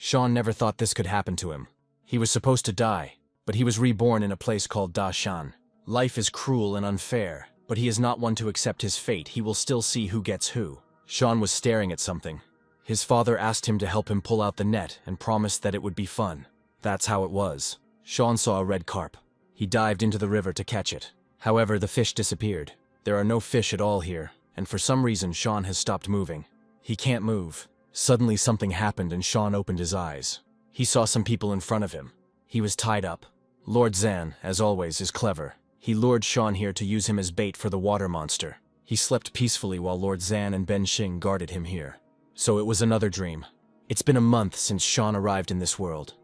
Sean never thought this could happen to him. He was supposed to die, but he was reborn in a place called Da Shan. Life is cruel and unfair, but he is not one to accept his fate. He will still see who gets who. Sean was staring at something. His father asked him to help him pull out the net and promised that it would be fun. That's how it was. Sean saw a red carp. He dived into the river to catch it. However, the fish disappeared. There are no fish at all here, and for some reason Sean has stopped moving. He can't move. Suddenly something happened and Sean opened his eyes. He saw some people in front of him. He was tied up. Lord Zan, as always, is clever. He lured Sean here to use him as bait for the water monster. He slept peacefully while Lord Zan and Ben Xing guarded him here. So it was another dream. It's been a month since Sean arrived in this world.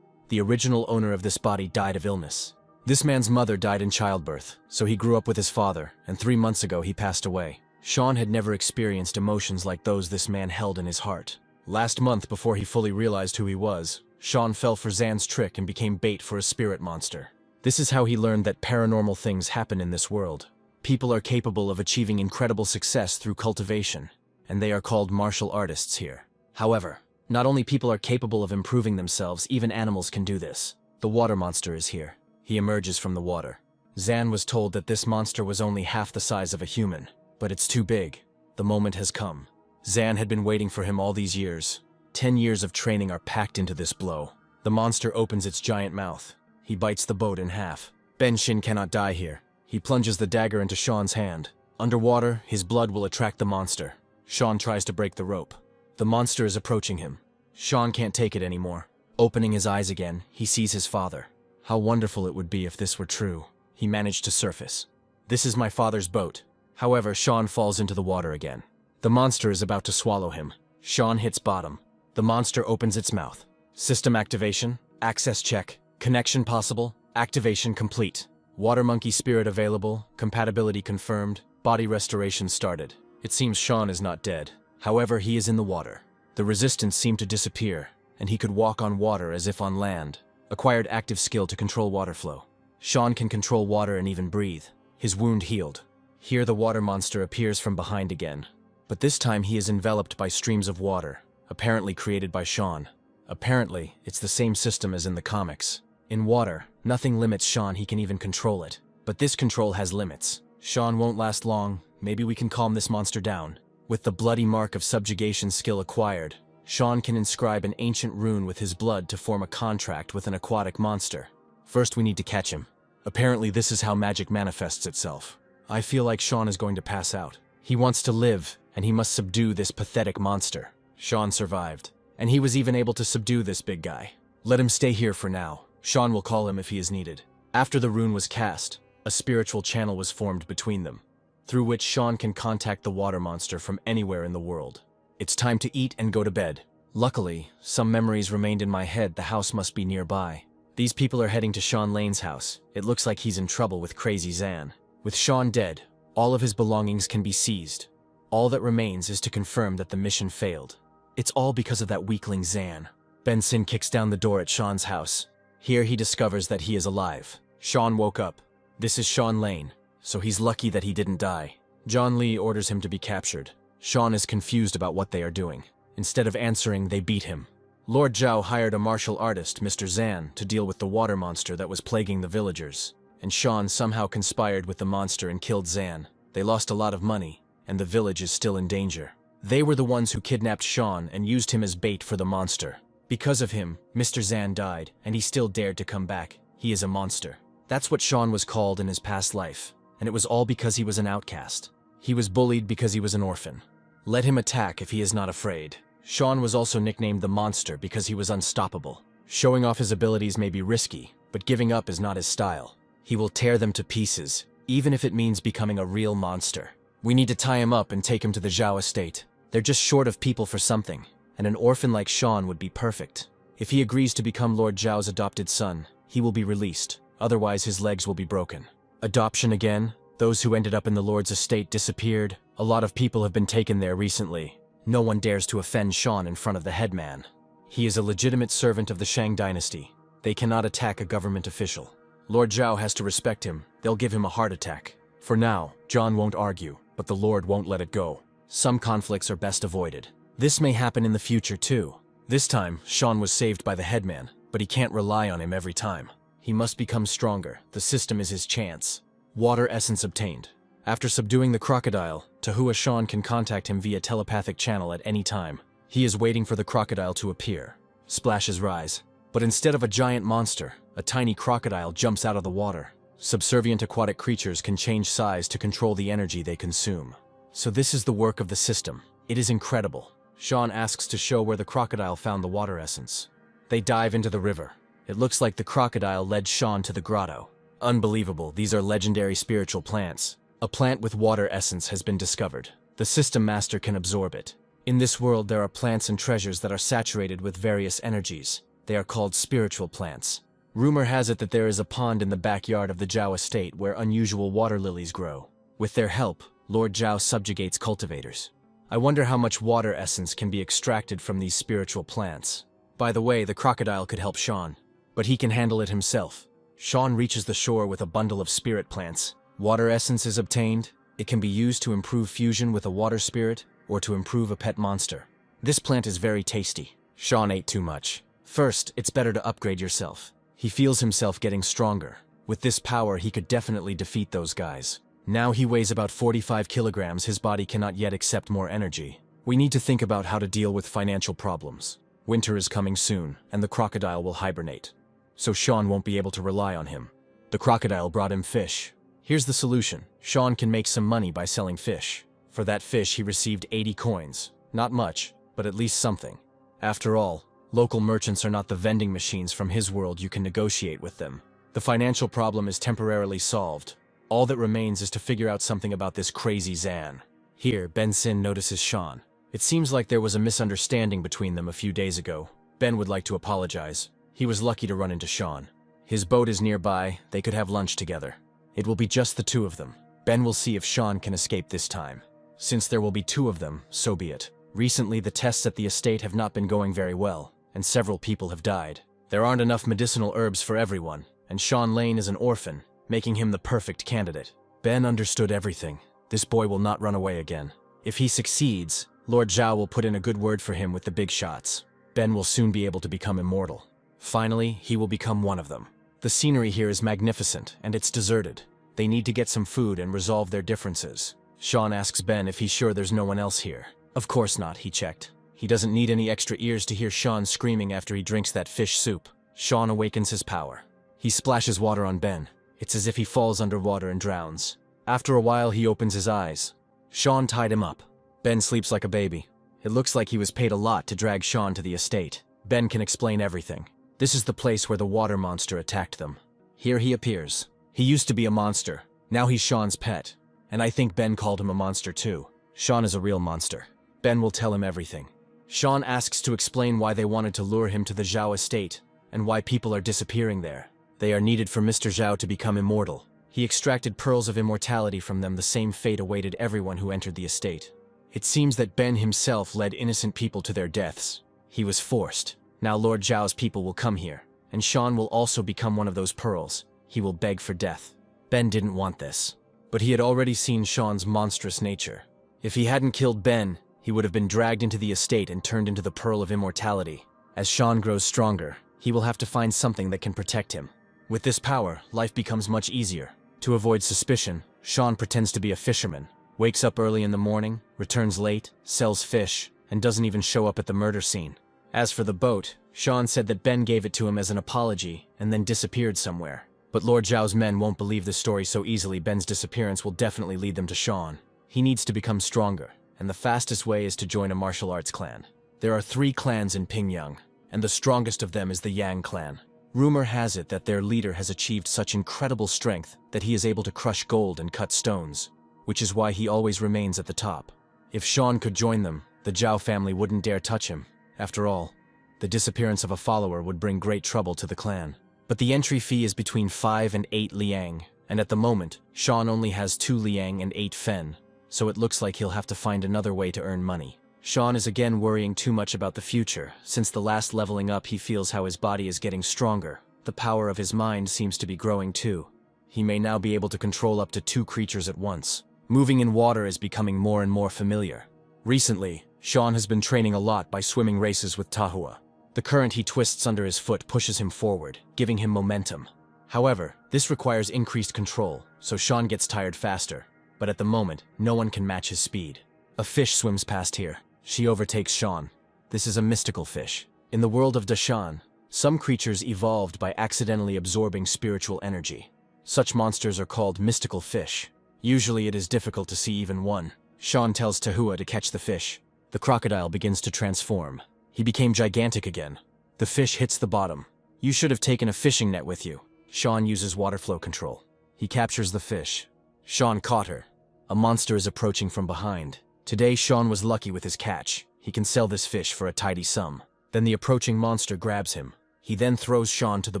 The original owner of this body died of illness. This man's mother died in childbirth, so he grew up with his father, and 3 months ago he passed away. Sean had never experienced emotions like those this man held in his heart. Last month, before he fully realized who he was, Sean fell for Zan's trick and became bait for a spirit monster. This is how he learned that paranormal things happen in this world. People are capable of achieving incredible success through cultivation, and they are called martial artists here. However, not only people are capable of improving themselves, even animals can do this. The water monster is here. He emerges from the water. Zan was told that this monster was only half the size of a human, but it's too big. The moment has come. Zan had been waiting for him all these years. 10 years of training are packed into this blow. The monster opens its giant mouth. He bites the boat in half. Ben Shin cannot die here. He plunges the dagger into Sean's hand. Underwater, his blood will attract the monster. Sean tries to break the rope. The monster is approaching him. Sean can't take it anymore. Opening his eyes again, he sees his father. How wonderful it would be if this were true. He managed to surface. This is my father's boat. However, Sean falls into the water again. The monster is about to swallow him. Sean hits bottom. The monster opens its mouth. System activation, access check, connection possible, activation complete. Water monkey spirit available, compatibility confirmed, body restoration started. It seems Sean is not dead. However, he is in the water. The resistance seemed to disappear, and he could walk on water as if on land. Acquired active skill to control water flow. Sean can control water and even breathe. His wound healed. Here the water monster appears from behind again. But this time he is enveloped by streams of water, apparently created by Sean. Apparently, it's the same system as in the comics. In water, nothing limits Sean, he can even control it. But this control has limits. Sean won't last long. Maybe we can calm this monster down. With the bloody mark of subjugation skill acquired, Sean can inscribe an ancient rune with his blood to form a contract with an aquatic monster. First we need to catch him. Apparently this is how magic manifests itself. I feel like Sean is going to pass out. He wants to live, and he must subdue this pathetic monster. Sean survived, and he was even able to subdue this big guy. Let him stay here for now. Sean will call him if he is needed. After the rune was cast, a spiritual channel was formed between them, through which Sean can contact the water monster from anywhere in the world. It's time to eat and go to bed. Luckily, some memories remained in my head. The house must be nearby. These people are heading to Sean Lane's house. It looks like he's in trouble with Crazy Zan. With Sean dead, all of his belongings can be seized. All that remains is to confirm that the mission failed. It's all because of that weakling Zan. Benson kicks down the door at Sean's house. Here he discovers that he is alive. Sean woke up. This is Sean Lane, so he's lucky that he didn't die. John Lee orders him to be captured. Sean is confused about what they are doing. Instead of answering, they beat him. Lord Zhao hired a martial artist, Mr. Zan, to deal with the water monster that was plaguing the villagers. And Sean somehow conspired with the monster and killed Zan. They lost a lot of money, and the village is still in danger. They were the ones who kidnapped Sean and used him as bait for the monster. Because of him, Mr. Zan died, and he still dared to come back. He is a monster. That's what Sean was called in his past life, and it was all because he was an outcast. He was bullied because he was an orphan. Let him attack if he is not afraid. Sean was also nicknamed the Monster because he was unstoppable. Showing off his abilities may be risky, but giving up is not his style. He will tear them to pieces, even if it means becoming a real monster. We need to tie him up and take him to the Zhao estate. They're just short of people for something, and an orphan like Sean would be perfect. If he agrees to become Lord Zhao's adopted son, he will be released. Otherwise, his legs will be broken. Adoption again? Those who ended up in the Lord's estate disappeared. A lot of people have been taken there recently. No one dares to offend Sean in front of the headman. He is a legitimate servant of the Shang dynasty. They cannot attack a government official. Lord Zhao has to respect him. They'll give him a heart attack. For now, John won't argue, but the Lord won't let it go. Some conflicts are best avoided. This may happen in the future too. This time, Sean was saved by the headman, but he can't rely on him every time. He must become stronger. The system is his chance. Water essence obtained. After subduing the crocodile, Tahua Sean can contact him via telepathic channel at any time. He is waiting for the crocodile to appear. Splashes rise. But instead of a giant monster, a tiny crocodile jumps out of the water. Subservient aquatic creatures can change size to control the energy they consume. So this is the work of the system. It is incredible. Sean asks to show where the crocodile found the water essence. They dive into the river. It looks like the crocodile led Sean to the grotto. Unbelievable, these are legendary spiritual plants. A plant with water essence has been discovered. The system master can absorb it. In this world there are plants and treasures that are saturated with various energies. They are called spiritual plants. Rumor has it that there is a pond in the backyard of the Zhao estate where unusual water lilies grow. With their help, Lord Zhao subjugates cultivators. I wonder how much water essence can be extracted from these spiritual plants. By the way, the crocodile could help Sean, but he can handle it himself. Sean reaches the shore with a bundle of spirit plants. Water essence is obtained. It can be used to improve fusion with a water spirit or to improve a pet monster. This plant is very tasty. Sean ate too much. First, it's better to upgrade yourself. He feels himself getting stronger. With this power, he could definitely defeat those guys. Now he weighs about 45 kilograms. His body cannot yet accept more energy. We need to think about how to deal with financial problems. Winter is coming soon, and the crocodile will hibernate. So Sean won't be able to rely on him. The crocodile brought him fish. Here's the solution. Sean can make some money by selling fish. For that fish, he received 80 coins. Not much, but at least something. After all, local merchants are not the vending machines from his world. You can negotiate with them. The financial problem is temporarily solved. All that remains is to figure out something about this crazy Zan. Here, Ben Sin notices Sean. It seems like there was a misunderstanding between them a few days ago. Ben would like to apologize. He was lucky to run into Sean. His boat is nearby. They could have lunch together. It will be just the two of them. Ben will see if Sean can escape this time. Since there will be two of them, so be it. Recently, the tests at the estate have not been going very well, and several people have died. There aren't enough medicinal herbs for everyone, and Sean Lane is an orphan, making him the perfect candidate. Ben understood everything. This boy will not run away again. If he succeeds, Lord Zhao will put in a good word for him with the big shots. Ben will soon be able to become immortal. Finally, he will become one of them. The scenery here is magnificent, and it's deserted. They need to get some food and resolve their differences. Sean asks Ben if he's sure there's no one else here. Of course not, he checked. He doesn't need any extra ears to hear Sean screaming after he drinks that fish soup. Sean awakens his power. He splashes water on Ben. It's as if he falls underwater and drowns. After a while, he opens his eyes. Sean tied him up. Ben sleeps like a baby. It looks like he was paid a lot to drag Sean to the estate. Ben can explain everything. This is the place where the water monster attacked them. Here he appears. He used to be a monster. Now he's Sean's pet. And I think Ben called him a monster too. Sean is a real monster. Ben will tell him everything. Sean asks to explain why they wanted to lure him to the Zhao estate, and why people are disappearing there. They are needed for Mr. Zhao to become immortal. He extracted pearls of immortality from them. The same fate awaited everyone who entered the estate. It seems that Ben himself led innocent people to their deaths. He was forced. Now Lord Zhao's people will come here, and Sean will also become one of those pearls. He will beg for death. Ben didn't want this, but he had already seen Sean's monstrous nature. If he hadn't killed Ben, he would have been dragged into the estate and turned into the Pearl of Immortality. As Sean grows stronger, he will have to find something that can protect him. With this power, life becomes much easier. To avoid suspicion, Sean pretends to be a fisherman, wakes up early in the morning, returns late, sells fish, and doesn't even show up at the murder scene. As for the boat, Sean said that Ben gave it to him as an apology and then disappeared somewhere. But Lord Zhao's men won't believe the story so easily. Ben's disappearance will definitely lead them to Sean. He needs to become stronger, and the fastest way is to join a martial arts clan. There are 3 clans in Pingyang, and the strongest of them is the Yang clan. Rumor has it that their leader has achieved such incredible strength that he is able to crush gold and cut stones, which is why he always remains at the top. If Sean could join them, the Zhao family wouldn't dare touch him. After all, the disappearance of a follower would bring great trouble to the clan. But the entry fee is between 5 and 8 liang, and at the moment, Sean only has 2 liang and 8 fen, so it looks like he'll have to find another way to earn money. Sean is again worrying too much about the future. Since the last leveling up, he feels how his body is getting stronger. The power of his mind seems to be growing too. He may now be able to control up to 2 creatures at once. Moving in water is becoming more and more familiar. Recently, Sean has been training a lot by swimming races with Tahua. The current he twists under his foot pushes him forward, giving him momentum. However, this requires increased control, so Sean gets tired faster. But at the moment, no one can match his speed. A fish swims past here. She overtakes Sean. This is a mystical fish. In the world of Dashan, some creatures evolved by accidentally absorbing spiritual energy. Such monsters are called mystical fish. Usually it is difficult to see even one. Sean tells Tahua to catch the fish. The crocodile begins to transform. He became gigantic again. The fish hits the bottom. You should have taken a fishing net with you. Sean uses water flow control. He captures the fish. Sean caught her. A monster is approaching from behind. Today Sean was lucky with his catch. He can sell this fish for a tidy sum. Then the approaching monster grabs him. He then throws Sean to the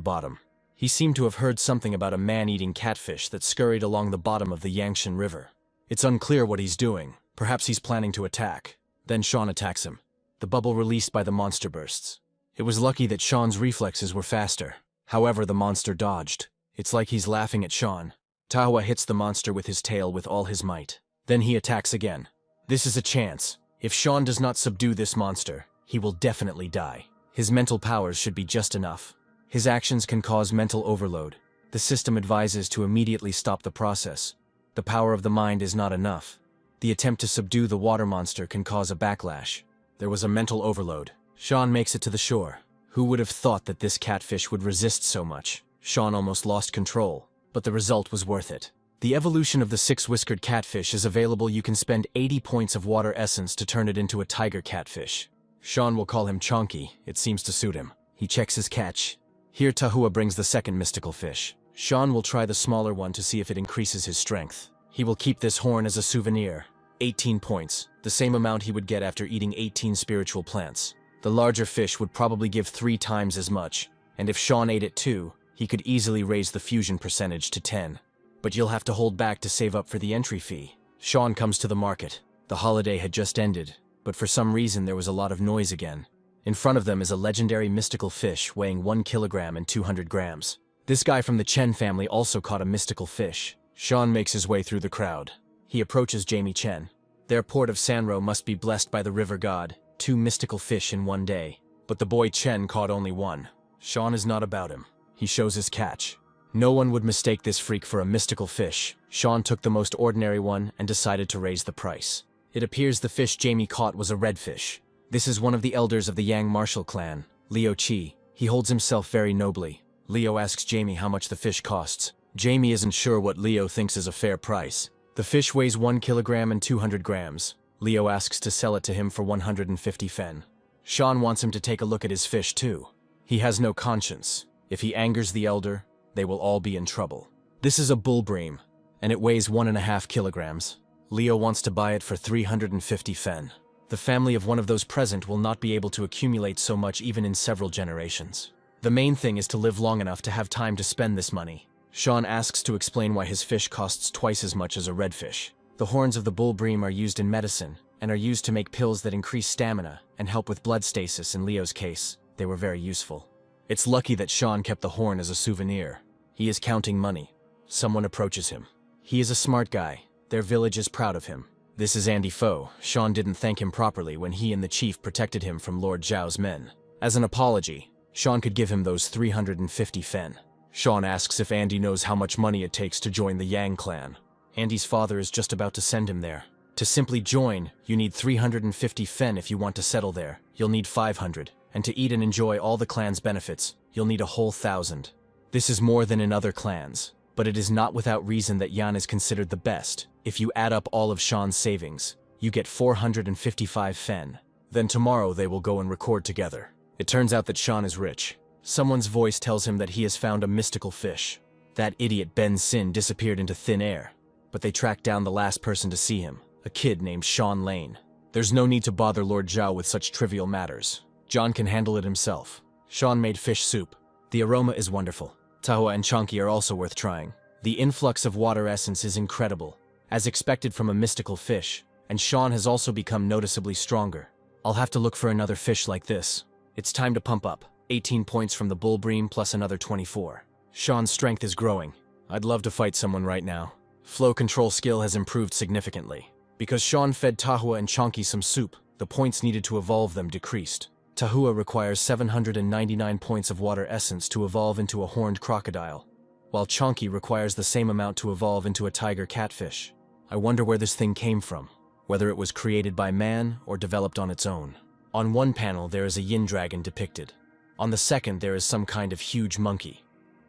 bottom. He seemed to have heard something about a man-eating catfish that scurried along the bottom of the Yangshan River. It's unclear what he's doing. Perhaps he's planning to attack. Then Sean attacks him. The bubble released by the monster bursts. It was lucky that Sean's reflexes were faster. However, the monster dodged. It's like he's laughing at Sean. Tahua hits the monster with his tail with all his might. Then he attacks again. This is a chance. If Sean does not subdue this monster, he will definitely die. His mental powers should be just enough. His actions can cause mental overload. The system advises to immediately stop the process. The power of the mind is not enough. The attempt to subdue the water monster can cause a backlash. There was a mental overload. Sean makes it to the shore. Who would have thought that this catfish would resist so much? Sean almost lost control, but the result was worth it. The evolution of the six-whiskered catfish is available. You can spend 80 points of water essence to turn it into a tiger catfish. Sean will call him Chonky. It seems to suit him. He checks his catch. Here Tahua brings the second mystical fish. Sean will try the smaller one to see if it increases his strength. He will keep this horn as a souvenir. 18 points, the same amount he would get after eating 18 spiritual plants. The larger fish would probably give 3 times as much, and if Sean ate it too, he could easily raise the fusion percentage to 10. But you'll have to hold back to save up for the entry fee. Sean comes to the market. The holiday had just ended, but for some reason there was a lot of noise again. In front of them is a legendary mystical fish weighing 1 kilogram and 200 grams. This guy from the Chen family also caught a mystical fish. Sean makes his way through the crowd. He approaches Jamie Chen. Their port of Sanro must be blessed by the river god. 2 mystical fish in one day. But the boy Chen caught only 1. Sean is not about him. He shows his catch. No one would mistake this freak for a mystical fish. Sean took the most ordinary one and decided to raise the price. It appears the fish Jamie caught was a redfish. This is one of the elders of the Yang martial clan, Liu Qi. He holds himself very nobly. Leo asks Jamie how much the fish costs. Jamie isn't sure what Leo thinks is a fair price. The fish weighs 1 kilogram and 200 grams. Leo asks to sell it to him for 150 fen. Sean wants him to take a look at his fish too. He has no conscience. If he angers the elder, they will all be in trouble. This is a bull bream, and it weighs 1.5 kilograms. Leo wants to buy it for 350 fen. The family of one of those present will not be able to accumulate so much even in several generations. The main thing is to live long enough to have time to spend this money. Sean asks to explain why his fish costs twice as much as a redfish. The horns of the bull bream are used in medicine, and are used to make pills that increase stamina and help with blood stasis. In Leo's case, they were very useful. It's lucky that Sean kept the horn as a souvenir. He is counting money. Someone approaches him. He is a smart guy. Their village is proud of him. This is Andy Foe. Sean didn't thank him properly when he and the chief protected him from Lord Zhao's men. As an apology, Sean could give him those 350 fen. Sean asks if Andy knows how much money it takes to join the Yang clan. Andy's father is just about to send him there. To simply join, you need 350 fen. If you want to settle there, you'll need 500. And to eat and enjoy all the clan's benefits, you'll need a whole 1,000. This is more than in other clans, but it is not without reason that Yan is considered the best. If you add up all of Sean's savings, you get 455 fen. Then tomorrow they will go and record together. It turns out that Sean is rich. Someone's voice tells him that he has found a mystical fish. That idiot Ben Sin disappeared into thin air, but they tracked down the last person to see him, a kid named Sean Lane. There's no need to bother Lord Zhao with such trivial matters. John can handle it himself. Sean made fish soup. The aroma is wonderful. Tahua and Chonky are also worth trying. The influx of water essence is incredible, as expected from a mystical fish, and Sean has also become noticeably stronger. I'll have to look for another fish like this. It's time to pump up. 18 points from the bull bream plus another 24. Sean's strength is growing. I'd love to fight someone right now. Flow control skill has improved significantly. Because Sean fed Tahua and Chonky some soup, The points needed to evolve them decreased. Tahua requires 799 points of water essence to evolve into a horned crocodile, while Chonky requires the same amount to evolve into a tiger catfish. I wonder where this thing came from, whether it was created by man or developed on its own. On one panel there is a yin dragon depicted. On the second there is some kind of huge monkey.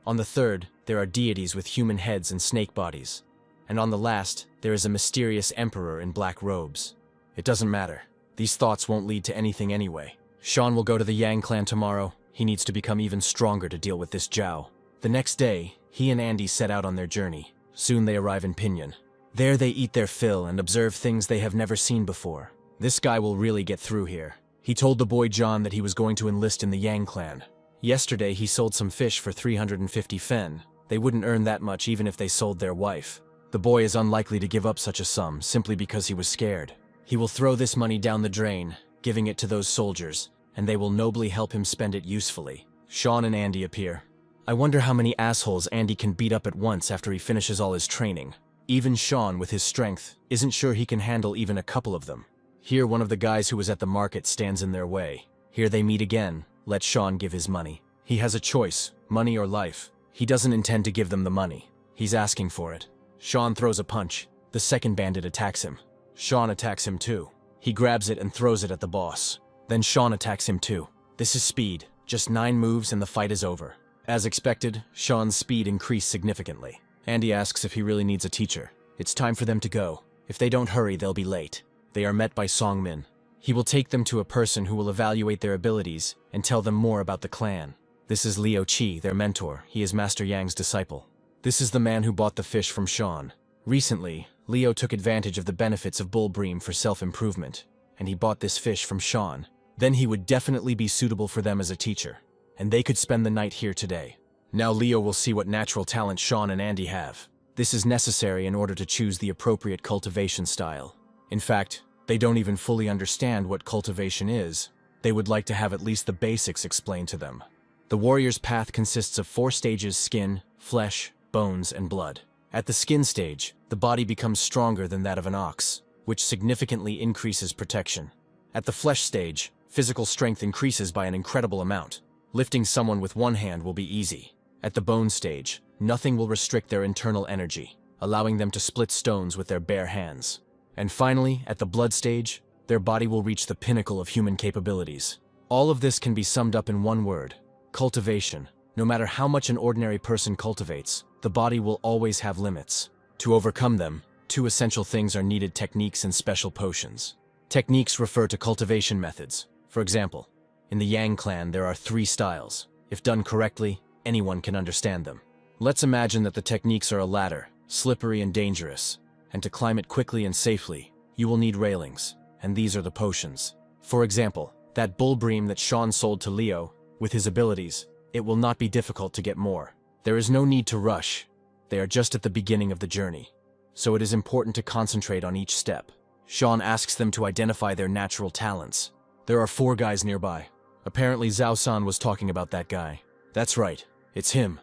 On the third there are deities with human heads and snake bodies. And on the last there is a mysterious emperor in black robes. It doesn't matter. These thoughts won't lead to anything anyway. Sean will go to the Yang clan tomorrow. He needs to become even stronger to deal with this Zhao. The next day, he and Andy set out on their journey. Soon they arrive in Pinyin. There they eat their fill and observe things they have never seen before. This guy will really get through here. He told the boy John that he was going to enlist in the Yang clan. Yesterday he sold some fish for 350 fen. They wouldn't earn that much even if they sold their wife. The boy is unlikely to give up such a sum simply because he was scared. He will throw this money down the drain, giving it to those soldiers, and they will nobly help him spend it usefully. Sean and Andy appear. I wonder how many assholes Andy can beat up at once after he finishes all his training. Even Sean, with his strength, isn't sure he can handle even a couple of them. Here one of the guys who was at the market stands in their way. Here they meet again. Let Sean give his money. He has a choice, money or life. He doesn't intend to give them the money. He's asking for it. Sean throws a punch. The second bandit attacks him. Sean attacks him too. He grabs it and throws it at the boss. Then Sean attacks him too. This is speed. Just 9 moves and the fight is over. As expected, Sean's speed increased significantly. Andy asks if he really needs a teacher. It's time for them to go. If they don't hurry, they'll be late. They are met by Songmin. He will take them to a person who will evaluate their abilities and tell them more about the clan. This is Liu Qi, their mentor. He is Master Yang's disciple. This is the man who bought the fish from Sean. Recently, Leo took advantage of the benefits of bull bream for self-improvement, and he bought this fish from Sean. Then he would definitely be suitable for them as a teacher, and they could spend the night here today. Now Leo will see what natural talent Sean and Andy have. This is necessary in order to choose the appropriate cultivation style. In fact, they don't even fully understand what cultivation is. They would like to have at least the basics explained to them. The warrior's path consists of 4 stages: skin, flesh, bones, and blood. At the skin stage, the body becomes stronger than that of an ox, which significantly increases protection. At the flesh stage, physical strength increases by an incredible amount. Lifting someone with one hand will be easy. At the bone stage, nothing will restrict their internal energy, allowing them to split stones with their bare hands. And finally, at the blood stage, their body will reach the pinnacle of human capabilities. All of this can be summed up in one word: cultivation. No matter how much an ordinary person cultivates, the body will always have limits. To overcome them, 2 essential things are needed: techniques and special potions. Techniques refer to cultivation methods. For example, in the Yang clan there are 3 styles. If done correctly, anyone can understand them. Let's imagine that the techniques are a ladder, slippery and dangerous, and to climb it quickly and safely, you will need railings, and these are the potions. For example, that bull bream that Sean sold to Leo, with his abilities, it will not be difficult to get more. There is no need to rush. They are just at the beginning of the journey, so it is important to concentrate on each step. Sean asks them to identify their natural talents. There are 4 guys nearby. Apparently Zhao-san was talking about that guy. That's right, it's him.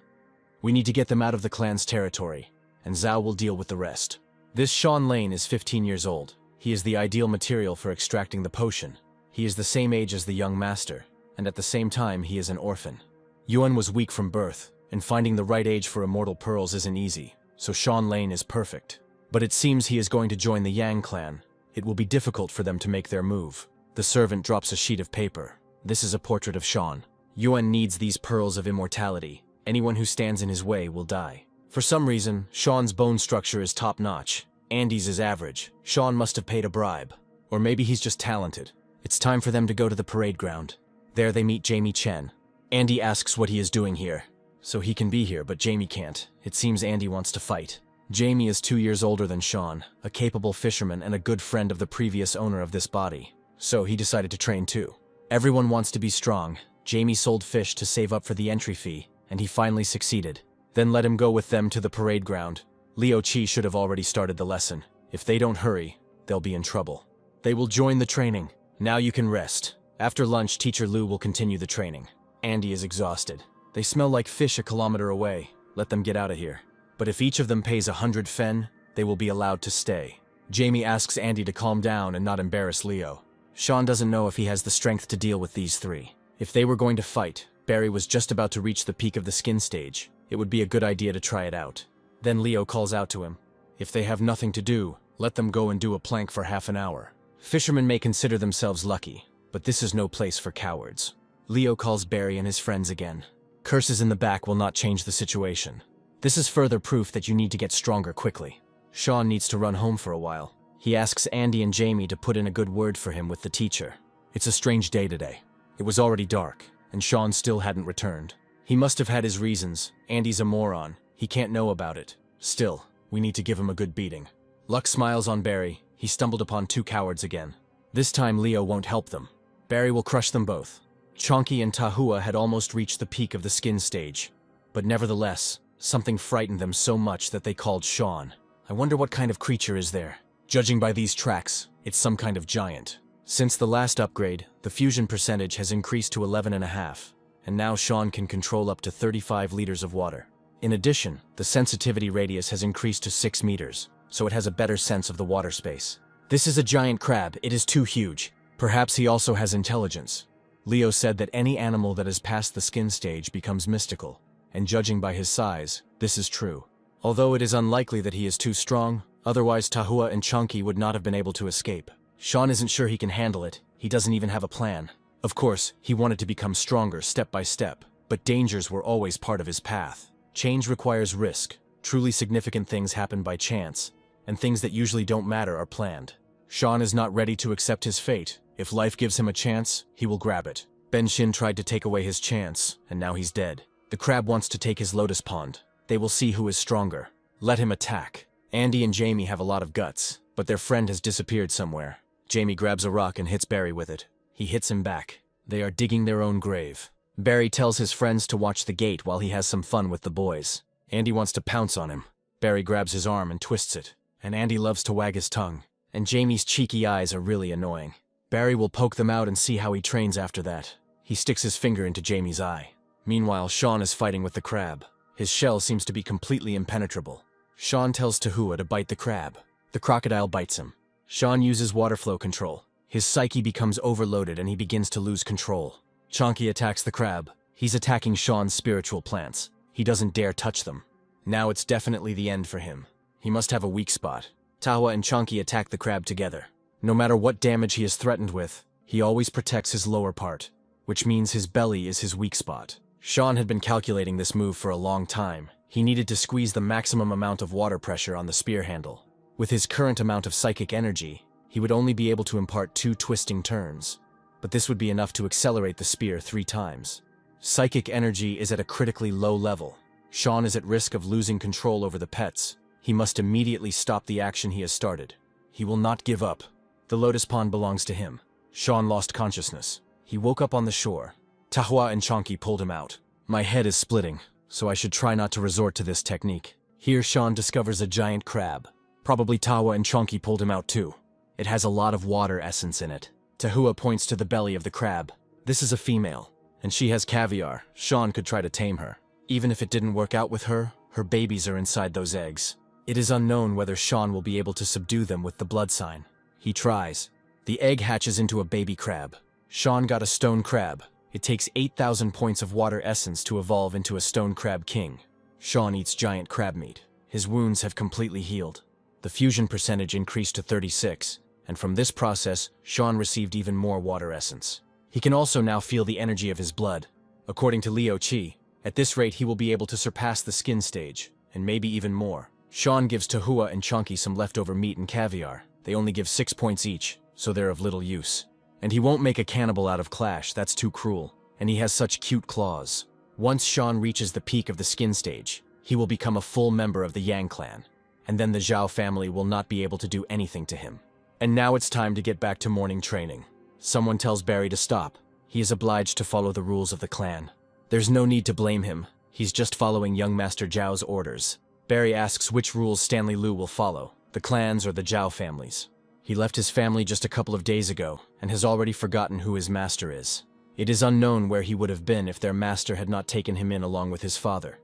We need to get them out of the clan's territory, and Zhao will deal with the rest. This Sean Lane is 15 years old. He is the ideal material for extracting the potion. He is the same age as the young master, and at the same time he is an orphan. Yuan was weak from birth, and finding the right age for immortal pearls isn't easy, so Sean Lane is perfect. But it seems he is going to join the Yang clan. It will be difficult for them to make their move. The servant drops a sheet of paper. This is a portrait of Sean. Yuan needs these pearls of immortality. Anyone who stands in his way will die. For some reason, Sean's bone structure is top-notch. Andy's is average. Sean must have paid a bribe. Or maybe he's just talented. It's time for them to go to the parade ground. There they meet Jamie Chen. Andy asks what he is doing here. So he can be here, but Jamie can't. It seems Andy wants to fight. Jamie is 2 years older than Sean, a capable fisherman and a good friend of the previous owner of this body. So he decided to train too. Everyone wants to be strong. Jamie sold fish to save up for the entry fee, and he finally succeeded. Then let him go with them to the parade ground. Liu Qi should have already started the lesson. If they don't hurry, they'll be in trouble. They will join the training. Now you can rest. After lunch, Teacher Lu will continue the training. Andy is exhausted. They smell like fish a kilometer away. Let them get out of here. But if each of them pays 100 fen, they will be allowed to stay. Jamie asks Andy to calm down and not embarrass Leo. Sean doesn't know if he has the strength to deal with these three. If they were going to fight, Barry was just about to reach the peak of the skin stage. It would be a good idea to try it out. Then Leo calls out to him. If they have nothing to do, let them go and do a plank for half an hour. Fishermen may consider themselves lucky, but this is no place for cowards. Leo calls Barry and his friends again. Curses in the back will not change the situation. This is further proof that you need to get stronger quickly. Sean needs to run home for a while. He asks Andy and Jamie to put in a good word for him with the teacher. It's a strange day today. It was already dark, and Sean still hadn't returned. He must have had his reasons. Andy's a moron. He can't know about it. Still, we need to give him a good beating. Luck smiles on Barry. He stumbled upon two cowards again. This time Leo won't help them. Barry will crush them both. Chonky and Tahua had almost reached the peak of the skin stage. But nevertheless, something frightened them so much that they called Sean. I wonder what kind of creature is there. Judging by these tracks, it's some kind of giant. Since the last upgrade, the fusion percentage has increased to 11.5, and now Sean can control up to 35 liters of water. In addition, the sensitivity radius has increased to 6 meters, so it has a better sense of the water space. This is a giant crab. It is too huge. Perhaps he also has intelligence. Leo said that any animal that has passed the skin stage becomes mystical, and judging by his size, this is true. Although it is unlikely that he is too strong, otherwise Tahua and Chunky would not have been able to escape. Sean isn't sure he can handle it. He doesn't even have a plan. Of course, he wanted to become stronger step by step, but dangers were always part of his path. Change requires risk. Truly significant things happen by chance, and things that usually don't matter are planned. Sean is not ready to accept his fate. If life gives him a chance, he will grab it. Ben Shin tried to take away his chance, and now he's dead. The crab wants to take his lotus pond. They will see who is stronger. Let him attack. Andy and Jamie have a lot of guts, but their friend has disappeared somewhere. Jamie grabs a rock and hits Barry with it. He hits him back. They are digging their own grave. Barry tells his friends to watch the gate while he has some fun with the boys. Andy wants to pounce on him. Barry grabs his arm and twists it, and Andy loves to wag his tongue. And Jamie's cheeky eyes are really annoying. Barry will poke them out and see how he trains after that. He sticks his finger into Jamie's eye. Meanwhile, Sean is fighting with the crab. His shell seems to be completely impenetrable. Sean tells Tahua to bite the crab. The crocodile bites him. Sean uses water flow control. His psyche becomes overloaded and he begins to lose control. Chonky attacks the crab. He's attacking Sean's spiritual plants. He doesn't dare touch them. Now it's definitely the end for him. He must have a weak spot. Tahua and Chonky attack the crab together. No matter what damage he is threatened with, he always protects his lower part, which means his belly is his weak spot. Sean had been calculating this move for a long time. He needed to squeeze the maximum amount of water pressure on the spear handle. With his current amount of psychic energy, he would only be able to impart 2 twisting turns, but this would be enough to accelerate the spear 3 times. Psychic energy is at a critically low level. Sean is at risk of losing control over the pets. He must immediately stop the action he has started. He will not give up. The lotus pond belongs to him. Sean lost consciousness. He woke up on the shore. Tahua and Chonky pulled him out. My head is splitting, so I should try not to resort to this technique. Here Sean discovers a giant crab. Probably Tahua and Chonky pulled him out too. It has a lot of water essence in it. Tahua points to the belly of the crab. This is a female, and she has caviar. Sean could try to tame her. Even if it didn't work out with her, her babies are inside those eggs. It is unknown whether Sean will be able to subdue them with the blood sign. He tries. The egg hatches into a baby crab. Sean got a stone crab. It takes 8,000 points of water essence to evolve into a stone crab king. Sean eats giant crab meat. His wounds have completely healed. The fusion percentage increased to 36, and from this process, Sean received even more water essence. He can also now feel the energy of his blood. According to Leo Chi, at this rate he will be able to surpass the skin stage, and maybe even more. Sean gives Tahua and Chonky some leftover meat and caviar. They only give 6 points each, so they're of little use. And he won't make a cannibal out of Clash, that's too cruel. And he has such cute claws. Once Sean reaches the peak of the skin stage, he will become a full member of the Yang clan. And then the Zhao family will not be able to do anything to him. And now it's time to get back to morning training. Someone tells Barry to stop. He is obliged to follow the rules of the clan. There's no need to blame him. He's just following young Master Zhao's orders. Barry asks which rules Stanley Lu will follow, the clans or the Zhao families. He left his family just a couple of days ago and has already forgotten who his master is. It is unknown where he would have been if their master had not taken him in along with his father.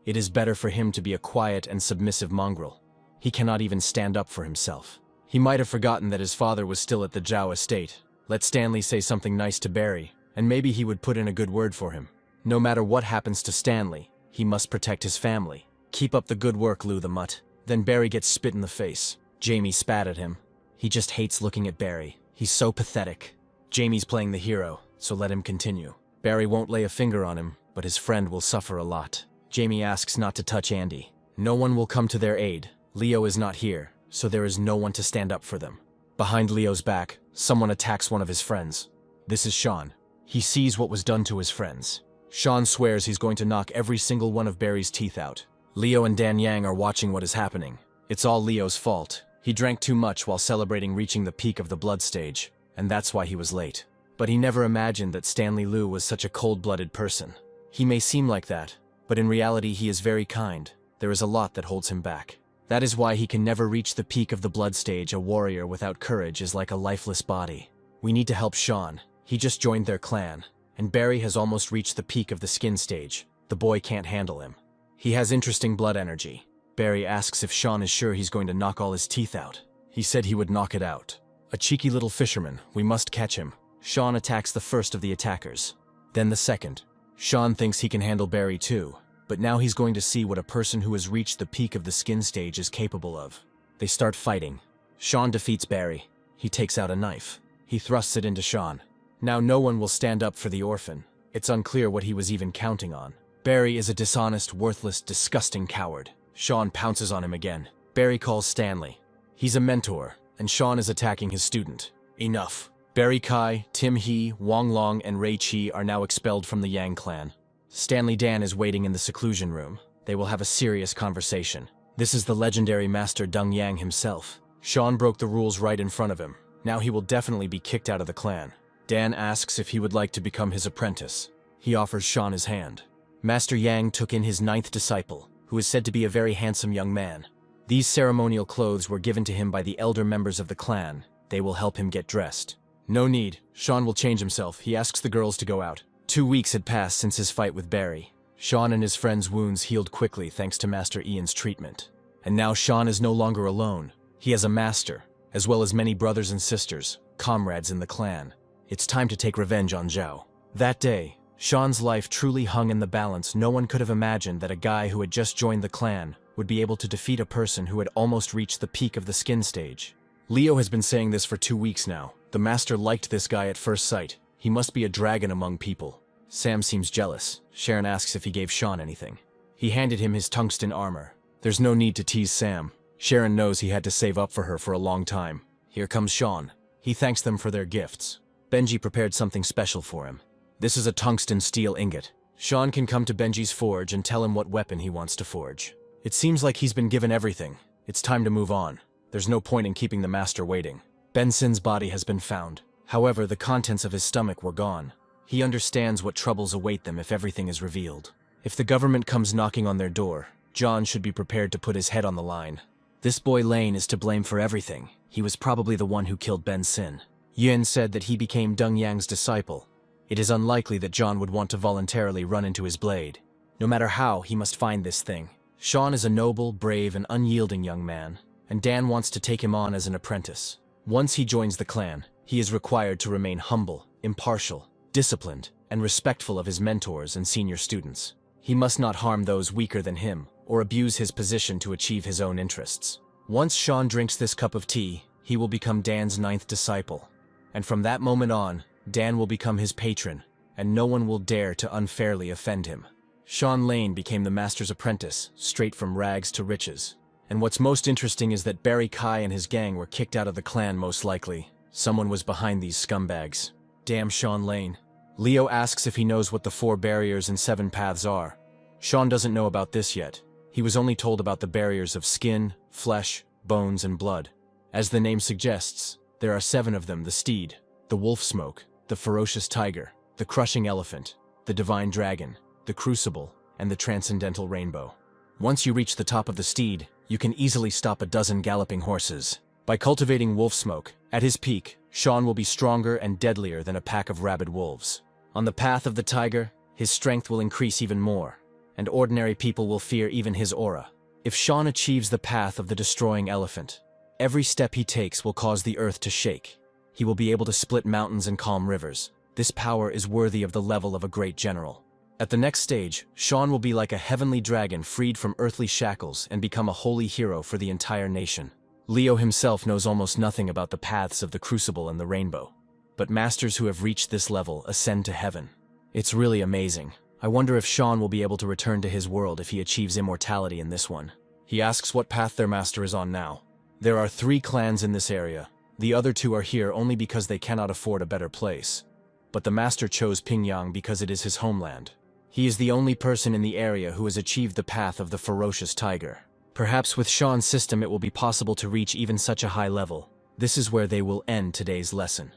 It is better for him to be a quiet and submissive mongrel. He cannot even stand up for himself. He might have forgotten that his father was still at the Zhao estate. Let Stanley say something nice to Barry, and maybe he would put in a good word for him. No matter what happens to Stanley, he must protect his family. Keep up the good work, Lou the Mutt. Then Barry gets spit in the face. Jamie spat at him. He just hates looking at Barry. He's so pathetic. Jamie's playing the hero, so let him continue. Barry won't lay a finger on him, but his friend will suffer a lot. Jamie asks not to touch Andy. No one will come to their aid. Leo is not here, so there is no one to stand up for them. Behind Leo's back, someone attacks one of his friends. This is Sean. He sees what was done to his friends. Sean swears he's going to knock every single one of Barry's teeth out. Leo and Dan Yang are watching what is happening. It's all Leo's fault. He drank too much while celebrating reaching the peak of the blood stage, and that's why he was late. But he never imagined that Stanley Liu was such a cold-blooded person. He may seem like that, but in reality he is very kind. There is a lot that holds him back. That is why he can never reach the peak of the blood stage. A warrior without courage is like a lifeless body. We need to help Sean. He just joined their clan, and Barry has almost reached the peak of the skin stage. The boy can't handle him. He has interesting blood energy. Barry asks if Sean is sure he's going to knock all his teeth out. He said he would knock it out. A cheeky little fisherman. We must catch him. Sean attacks the first of the attackers. Then the second. Sean thinks he can handle Barry too, but now he's going to see what a person who has reached the peak of the skin stage is capable of. They start fighting. Sean defeats Barry. He takes out a knife. He thrusts it into Sean. Now no one will stand up for the orphan. It's unclear what he was even counting on. Barry is a dishonest, worthless, disgusting coward. Sean pounces on him again. Barry calls Stanley. He's a mentor, and Sean is attacking his student. Enough. Barry Kai, Tim He, Wong Long, and Ray Chi are now expelled from the Yang clan. Stanley Dan is waiting in the seclusion room. They will have a serious conversation. This is the legendary Master Dung Yang himself. Sean broke the rules right in front of him. Now he will definitely be kicked out of the clan. Dan asks if he would like to become his apprentice. He offers Sean his hand. Master Yang took in his 9th disciple, who is said to be a very handsome young man. These ceremonial clothes were given to him by the elder members of the clan. They will help him get dressed. No need. Sean will change himself. He asks the girls to go out. 2 weeks had passed since his fight with Barry. Sean and his friend's wounds healed quickly thanks to Master Ian's treatment. And now Sean is no longer alone. He has a master, as well as many brothers and sisters, comrades in the clan. It's time to take revenge on Zhao. That day, Sean's life truly hung in the balance. No one could have imagined that a guy who had just joined the clan would be able to defeat a person who had almost reached the peak of the skin stage. Leo has been saying this for 2 weeks now. The master liked this guy at first sight. He must be a dragon among people. Sam seems jealous. Sharon asks if he gave Sean anything. He handed him his tungsten armor. There's no need to tease Sam. Sharon knows he had to save up for her for a long time. Here comes Sean. He thanks them for their gifts. Benji prepared something special for him. This is a tungsten steel ingot. Sean can come to Benji's forge and tell him what weapon he wants to forge. It seems like he's been given everything. It's time to move on. There's no point in keeping the master waiting. Benson's body has been found. However, the contents of his stomach were gone. He understands what troubles await them if everything is revealed. If the government comes knocking on their door, John should be prepared to put his head on the line. This boy Lane is to blame for everything. He was probably the one who killed Benson. Yun said that he became Dung Yang's disciple. It is unlikely that John would want to voluntarily run into his blade. No matter how, he must find this thing. Sean is a noble, brave, and unyielding young man, and Dan wants to take him on as an apprentice. Once he joins the clan, he is required to remain humble, impartial, disciplined, and respectful of his mentors and senior students. He must not harm those weaker than him, or abuse his position to achieve his own interests. Once Sean drinks this cup of tea, he will become Dan's 9th disciple. And from that moment on, Dan will become his patron, and no one will dare to unfairly offend him. Sean Lane became the master's apprentice, straight from rags to riches. And what's most interesting is that Barry Kai and his gang were kicked out of the clan most likely. Someone was behind these scumbags. Damn Sean Lane. Leo asks if he knows what the 4 barriers and 7 paths are. Sean doesn't know about this yet. He was only told about the barriers of skin, flesh, bones, and blood. As the name suggests, there are 7 of them: the steed, the wolf smoke, the ferocious tiger, the crushing elephant, the divine dragon, the crucible, and the transcendental rainbow. Once you reach the top of the steed, you can easily stop a dozen galloping horses. By cultivating wolf smoke, at his peak, Sean will be stronger and deadlier than a pack of rabid wolves. On the path of the tiger, his strength will increase even more, and ordinary people will fear even his aura. If Sean achieves the path of the destroying elephant, every step he takes will cause the earth to shake. He will be able to split mountains and calm rivers. This power is worthy of the level of a great general. At the next stage, Sean will be like a heavenly dragon freed from earthly shackles and become a holy hero for the entire nation. Leo himself knows almost nothing about the paths of the Crucible and the Rainbow. But masters who have reached this level ascend to heaven. It's really amazing. I wonder if Sean will be able to return to his world if he achieves immortality in this one. He asks what path their master is on now. There are 3 clans in this area. The other 2 are here only because they cannot afford a better place. But the master chose Pingyang because it is his homeland. He is the only person in the area who has achieved the path of the ferocious tiger. Perhaps with Sean's system it will be possible to reach even such a high level. This is where they will end today's lesson.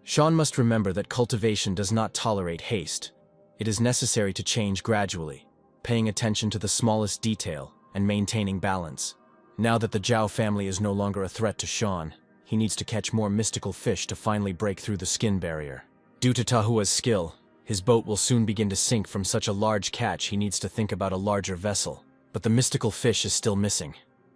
Sean must remember that cultivation does not tolerate haste. It is necessary to change gradually, paying attention to the smallest detail and maintaining balance. Now that the Zhao family is no longer a threat to Sean, he needs to catch more mystical fish to finally break through the skin barrier. Due to Tahua's skill, his boat will soon begin to sink from such a large catch he needs to think about a larger vessel. But the mystical fish is still missing,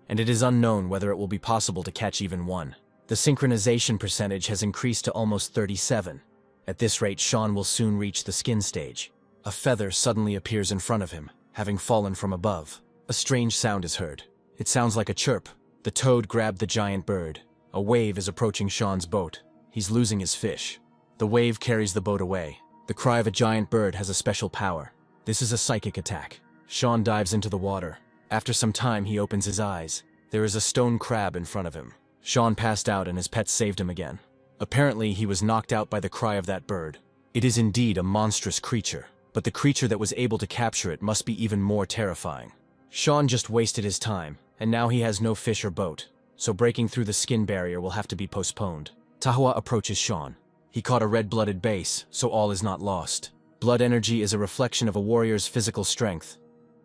and it is unknown whether it will be possible to catch even one. The synchronization percentage has increased to almost 37. At this rate, Sean will soon reach the skin stage. A feather suddenly appears in front of him, having fallen from above. A strange sound is heard. It sounds like a chirp. The toad grabbed the giant bird. A wave is approaching Sean's boat. He's losing his fish. The wave carries the boat away. The cry of a giant bird has a special power. This is a psychic attack. Sean dives into the water. After some time, he opens his eyes. There is a stone crab in front of him. Sean passed out and his pet saved him again. Apparently, he was knocked out by the cry of that bird. It is indeed a monstrous creature, but the creature that was able to capture it must be even more terrifying. Sean just wasted his time, and now he has no fish or boat, so breaking through the skin barrier will have to be postponed. Tahua approaches Sean. He caught a red-blooded base, so all is not lost. Blood energy is a reflection of a warrior's physical strength,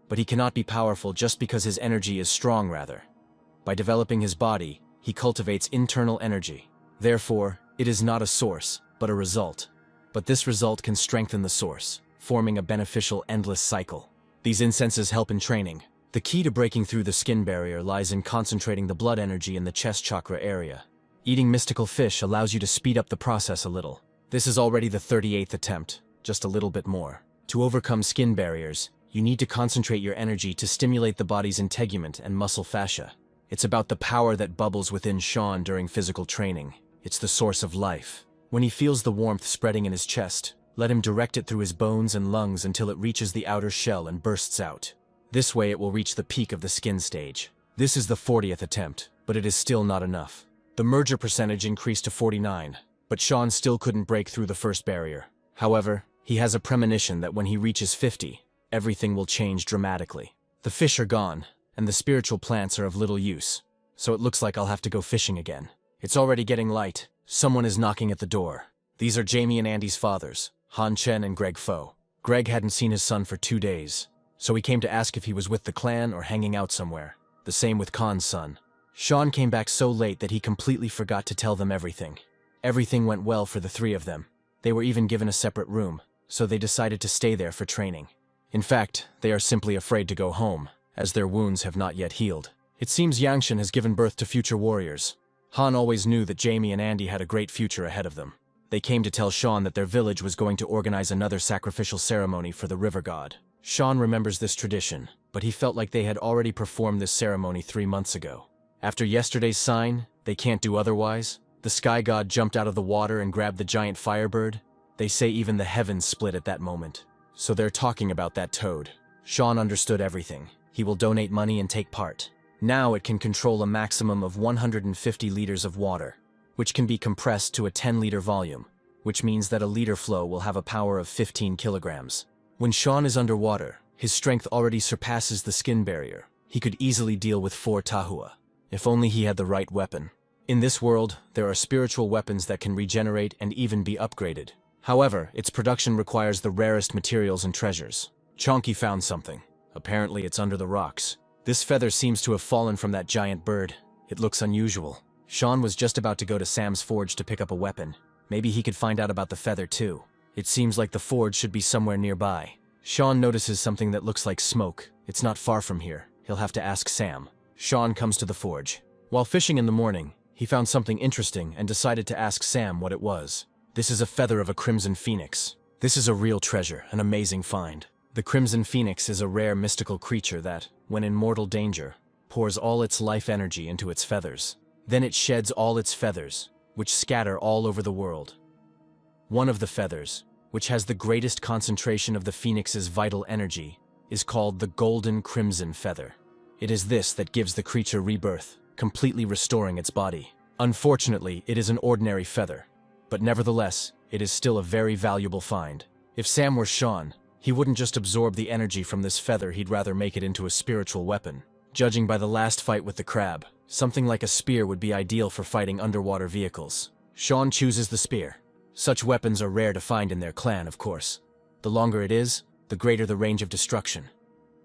but he cannot be powerful just because his energy is strong, rather. By developing his body, he cultivates internal energy. Therefore, it is not a source, but a result. But this result can strengthen the source, forming a beneficial endless cycle. These incenses help in training. The key to breaking through the skin barrier lies in concentrating the blood energy in the chest chakra area. Eating mystical fish allows you to speed up the process a little. This is already the 38th attempt, just a little bit more. To overcome skin barriers, you need to concentrate your energy to stimulate the body's integument and muscle fascia. It's about the power that bubbles within Sean during physical training. It's the source of life. When he feels the warmth spreading in his chest, let him direct it through his bones and lungs until it reaches the outer shell and bursts out. This way it will reach the peak of the skin stage. This is the 40th attempt, but it is still not enough. The merger percentage increased to 49, but Sean still couldn't break through the first barrier. However, he has a premonition that when he reaches 50, everything will change dramatically. The fish are gone, and the spiritual plants are of little use, so it looks like I'll have to go fishing again. It's already getting light. Someone is knocking at the door. These are Jamie and Andy's fathers, Han Chen and Greg Fo. Greg hadn't seen his son for 2 days, so he came to ask if he was with the clan or hanging out somewhere. The same with Khan's son. Sean came back so late that he completely forgot to tell them everything. Everything went well for the 3 of them. They were even given a separate room, so they decided to stay there for training. In fact, they are simply afraid to go home, as their wounds have not yet healed. It seems Yangshan has given birth to future warriors. Han always knew that Jamie and Andy had a great future ahead of them. They came to tell Sean that their village was going to organize another sacrificial ceremony for the river god. Sean remembers this tradition, but he felt like they had already performed this ceremony 3 months ago. After yesterday's sign, they can't do otherwise. The sky god jumped out of the water and grabbed the giant firebird. They say even the heavens split at that moment. So they're talking about that toad. Sean understood everything. He will donate money and take part. Now it can control a maximum of 150 liters of water, which can be compressed to a 10-liter volume, which means that a liter flow will have a power of 15 kilograms. When Sean is underwater, his strength already surpasses the skin barrier. He could easily deal with 4 Tahua, if only he had the right weapon. In this world, there are spiritual weapons that can regenerate and even be upgraded. However, its production requires the rarest materials and treasures. Chonky found something. Apparently it's under the rocks. This feather seems to have fallen from that giant bird. It looks unusual. Sean was just about to go to Sam's forge to pick up a weapon. Maybe he could find out about the feather too. It seems like the forge should be somewhere nearby. Sean notices something that looks like smoke. It's not far from here. He'll have to ask Sam. Sean comes to the forge. While fishing in the morning, He found something interesting and decided to ask Sam what it was. This is a feather of a crimson phoenix. This is a real treasure, an amazing find. The crimson phoenix is a rare mystical creature that, when in mortal danger, pours all its life energy into its feathers. Then it sheds all its feathers, which scatter all over the world. One of the feathers, which has the greatest concentration of the phoenix's vital energy, is called the golden crimson feather. It is this that gives the creature rebirth, completely restoring its body. Unfortunately, it is an ordinary feather, but nevertheless, it is still a very valuable find. If Sam were Sean, he wouldn't just absorb the energy from this feather, he'd rather make it into a spiritual weapon. Judging by the last fight with the crab, something like a spear would be ideal for fighting underwater vehicles. Sean chooses the spear. Such weapons are rare to find in their clan, of course. The longer it is, the greater the range of destruction.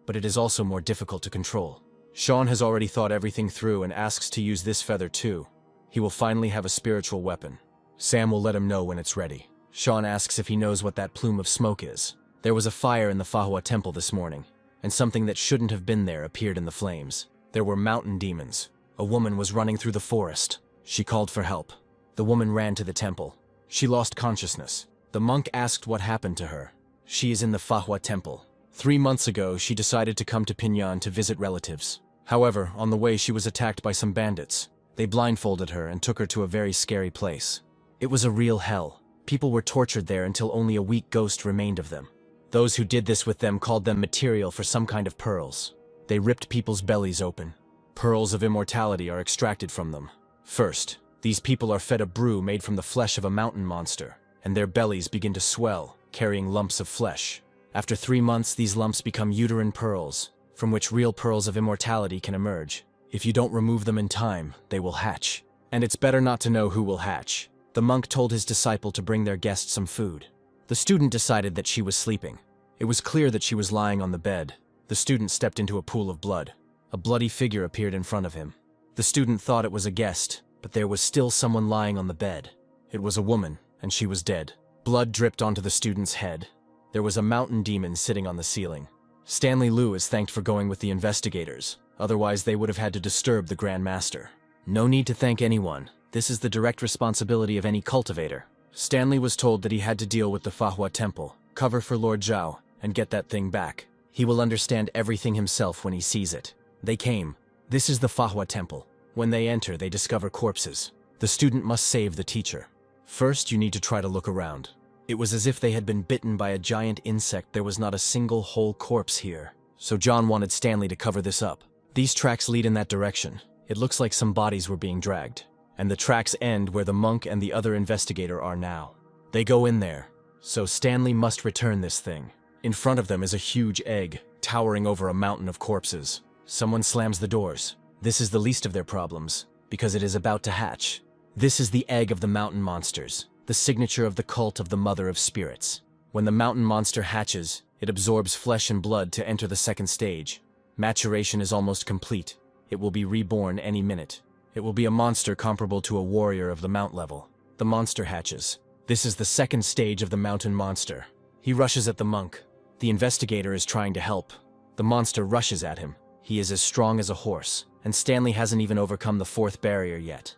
But it is also more difficult to control. Sean has already thought everything through and asks to use this feather too. He will finally have a spiritual weapon. Sam will let him know when it's ready. Sean asks if he knows what that plume of smoke is. There was a fire in the Manhwa temple this morning, and something that shouldn't have been there appeared in the flames. There were mountain demons. A woman was running through the forest. She called for help. The woman ran to the temple. She lost consciousness. The monk asked what happened to her. She is in the Manhwa temple. 3 months ago, she decided to come to Pinyan to visit relatives. However, on the way she was attacked by some bandits. They blindfolded her and took her to a very scary place. It was a real hell. People were tortured there until only a weak ghost remained of them. Those who did this with them called them material for some kind of pearls. They ripped people's bellies open. Pearls of immortality are extracted from them. First, these people are fed a brew made from the flesh of a mountain monster, and their bellies begin to swell, carrying lumps of flesh. After 3 months, these lumps become uterine pearls, from which real pearls of immortality can emerge. If you don't remove them in time, they will hatch. And it's better not to know who will hatch. The monk told his disciple to bring their guest some food. The student decided that she was sleeping. It was clear that she was lying on the bed. The student stepped into a pool of blood. A bloody figure appeared in front of him. The student thought it was a guest, but there was still someone lying on the bed. It was a woman, and she was dead. Blood dripped onto the student's head. There was a mountain demon sitting on the ceiling. Stanley Liu is thanked for going with the investigators, otherwise they would have had to disturb the Grand Master. No need to thank anyone. This is the direct responsibility of any cultivator. Stanley was told that he had to deal with the Manhwa temple, cover for Lord Zhao, and get that thing back. He will understand everything himself when he sees it. They came. This is the Manhwa temple. When they enter, they discover corpses. The student must save the teacher. First, you need to try to look around. It was as if they had been bitten by a giant insect. There was not a single whole corpse here. So John wanted Stanley to cover this up. These tracks lead in that direction. It looks like some bodies were being dragged. And the tracks end where the monk and the other investigator are now. They go in there. So Stanley must return this thing. In front of them is a huge egg, towering over a mountain of corpses. Someone slams the doors. This is the least of their problems, because it is about to hatch. This is the egg of the mountain monsters, the signature of the cult of the Mother of Spirits. When the mountain monster hatches, it absorbs flesh and blood to enter the second stage. Maturation is almost complete. It will be reborn any minute. It will be a monster comparable to a warrior of the mount level. The monster hatches. This is the second stage of the mountain monster. He rushes at the monk. The investigator is trying to help. The monster rushes at him. He is as strong as a horse, and Stanley hasn't even overcome the 4th barrier yet.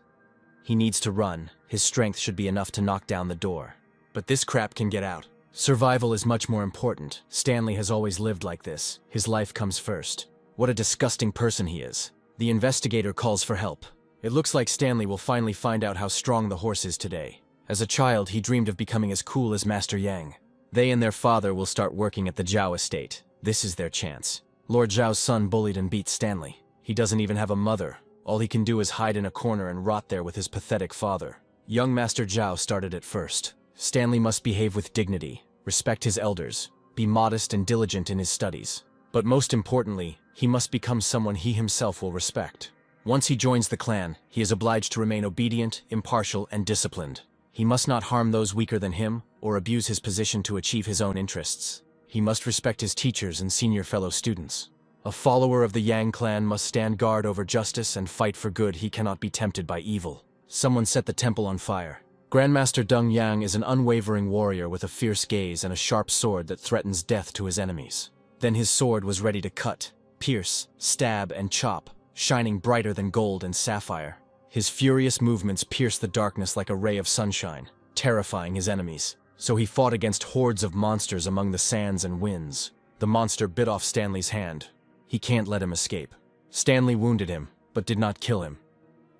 He needs to run. His strength should be enough to knock down the door. But this crap can get out. Survival is much more important. Stanley has always lived like this. His life comes first. What a disgusting person he is. The investigator calls for help. It looks like Stanley will finally find out how strong the horse is today. As a child, he dreamed of becoming as cool as Master Yang. They and their father will start working at the Zhao estate. This is their chance. Lord Zhao's son bullied and beat Stanley. He doesn't even have a mother. All he can do is hide in a corner and rot there with his pathetic father. Young Master Zhao started it first. Stanley must behave with dignity, respect his elders, be modest and diligent in his studies. But most importantly, he must become someone he himself will respect. Once he joins the clan, he is obliged to remain obedient, impartial, and disciplined. He must not harm those weaker than him or abuse his position to achieve his own interests. He must respect his teachers and senior fellow students. A follower of the Yang clan must stand guard over justice and fight for good. He cannot be tempted by evil. Someone set the temple on fire. Grandmaster Deng Yang is an unwavering warrior with a fierce gaze and a sharp sword that threatens death to his enemies. Then his sword was ready to cut, pierce, stab, and chop, shining brighter than gold and sapphire. His furious movements pierced the darkness like a ray of sunshine, terrifying his enemies. So he fought against hordes of monsters among the sands and winds. The monster bit off Stanley's hand. He can't let him escape. Stanley wounded him, but did not kill him.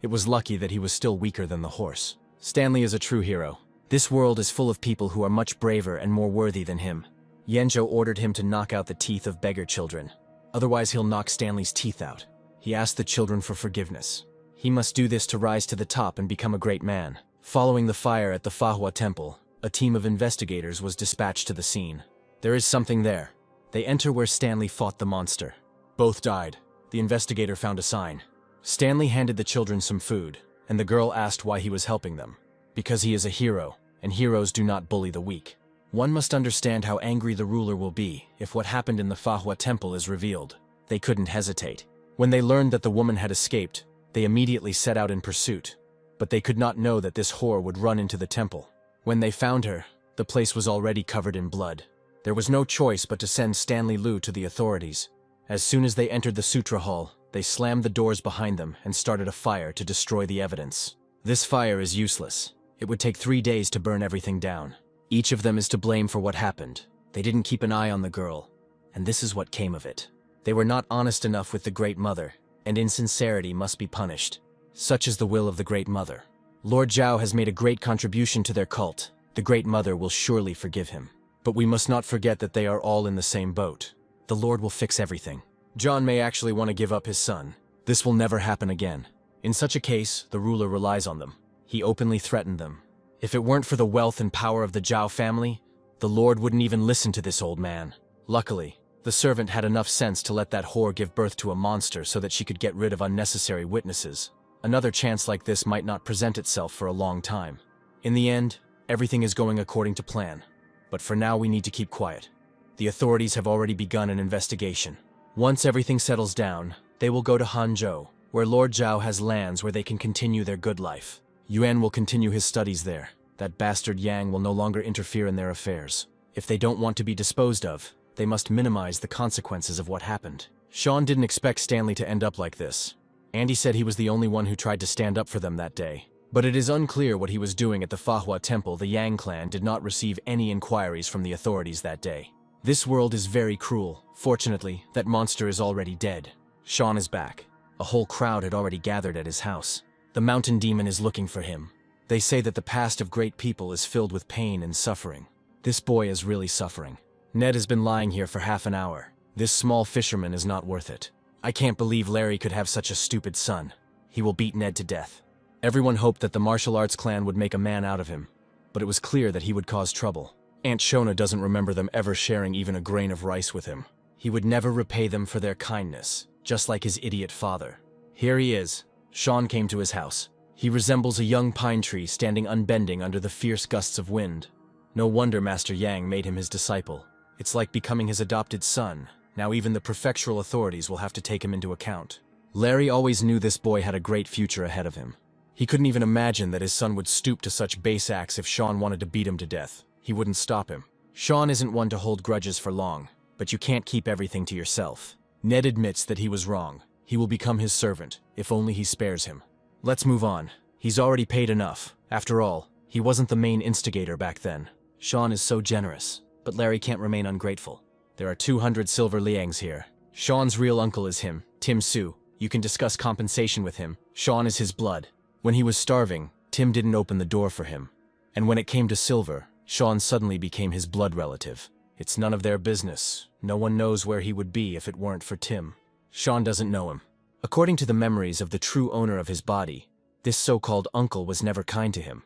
It was lucky that he was still weaker than the horse. Stanley is a true hero. This world is full of people who are much braver and more worthy than him. Yenjo ordered him to knock out the teeth of beggar children. Otherwise he'll knock Stanley's teeth out. He asked the children for forgiveness. He must do this to rise to the top and become a great man. Following the fire at the Manhwa Temple, a team of investigators was dispatched to the scene. There is something there. They enter where Stanley fought the monster. Both died. The investigator found a sign. Stanley handed the children some food, and the girl asked why he was helping them. Because he is a hero, and heroes do not bully the weak. One must understand how angry the ruler will be if what happened in the Manhwa Temple is revealed. They couldn't hesitate. When they learned that the woman had escaped, they immediately set out in pursuit. But they could not know that this whore would run into the temple. When they found her, the place was already covered in blood. There was no choice but to send Stanley Liu to the authorities. As soon as they entered the Sutra Hall, they slammed the doors behind them and started a fire to destroy the evidence. This fire is useless. It would take 3 days to burn everything down. Each of them is to blame for what happened. They didn't keep an eye on the girl, and this is what came of it. They were not honest enough with the Great Mother, and insincerity must be punished. Such is the will of the Great Mother. Lord Zhao has made a great contribution to their cult. The Great Mother will surely forgive him. But we must not forget that they are all in the same boat. The Lord will fix everything. John may actually want to give up his son. This will never happen again. In such a case, the ruler relies on them. He openly threatened them. If it weren't for the wealth and power of the Zhao family, the Lord wouldn't even listen to this old man. Luckily, the servant had enough sense to let that whore give birth to a monster so that she could get rid of unnecessary witnesses. Another chance like this might not present itself for a long time. In the end, everything is going according to plan. But for now we need to keep quiet. The authorities have already begun an investigation. Once everything settles down, they will go to Hanzhou, where Lord Zhao has lands where they can continue their good life. Yuan will continue his studies there. That bastard Yang will no longer interfere in their affairs. If they don't want to be disposed of, they must minimize the consequences of what happened. Sean didn't expect Stanley to end up like this. Andy said he was the only one who tried to stand up for them that day. But it is unclear what he was doing at the Manhwa Temple. The Yang clan did not receive any inquiries from the authorities that day. This world is very cruel. Fortunately, that monster is already dead. Sean is back. A whole crowd had already gathered at his house. The mountain demon is looking for him. They say that the past of great people is filled with pain and suffering. This boy is really suffering. Ned has been lying here for half an hour. This small fisherman is not worth it. I can't believe Larry could have such a stupid son. He will beat Ned to death. Everyone hoped that the martial arts clan would make a man out of him, but it was clear that he would cause trouble. Aunt Shona doesn't remember them ever sharing even a grain of rice with him. He would never repay them for their kindness, just like his idiot father. Here he is. Sean came to his house. He resembles a young pine tree standing unbending under the fierce gusts of wind. No wonder Master Yang made him his disciple. It's like becoming his adopted son. Now even the prefectural authorities will have to take him into account. Larry always knew this boy had a great future ahead of him. He couldn't even imagine that his son would stoop to such base acts. If Sean wanted to beat him to death, he wouldn't stop him. Sean isn't one to hold grudges for long, but you can't keep everything to yourself. Ned admits that he was wrong. He will become his servant, if only he spares him. Let's move on. He's already paid enough. After all, he wasn't the main instigator back then. Sean is so generous, but Larry can't remain ungrateful. There are 200 silver liangs here. Sean's real uncle is him, Tim Su. You can discuss compensation with him. Sean is his blood. When he was starving, Tim didn't open the door for him. And when it came to silver, Sean suddenly became his blood relative. It's none of their business. No one knows where he would be if it weren't for Tim. Sean doesn't know him. According to the memories of the true owner of his body, this so-called uncle was never kind to him.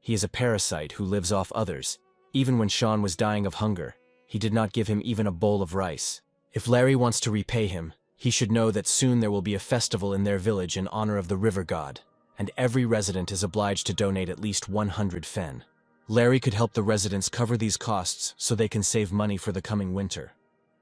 He is a parasite who lives off others. Even when Sean was dying of hunger, he did not give him even a bowl of rice. If Larry wants to repay him, he should know that soon there will be a festival in their village in honor of the river god, and every resident is obliged to donate at least 100 fen. Larry could help the residents cover these costs so they can save money for the coming winter.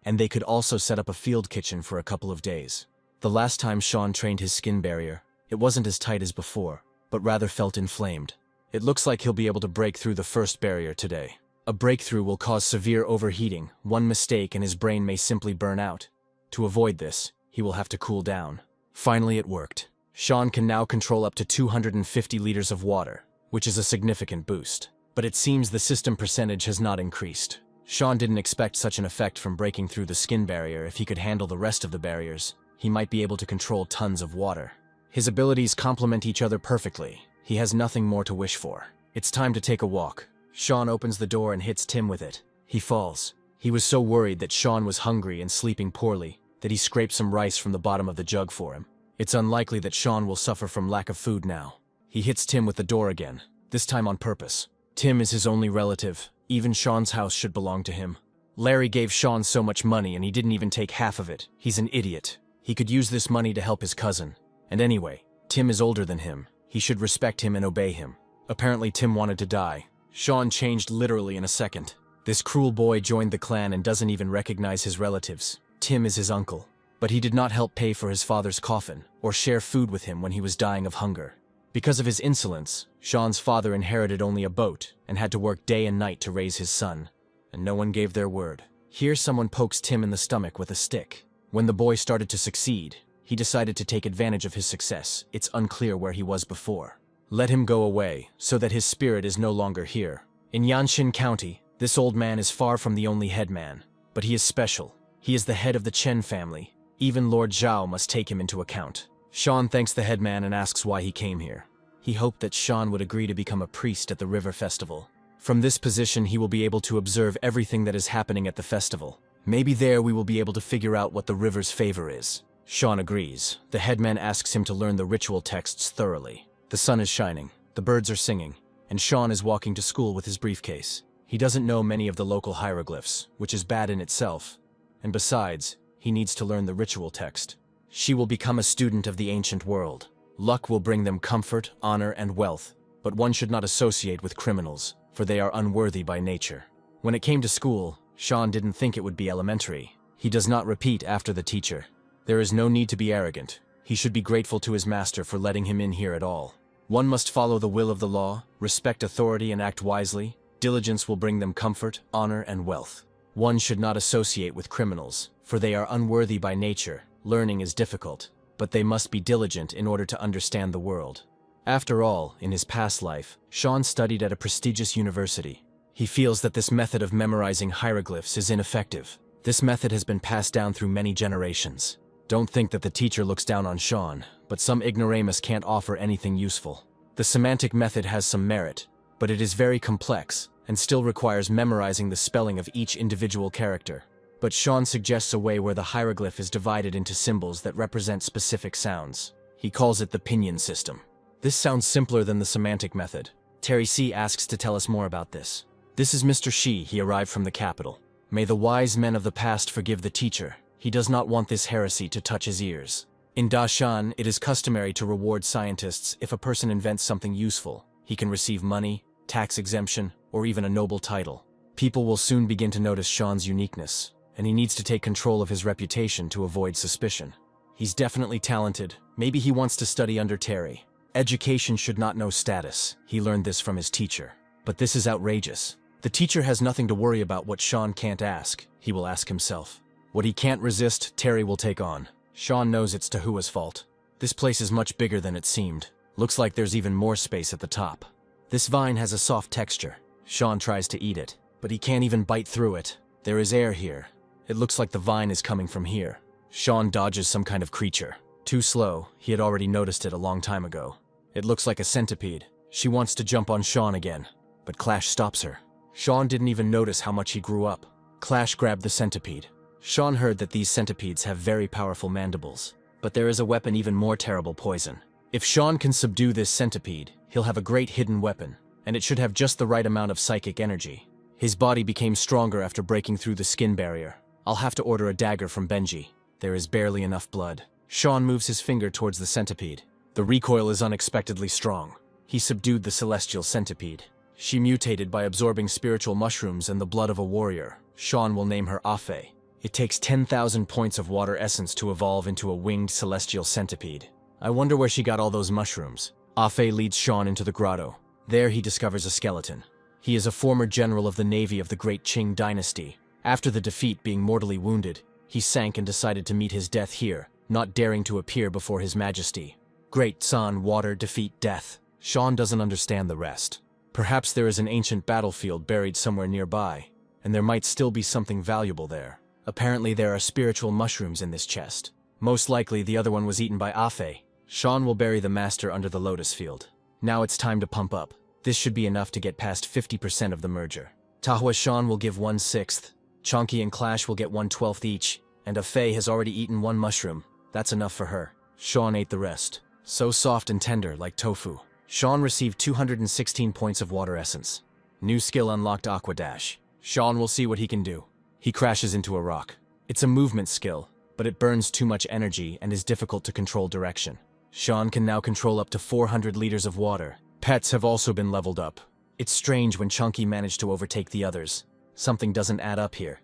And they could also set up a field kitchen for a couple of days. The last time Sean trained his skin barrier, it wasn't as tight as before, but rather felt inflamed. It looks like he'll be able to break through the first barrier today. A breakthrough will cause severe overheating. One mistake and his brain may simply burn out. To avoid this, he will have to cool down. Finally it worked. Sean can now control up to 250 liters of water, which is a significant boost. But it seems the system percentage has not increased. Sean didn't expect such an effect from breaking through the skin barrier. If he could handle the rest of the barriers, he might be able to control tons of water. His abilities complement each other perfectly. He has nothing more to wish for. It's time to take a walk. Sean opens the door and hits Tim with it. He falls. He was so worried that Sean was hungry and sleeping poorly that he scraped some rice from the bottom of the jug for him. It's unlikely that Sean will suffer from lack of food now. He hits Tim with the door again, this time on purpose. Tim is his only relative. Even Sean's house should belong to him. Larry gave Sean so much money and he didn't even take half of it. He's an idiot. He could use this money to help his cousin. And anyway, Tim is older than him. He should respect him and obey him. Apparently Tim wanted to die. Sean changed literally in a second. This cruel boy joined the clan and doesn't even recognize his relatives. Tim is his uncle. But he did not help pay for his father's coffin or share food with him when he was dying of hunger. Because of his insolence, Sean's father inherited only a boat and had to work day and night to raise his son. And no one gave their word. Here someone pokes Tim in the stomach with a stick. When the boy started to succeed, he decided to take advantage of his success. It's unclear where he was before. Let him go away, so that his spirit is no longer here. In Yanshin County, this old man is far from the only headman. But he is special. He is the head of the Chen family. Even Lord Zhao must take him into account. Sean thanks the headman and asks why he came here. He hoped that Sean would agree to become a priest at the river festival. From this position, he will be able to observe everything that is happening at the festival. Maybe there we will be able to figure out what the river's favor is. Sean agrees. The headman asks him to learn the ritual texts thoroughly. The sun is shining, the birds are singing, and Sean is walking to school with his briefcase. He doesn't know many of the local hieroglyphs, which is bad in itself. And besides, he needs to learn the ritual text. She will become a student of the ancient world. Luck will bring them comfort, honor, and wealth, but one should not associate with criminals, for they are unworthy by nature. When it came to school, Sean didn't think it would be elementary. He does not repeat after the teacher. There is no need to be arrogant. He should be grateful to his master for letting him in here at all. One must follow the will of the law, respect authority, and act wisely. Diligence will bring them comfort, honor, and wealth. One should not associate with criminals, for they are unworthy by nature. Learning is difficult, but they must be diligent in order to understand the world. After all, in his past life, Sean studied at a prestigious university. He feels that this method of memorizing hieroglyphs is ineffective. This method has been passed down through many generations. Don't think that the teacher looks down on Sean, but some ignoramus can't offer anything useful. The semantic method has some merit, but it is very complex and still requires memorizing the spelling of each individual character. But Sean suggests a way where the hieroglyph is divided into symbols that represent specific sounds. He calls it the pinyin system. This sounds simpler than the semantic method. Terry C. asks to tell us more about this. This is Mr. Shi. He arrived from the capital. May the wise men of the past forgive the teacher. He does not want this heresy to touch his ears. In Dashan, it is customary to reward scientists if a person invents something useful. He can receive money, tax exemption, or even a noble title. People will soon begin to notice Sean's uniqueness, and he needs to take control of his reputation to avoid suspicion. He's definitely talented. Maybe he wants to study under Terry. Education should not know status. He learned this from his teacher. But this is outrageous. The teacher has nothing to worry about what Sean can't ask. He will ask himself. What he can't resist, Terry will take on. Sean knows it's Tahua's fault. This place is much bigger than it seemed. Looks like there's even more space at the top. This vine has a soft texture. Sean tries to eat it, but he can't even bite through it. There is air here. It looks like the vine is coming from here. Sean dodges some kind of creature. Too slow, he had already noticed it a long time ago. It looks like a centipede. She wants to jump on Sean again, but Clash stops her. Sean didn't even notice how much he grew up. Clash grabbed the centipede. Sean heard that these centipedes have very powerful mandibles, but there is a weapon even more terrible: poison. If Sean can subdue this centipede, he'll have a great hidden weapon, and it should have just the right amount of psychic energy. His body became stronger after breaking through the skin barrier. I'll have to order a dagger from Benji. There is barely enough blood. Sean moves his finger towards the centipede. The recoil is unexpectedly strong. He subdued the celestial centipede. She mutated by absorbing spiritual mushrooms and the blood of a warrior. Sean will name her Afe. It takes 10,000 points of water essence to evolve into a winged celestial centipede. I wonder where she got all those mushrooms. Afe leads Sean into the grotto. There he discovers a skeleton. He is a former general of the navy of the Great Qing dynasty. After the defeat, being mortally wounded, he sank and decided to meet his death here, not daring to appear before his majesty. Great Sun, water, defeat, death. Sean doesn't understand the rest. Perhaps there is an ancient battlefield buried somewhere nearby, and there might still be something valuable there. Apparently there are spiritual mushrooms in this chest. Most likely the other one was eaten by Afe. Sean will bury the master under the lotus field. Now it's time to pump up. This should be enough to get past 50% of the merger. Tahua Sean will give 1/6. Chonky and Clash will get 1/12 each, and Afe has already eaten 1 mushroom. That's enough for her. Sean ate the rest. So soft and tender, like tofu. Sean received 216 points of water essence. New skill unlocked, Aqua Dash. Sean will see what he can do. He crashes into a rock. It's a movement skill, but it burns too much energy and is difficult to control direction. Sean can now control up to 400 liters of water. Pets have also been leveled up. It's strange when Chunky managed to overtake the others. Something doesn't add up here.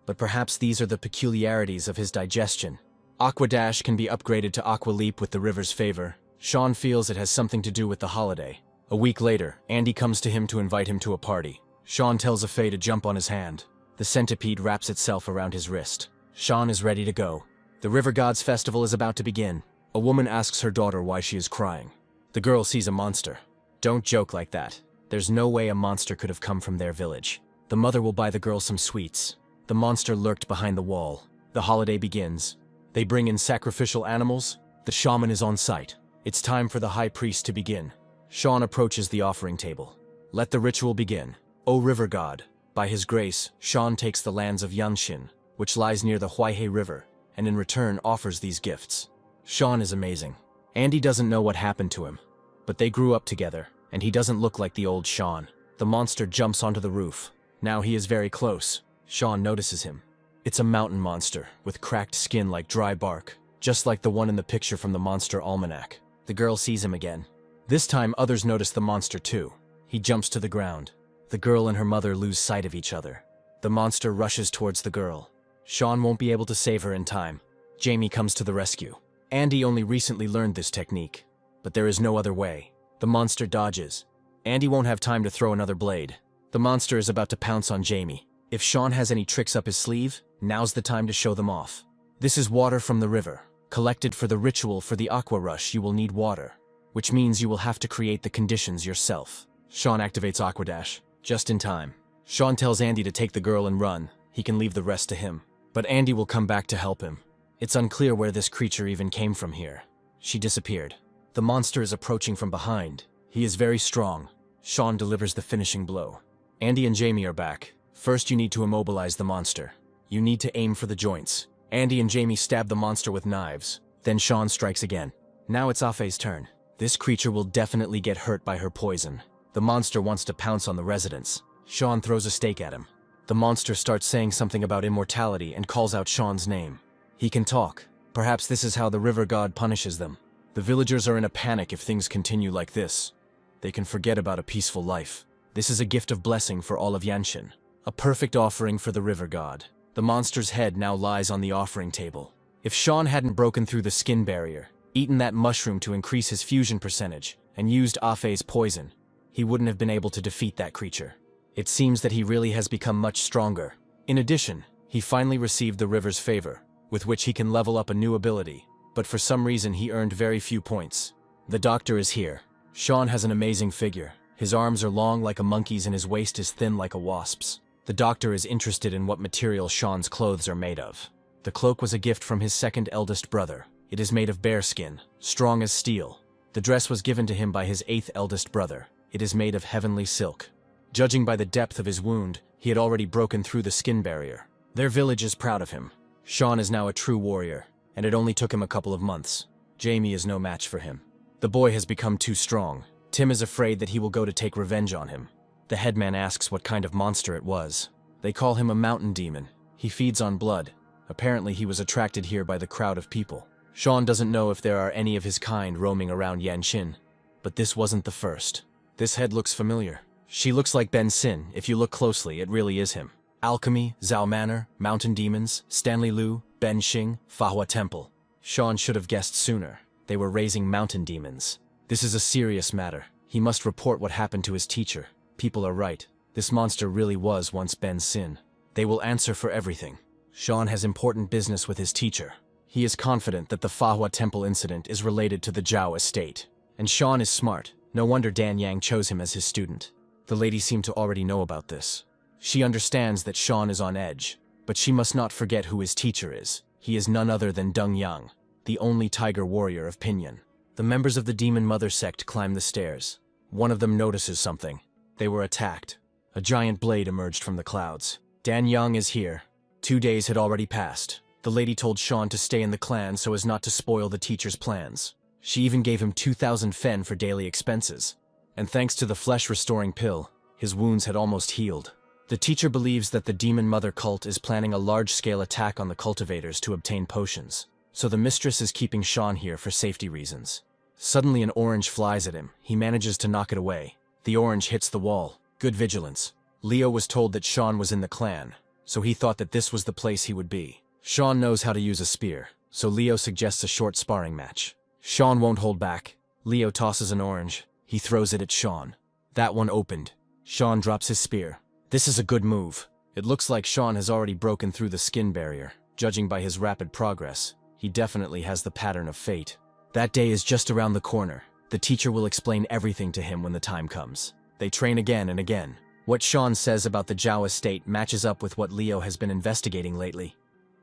But perhaps these are the peculiarities of his digestion. Aqua Dash can be upgraded to Aqua Leap with the river's favor. Sean feels it has something to do with the holiday. A week later, Andy comes to him to invite him to a party. Sean tells Afe to jump on his hand. The centipede wraps itself around his wrist. Sean is ready to go. The River Gods Festival is about to begin. A woman asks her daughter why she is crying. The girl sees a monster. Don't joke like that. There's no way a monster could have come from their village. The mother will buy the girl some sweets. The monster lurked behind the wall. The holiday begins. They bring in sacrificial animals. The shaman is on site. It's time for the high priest to begin. Sean approaches the offering table. Let the ritual begin. O River God, by his grace, Sean takes the lands of Yanshin, which lies near the Huaihe River, and in return offers these gifts. Sean is amazing. Andy doesn't know what happened to him, but they grew up together, and he doesn't look like the old Sean. The monster jumps onto the roof. Now he is very close. Sean notices him. It's a mountain monster, with cracked skin like dry bark, just like the one in the picture from the Monster Almanac. The girl sees him again. This time others notice the monster too. He jumps to the ground. The girl and her mother lose sight of each other. The monster rushes towards the girl. Sean won't be able to save her in time. Jamie comes to the rescue. Andy only recently learned this technique, but there is no other way. The monster dodges. Andy won't have time to throw another blade. The monster is about to pounce on Jamie. If Sean has any tricks up his sleeve, now's the time to show them off. This is water from the river. Collected for the ritual for the Aqua Rush, you will need water, which means you will have to create the conditions yourself. Sean activates Aqua Dash, just in time. Sean tells Andy to take the girl and run. He can leave the rest to him. But Andy will come back to help him. It's unclear where this creature even came from here. She disappeared. The monster is approaching from behind. He is very strong. Sean delivers the finishing blow. Andy and Jamie are back. First you need to immobilize the monster. You need to aim for the joints. Andy and Jamie stab the monster with knives. Then Sean strikes again. Now it's Afe's turn. This creature will definitely get hurt by her poison. The monster wants to pounce on the residents. Sean throws a stake at him. The monster starts saying something about immortality and calls out Sean's name. He can talk. Perhaps this is how the river god punishes them. The villagers are in a panic if things continue like this. They can forget about a peaceful life. This is a gift of blessing for all of Yanshin. A perfect offering for the river god. The monster's head now lies on the offering table. If Sean hadn't broken through the skin barrier, eaten that mushroom to increase his fusion percentage, and used Afe's poison, he wouldn't have been able to defeat that creature. It seems that he really has become much stronger. In addition, he finally received the river's favor, with which he can level up a new ability, but for some reason he earned very few points. The doctor is here. Sean has an amazing figure. His arms are long like a monkey's and his waist is thin like a wasp's. The doctor is interested in what material Sean's clothes are made of. The cloak was a gift from his second eldest brother. It is made of bear skin, strong as steel. The dress was given to him by his 8th eldest brother. It is made of heavenly silk. Judging by the depth of his wound, he had already broken through the skin barrier. Their village is proud of him. Sean is now a true warrior, and it only took him a couple of months. Jamie is no match for him. The boy has become too strong. Tim is afraid that he will go to take revenge on him. The headman asks what kind of monster it was. They call him a mountain demon. He feeds on blood. Apparently he was attracted here by the crowd of people. Sean doesn't know if there are any of his kind roaming around Yanshin, but this wasn't the first. This head looks familiar. She looks like Ben Sin. If you look closely, it really is him. Alchemy, Zhao Manor, Mountain Demons, Stanley Lu, Ben Xing, Fahua Temple. Sean should have guessed sooner. They were raising mountain demons. This is a serious matter. He must report what happened to his teacher. People are right. This monster really was once Ben Sin. They will answer for everything. Sean has important business with his teacher. He is confident that the Fahua Temple incident is related to the Zhao estate. And Sean is smart. No wonder Dan Yang chose him as his student. The lady seemed to already know about this. She understands that Sean is on edge, but she must not forget who his teacher is. He is none other than Deng Yang, the only tiger warrior of Pinyin. The members of the Demon Mother sect climb the stairs. One of them notices something. They were attacked. A giant blade emerged from the clouds. Dan Yang is here. 2 days had already passed. The lady told Sean to stay in the clan so as not to spoil the teacher's plans. She even gave him 2,000 fen for daily expenses. And thanks to the flesh-restoring pill, his wounds had almost healed. The teacher believes that the Demon Mother cult is planning a large-scale attack on the cultivators to obtain potions. So the mistress is keeping Sean here for safety reasons. Suddenly an orange flies at him. He manages to knock it away. The orange hits the wall. Good vigilance. Leo was told that Sean was in the clan, so he thought that this was the place he would be. Sean knows how to use a spear, so Leo suggests a short sparring match. Sean won't hold back. Leo tosses an orange. He throws it at Sean. That one opened. Sean drops his spear. This is a good move. It looks like Sean has already broken through the skin barrier. Judging by his rapid progress, he definitely has the pattern of fate. That day is just around the corner. The teacher will explain everything to him when the time comes. They train again and again. What Sean says about the Zhao estate matches up with what Leo has been investigating lately.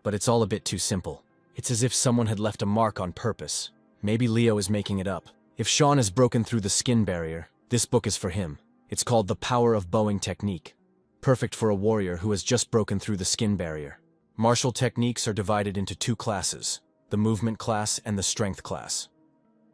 But it's all a bit too simple. It's as if someone had left a mark on purpose. Maybe Leo is making it up. If Sean has broken through the skin barrier, this book is for him. It's called The Power of Bowing Technique. Perfect for a warrior who has just broken through the skin barrier. Martial techniques are divided into 2 classes, the movement class and the strength class.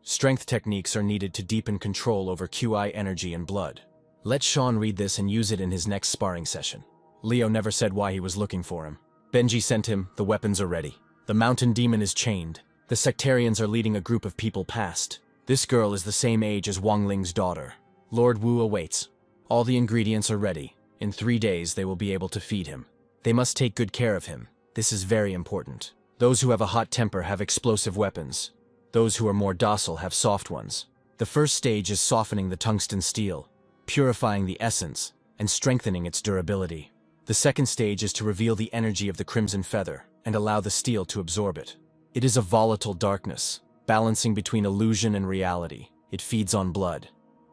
Strength techniques are needed to deepen control over QI energy and blood. Let Sean read this and use it in his next sparring session. Leo never said why he was looking for him. Benji sent him, the weapons are ready. The mountain demon is chained. The sectarians are leading a group of people past. This girl is the same age as Wang Ling's daughter. Lord Wu awaits. All the ingredients are ready. In 3 days they will be able to feed him. They must take good care of him. This is very important. Those who have a hot temper have explosive weapons. Those who are more docile have soft ones. The first stage is softening the tungsten steel, purifying the essence, and strengthening its durability. The second stage is to reveal the energy of the crimson feather and allow the steel to absorb it. It is a volatile darkness, balancing between illusion and reality. It feeds on blood.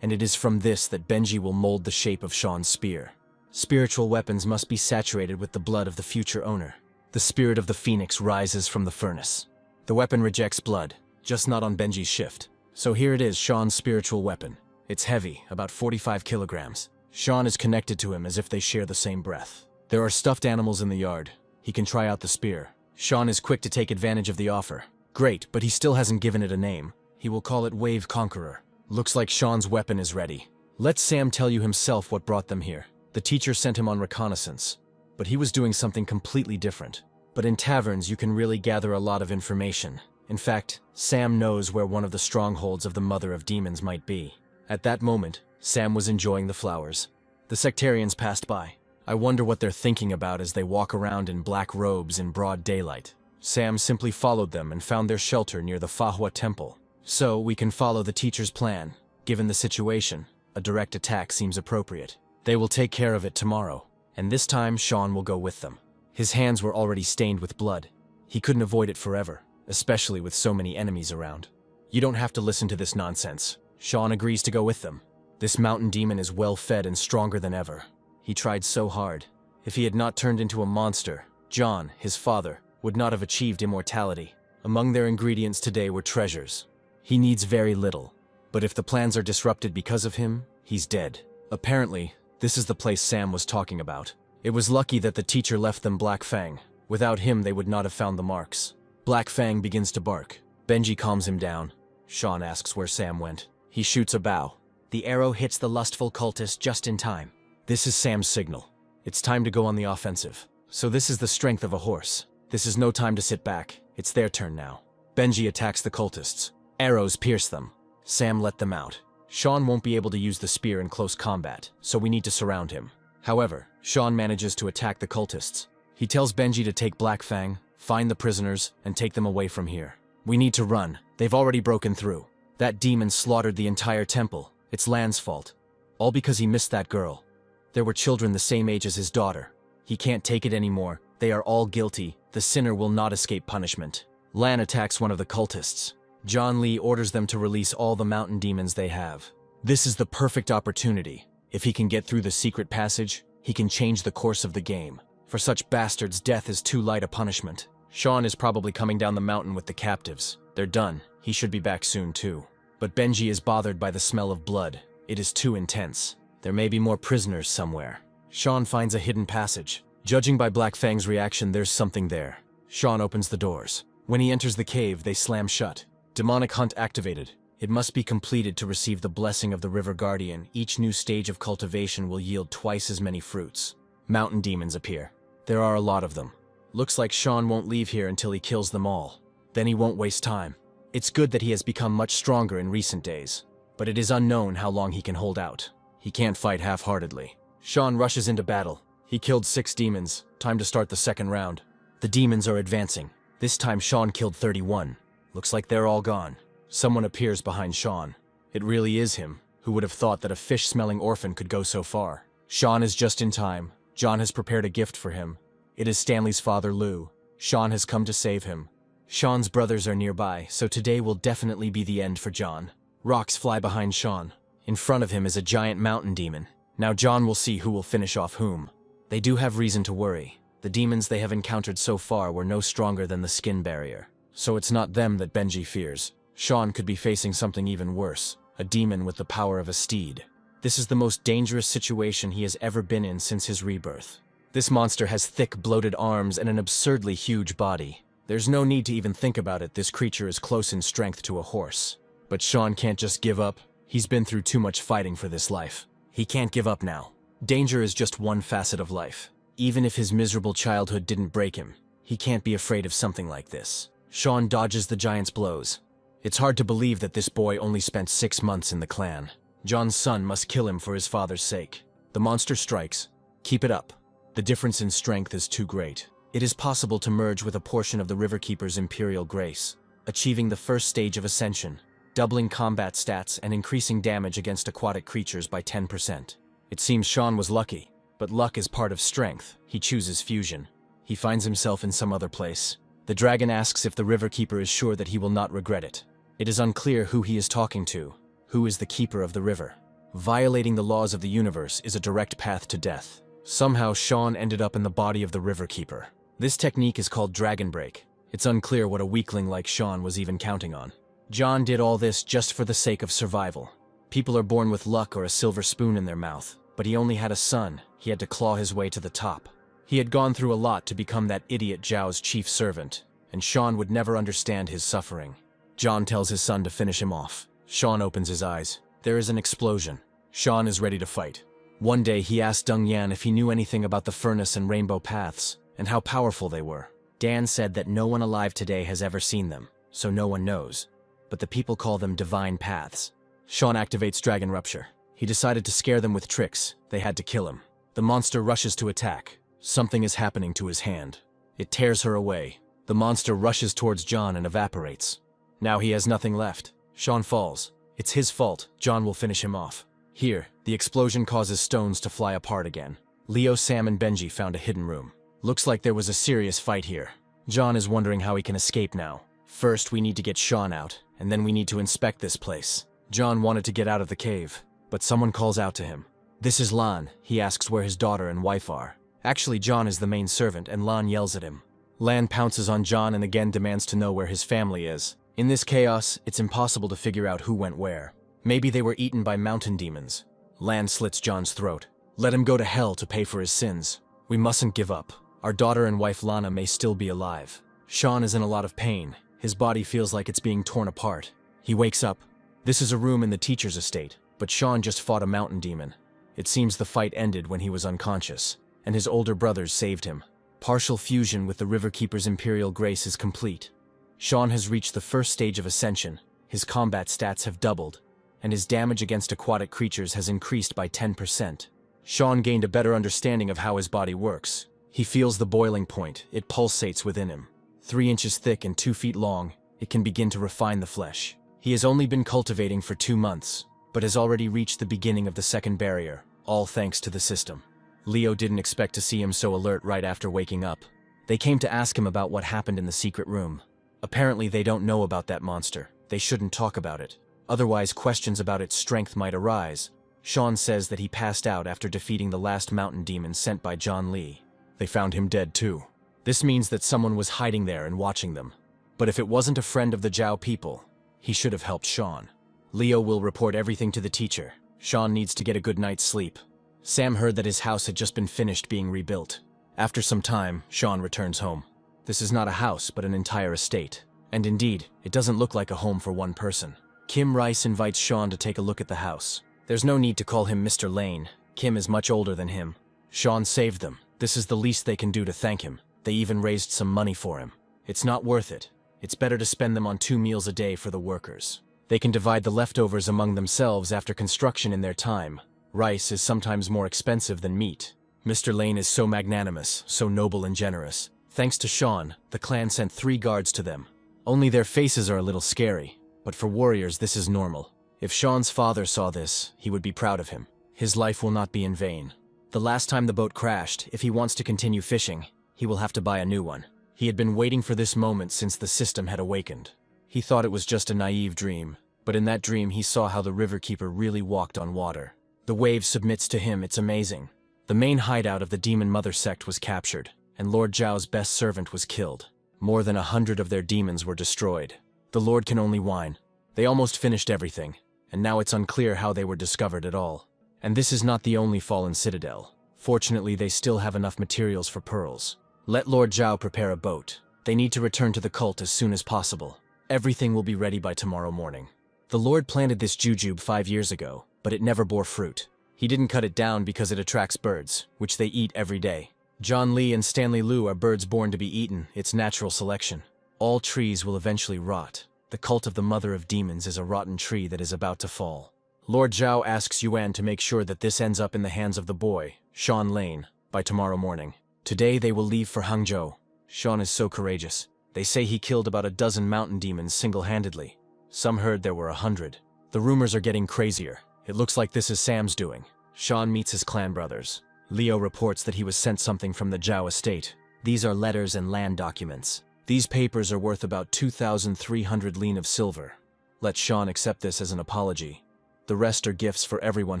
And it is from this that Benji will mold the shape of Sean's spear. Spiritual weapons must be saturated with the blood of the future owner. The spirit of the phoenix rises from the furnace. The weapon rejects blood, just not on Benji's shift. So here it is, Sean's spiritual weapon. It's heavy, about 45 kilograms. Sean is connected to him as if they share the same breath. There are stuffed animals in the yard. He can try out the spear. Sean is quick to take advantage of the offer. Great, but he still hasn't given it a name. He will call it Wave Conqueror. Looks like Sean's weapon is ready. Let Sam tell you himself what brought them here. The teacher sent him on reconnaissance, but he was doing something completely different. But in taverns, you can really gather a lot of information. In fact, Sam knows where one of the strongholds of the Mother of Demons might be. At that moment, Sam was enjoying the flowers. The sectarians passed by. I wonder what they're thinking about as they walk around in black robes in broad daylight. Sam simply followed them and found their shelter near the Fahua Temple. So, we can follow the teacher's plan. Given the situation, a direct attack seems appropriate. They will take care of it tomorrow, and this time Sean will go with them. His hands were already stained with blood. He couldn't avoid it forever, especially with so many enemies around. You don't have to listen to this nonsense. Sean agrees to go with them. This mountain demon is well fed and stronger than ever. He tried so hard. If he had not turned into a monster, John, his father, would not have achieved immortality. Among their ingredients today were treasures. He needs very little, but if the plans are disrupted because of him, he's dead. Apparently, this is the place Sam was talking about. It was lucky that the teacher left them Black Fang. Without him, they would not have found the marks. Black Fang begins to bark. Benji calms him down. Sean asks where Sam went. He shoots a bow. The arrow hits the lustful cultist just in time. This is Sam's signal. It's time to go on the offensive. So this is the strength of a horse. This is no time to sit back. It's their turn now. Benji attacks the cultists. Arrows pierce them. Sam let them out. Sean won't be able to use the spear in close combat, so we need to surround him. However, Sean manages to attack the cultists. He tells Benji to take Black Fang, find the prisoners, and take them away from here. We need to run. They've already broken through. That demon slaughtered the entire temple. It's Lan's fault. All because he missed that girl. There were children the same age as his daughter. He can't take it anymore. They are all guilty. The sinner will not escape punishment. Lan attacks one of the cultists. John Lee orders them to release all the mountain demons they have. This is the perfect opportunity. If he can get through the secret passage, he can change the course of the game. For such bastards, death is too light a punishment. Sean is probably coming down the mountain with the captives. They're done. He should be back soon too. But Benji is bothered by the smell of blood. It is too intense. There may be more prisoners somewhere. Sean finds a hidden passage. Judging by Black Fang's reaction, there's something there. Sean opens the doors. When he enters the cave, they slam shut. Demonic Hunt activated. It must be completed to receive the blessing of the River Guardian. Each new stage of cultivation will yield twice as many fruits. Mountain demons appear. There are a lot of them. Looks like Sean won't leave here until he kills them all. Then he won't waste time. It's good that he has become much stronger in recent days, but it is unknown how long he can hold out. He can't fight half-heartedly. Sean rushes into battle. He killed 6 demons. Time to start the second round. The demons are advancing. This time Sean killed 31. Looks like they're all gone. Someone appears behind Sean. It really is him. Who would have thought that a fish-smelling orphan could go so far? Sean is just in time. John has prepared a gift for him. It is Stanley's father, Lou. Sean has come to save him. Sean's brothers are nearby, so today will definitely be the end for John. Rocks fly behind Sean. In front of him is a giant mountain demon. Now John will see who will finish off whom. They do have reason to worry. The demons they have encountered so far were no stronger than the skin barrier. So it's not them that Benji fears. Sean could be facing something even worse. A demon with the power of a steed. This is the most dangerous situation he has ever been in since his rebirth. This monster has thick, bloated arms and an absurdly huge body. There's no need to even think about it. This creature is close in strength to a horse. But Sean can't just give up. He's been through too much fighting for this life. He can't give up now. Danger is just one facet of life. Even if his miserable childhood didn't break him, he can't be afraid of something like this. Sean dodges the giant's blows. It's hard to believe that this boy only spent 6 months in the clan. John's son must kill him for his father's sake. The monster strikes. Keep it up. The difference in strength is too great. It is possible to merge with a portion of the Riverkeeper's Imperial Grace, achieving the first stage of Ascension, doubling combat stats and increasing damage against aquatic creatures by 10%. It seems Sean was lucky, but luck is part of strength. He chooses fusion. He finds himself in some other place. The dragon asks if the Riverkeeper is sure that he will not regret it. It is unclear who he is talking to. Who is the keeper of the river? Violating the laws of the universe is a direct path to death. Somehow Sean ended up in the body of the Riverkeeper. This technique is called Dragon Break. It's unclear what a weakling like Sean was even counting on. John did all this just for the sake of survival. People are born with luck or a silver spoon in their mouth, but he only had a son. He had to claw his way to the top. He had gone through a lot to become that idiot Zhao's chief servant, and Sean would never understand his suffering. John tells his son to finish him off. Sean opens his eyes. There is an explosion. Sean is ready to fight. One day he asked Deng Yan if he knew anything about the furnace and rainbow paths, and how powerful they were. Dan said that no one alive today has ever seen them, so no one knows. But the people call them divine paths. Sean activates Dragon Rupture. He decided to scare them with tricks. They had to kill him. The monster rushes to attack. Something is happening to his hand. It tears her away. The monster rushes towards John and evaporates. Now he has nothing left. Sean falls. It's his fault. John will finish him off. Here, the explosion causes stones to fly apart again. Leo, Sam, and Benji found a hidden room. Looks like there was a serious fight here. John is wondering how he can escape now. First, we need to get Sean out, and then we need to inspect this place. John wanted to get out of the cave, but someone calls out to him. This is Lan. He asks where his daughter and wife are. Actually, John is the main servant, and Lan yells at him. Lan pounces on John and again demands to know where his family is. In this chaos, it's impossible to figure out who went where. Maybe they were eaten by mountain demons. Lan slits John's throat. Let him go to hell to pay for his sins. We mustn't give up. Our daughter and wife Lana may still be alive. Sean is in a lot of pain. His body feels like it's being torn apart. He wakes up. This is a room in the teacher's estate, but Sean just fought a mountain demon. It seems the fight ended when he was unconscious, and his older brothers saved him. Partial fusion with the Riverkeeper's Imperial Grace is complete. Sean has reached the first stage of Ascension. His combat stats have doubled, and his damage against aquatic creatures has increased by 10%. Sean gained a better understanding of how his body works. He feels the boiling point. It pulsates within him. 3 inches thick and 2 feet long, it can begin to refine the flesh. He has only been cultivating for 2 months, but has already reached the beginning of the second barrier, all thanks to the system. Leo didn't expect to see him so alert right after waking up. They came to ask him about what happened in the secret room. Apparently they don't know about that monster. They shouldn't talk about it. Otherwise questions about its strength might arise. Sean says that he passed out after defeating the last mountain demon sent by John Lee. They found him dead too. This means that someone was hiding there and watching them. But if it wasn't a friend of the Zhao people, he should have helped Sean. Leo will report everything to the teacher. Sean needs to get a good night's sleep. Sam heard that his house had just been finished being rebuilt. After some time, Sean returns home. This is not a house, but an entire estate. And indeed, it doesn't look like a home for one person. Kim Rice invites Sean to take a look at the house. There's no need to call him Mr. Lane. Kim is much older than him. Sean saved them. This is the least they can do to thank him. They even raised some money for him. It's not worth it. It's better to spend them on 2 meals a day for the workers. They can divide the leftovers among themselves after construction in their time. Rice is sometimes more expensive than meat. Mr. Lane is so magnanimous, so noble and generous. Thanks to Sean, the clan sent 3 guards to them. Only their faces are a little scary, but for warriors this is normal. If Sean's father saw this, he would be proud of him. His life will not be in vain. The last time the boat crashed, if he wants to continue fishing, he will have to buy a new one. He had been waiting for this moment since the system had awakened. He thought it was just a naive dream, but in that dream he saw how the Riverkeeper really walked on water. The wave submits to him, it's amazing. The main hideout of the Demon Mother sect was captured, and Lord Zhao's best servant was killed. More than 100 of their demons were destroyed. The Lord can only whine. They almost finished everything, and now it's unclear how they were discovered at all. And this is not the only fallen citadel. Fortunately, they still have enough materials for pearls. Let Lord Zhao prepare a boat. They need to return to the cult as soon as possible. Everything will be ready by tomorrow morning. The Lord planted this jujube 5 years ago, but it never bore fruit. He didn't cut it down because it attracts birds, which they eat every day. John Lee and Stanley Liu are birds born to be eaten, it's natural selection. All trees will eventually rot. The cult of the Mother of Demons is a rotten tree that is about to fall. Lord Zhao asks Yuan to make sure that this ends up in the hands of the boy, Sean Lane, by tomorrow morning. Today they will leave for Hangzhou. Sean is so courageous. They say he killed about a dozen mountain demons single-handedly. Some heard there were 100. The rumors are getting crazier. It looks like this is Sam's doing. Sean meets his clan brothers. Leo reports that he was sent something from the Zhao estate. These are letters and land documents. These papers are worth about 2,300 lien of silver. Let Sean accept this as an apology. The rest are gifts for everyone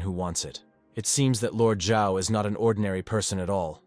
who wants it. It seems that Lord Zhao is not an ordinary person at all.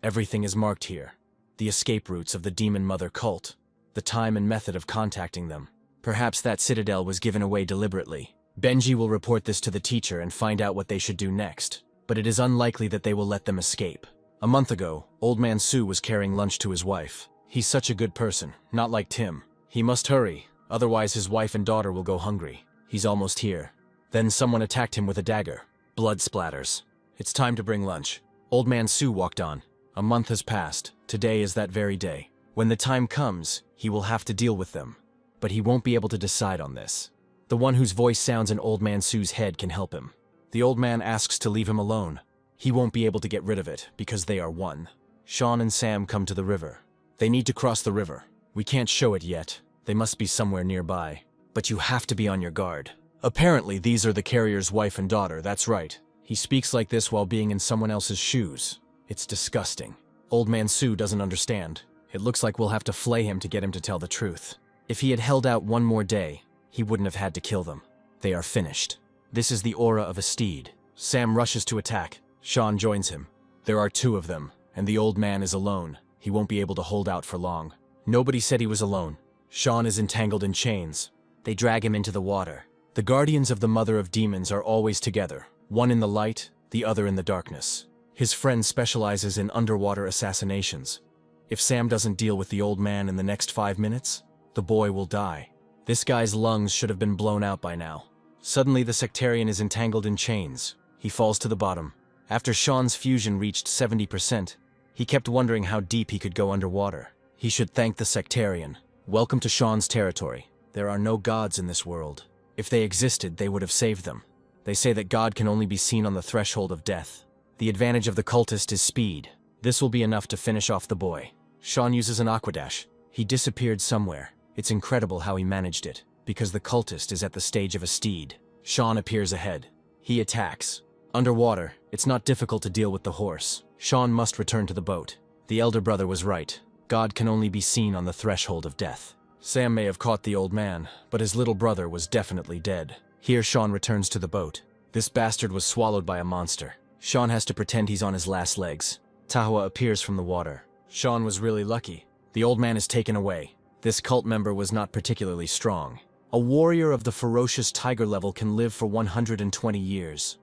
Everything is marked here. The escape routes of the Demon Mother cult. The time and method of contacting them. Perhaps that citadel was given away deliberately. Benji will report this to the teacher and find out what they should do next. But it is unlikely that they will let them escape. A month ago, Old Man Su was carrying lunch to his wife. He's such a good person, not like Tim. He must hurry, otherwise his wife and daughter will go hungry. He's almost here. Then someone attacked him with a dagger. Blood splatters. It's time to bring lunch. Old Man Su walked on. A month has passed. Today is that very day. When the time comes, he will have to deal with them. But he won't be able to decide on this. The one whose voice sounds in Old Man Su's head can help him. The old man asks to leave him alone. He won't be able to get rid of it, because they are one. Sean and Sam come to the river. They need to cross the river. We can't show it yet. They must be somewhere nearby. But you have to be on your guard. Apparently, these are the carrier's wife and daughter, that's right. He speaks like this while being in someone else's shoes. It's disgusting. Old Man Su doesn't understand. It looks like we'll have to flay him to get him to tell the truth. If he had held out one more day, he wouldn't have had to kill them. They are finished. This is the aura of a steed. Sam rushes to attack. Sean joins him. There are 2 of them, and the old man is alone. He won't be able to hold out for long. Nobody said he was alone. Sean is entangled in chains. They drag him into the water. The guardians of the Mother of Demons are always together, one in the light, the other in the darkness. His friend specializes in underwater assassinations. If Sam doesn't deal with the old man in the next 5 minutes, the boy will die. This guy's lungs should have been blown out by now. Suddenly the sectarian is entangled in chains. He falls to the bottom. After Sean's fusion reached 70%, he kept wondering how deep he could go underwater. He should thank the sectarian. Welcome to Sean's territory. There are no gods in this world. If they existed, they would have saved them. They say that God can only be seen on the threshold of death. The advantage of the cultist is speed. This will be enough to finish off the boy. Sean uses an aquadash. He disappeared somewhere. It's incredible how he managed it, because the cultist is at the stage of a steed. Sean appears ahead. He attacks. Underwater, it's not difficult to deal with the horse. Sean must return to the boat. The elder brother was right. God can only be seen on the threshold of death. Sam may have caught the old man, but his little brother was definitely dead. Here Sean returns to the boat. This bastard was swallowed by a monster. Sean has to pretend he's on his last legs. Tahua appears from the water. Sean was really lucky. The old man is taken away. This cult member was not particularly strong. A warrior of the ferocious tiger level can live for 120 years.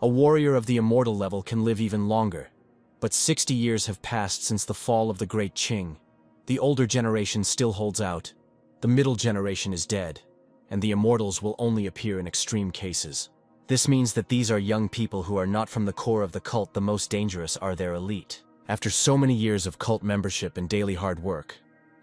A warrior of the immortal level can live even longer. But 60 years have passed since the fall of the Great Qing. The older generation still holds out. The middle generation is dead, and the immortals will only appear in extreme cases. This means that these are young people who are not from the core of the cult. The most dangerous are their elite. After so many years of cult membership and daily hard work,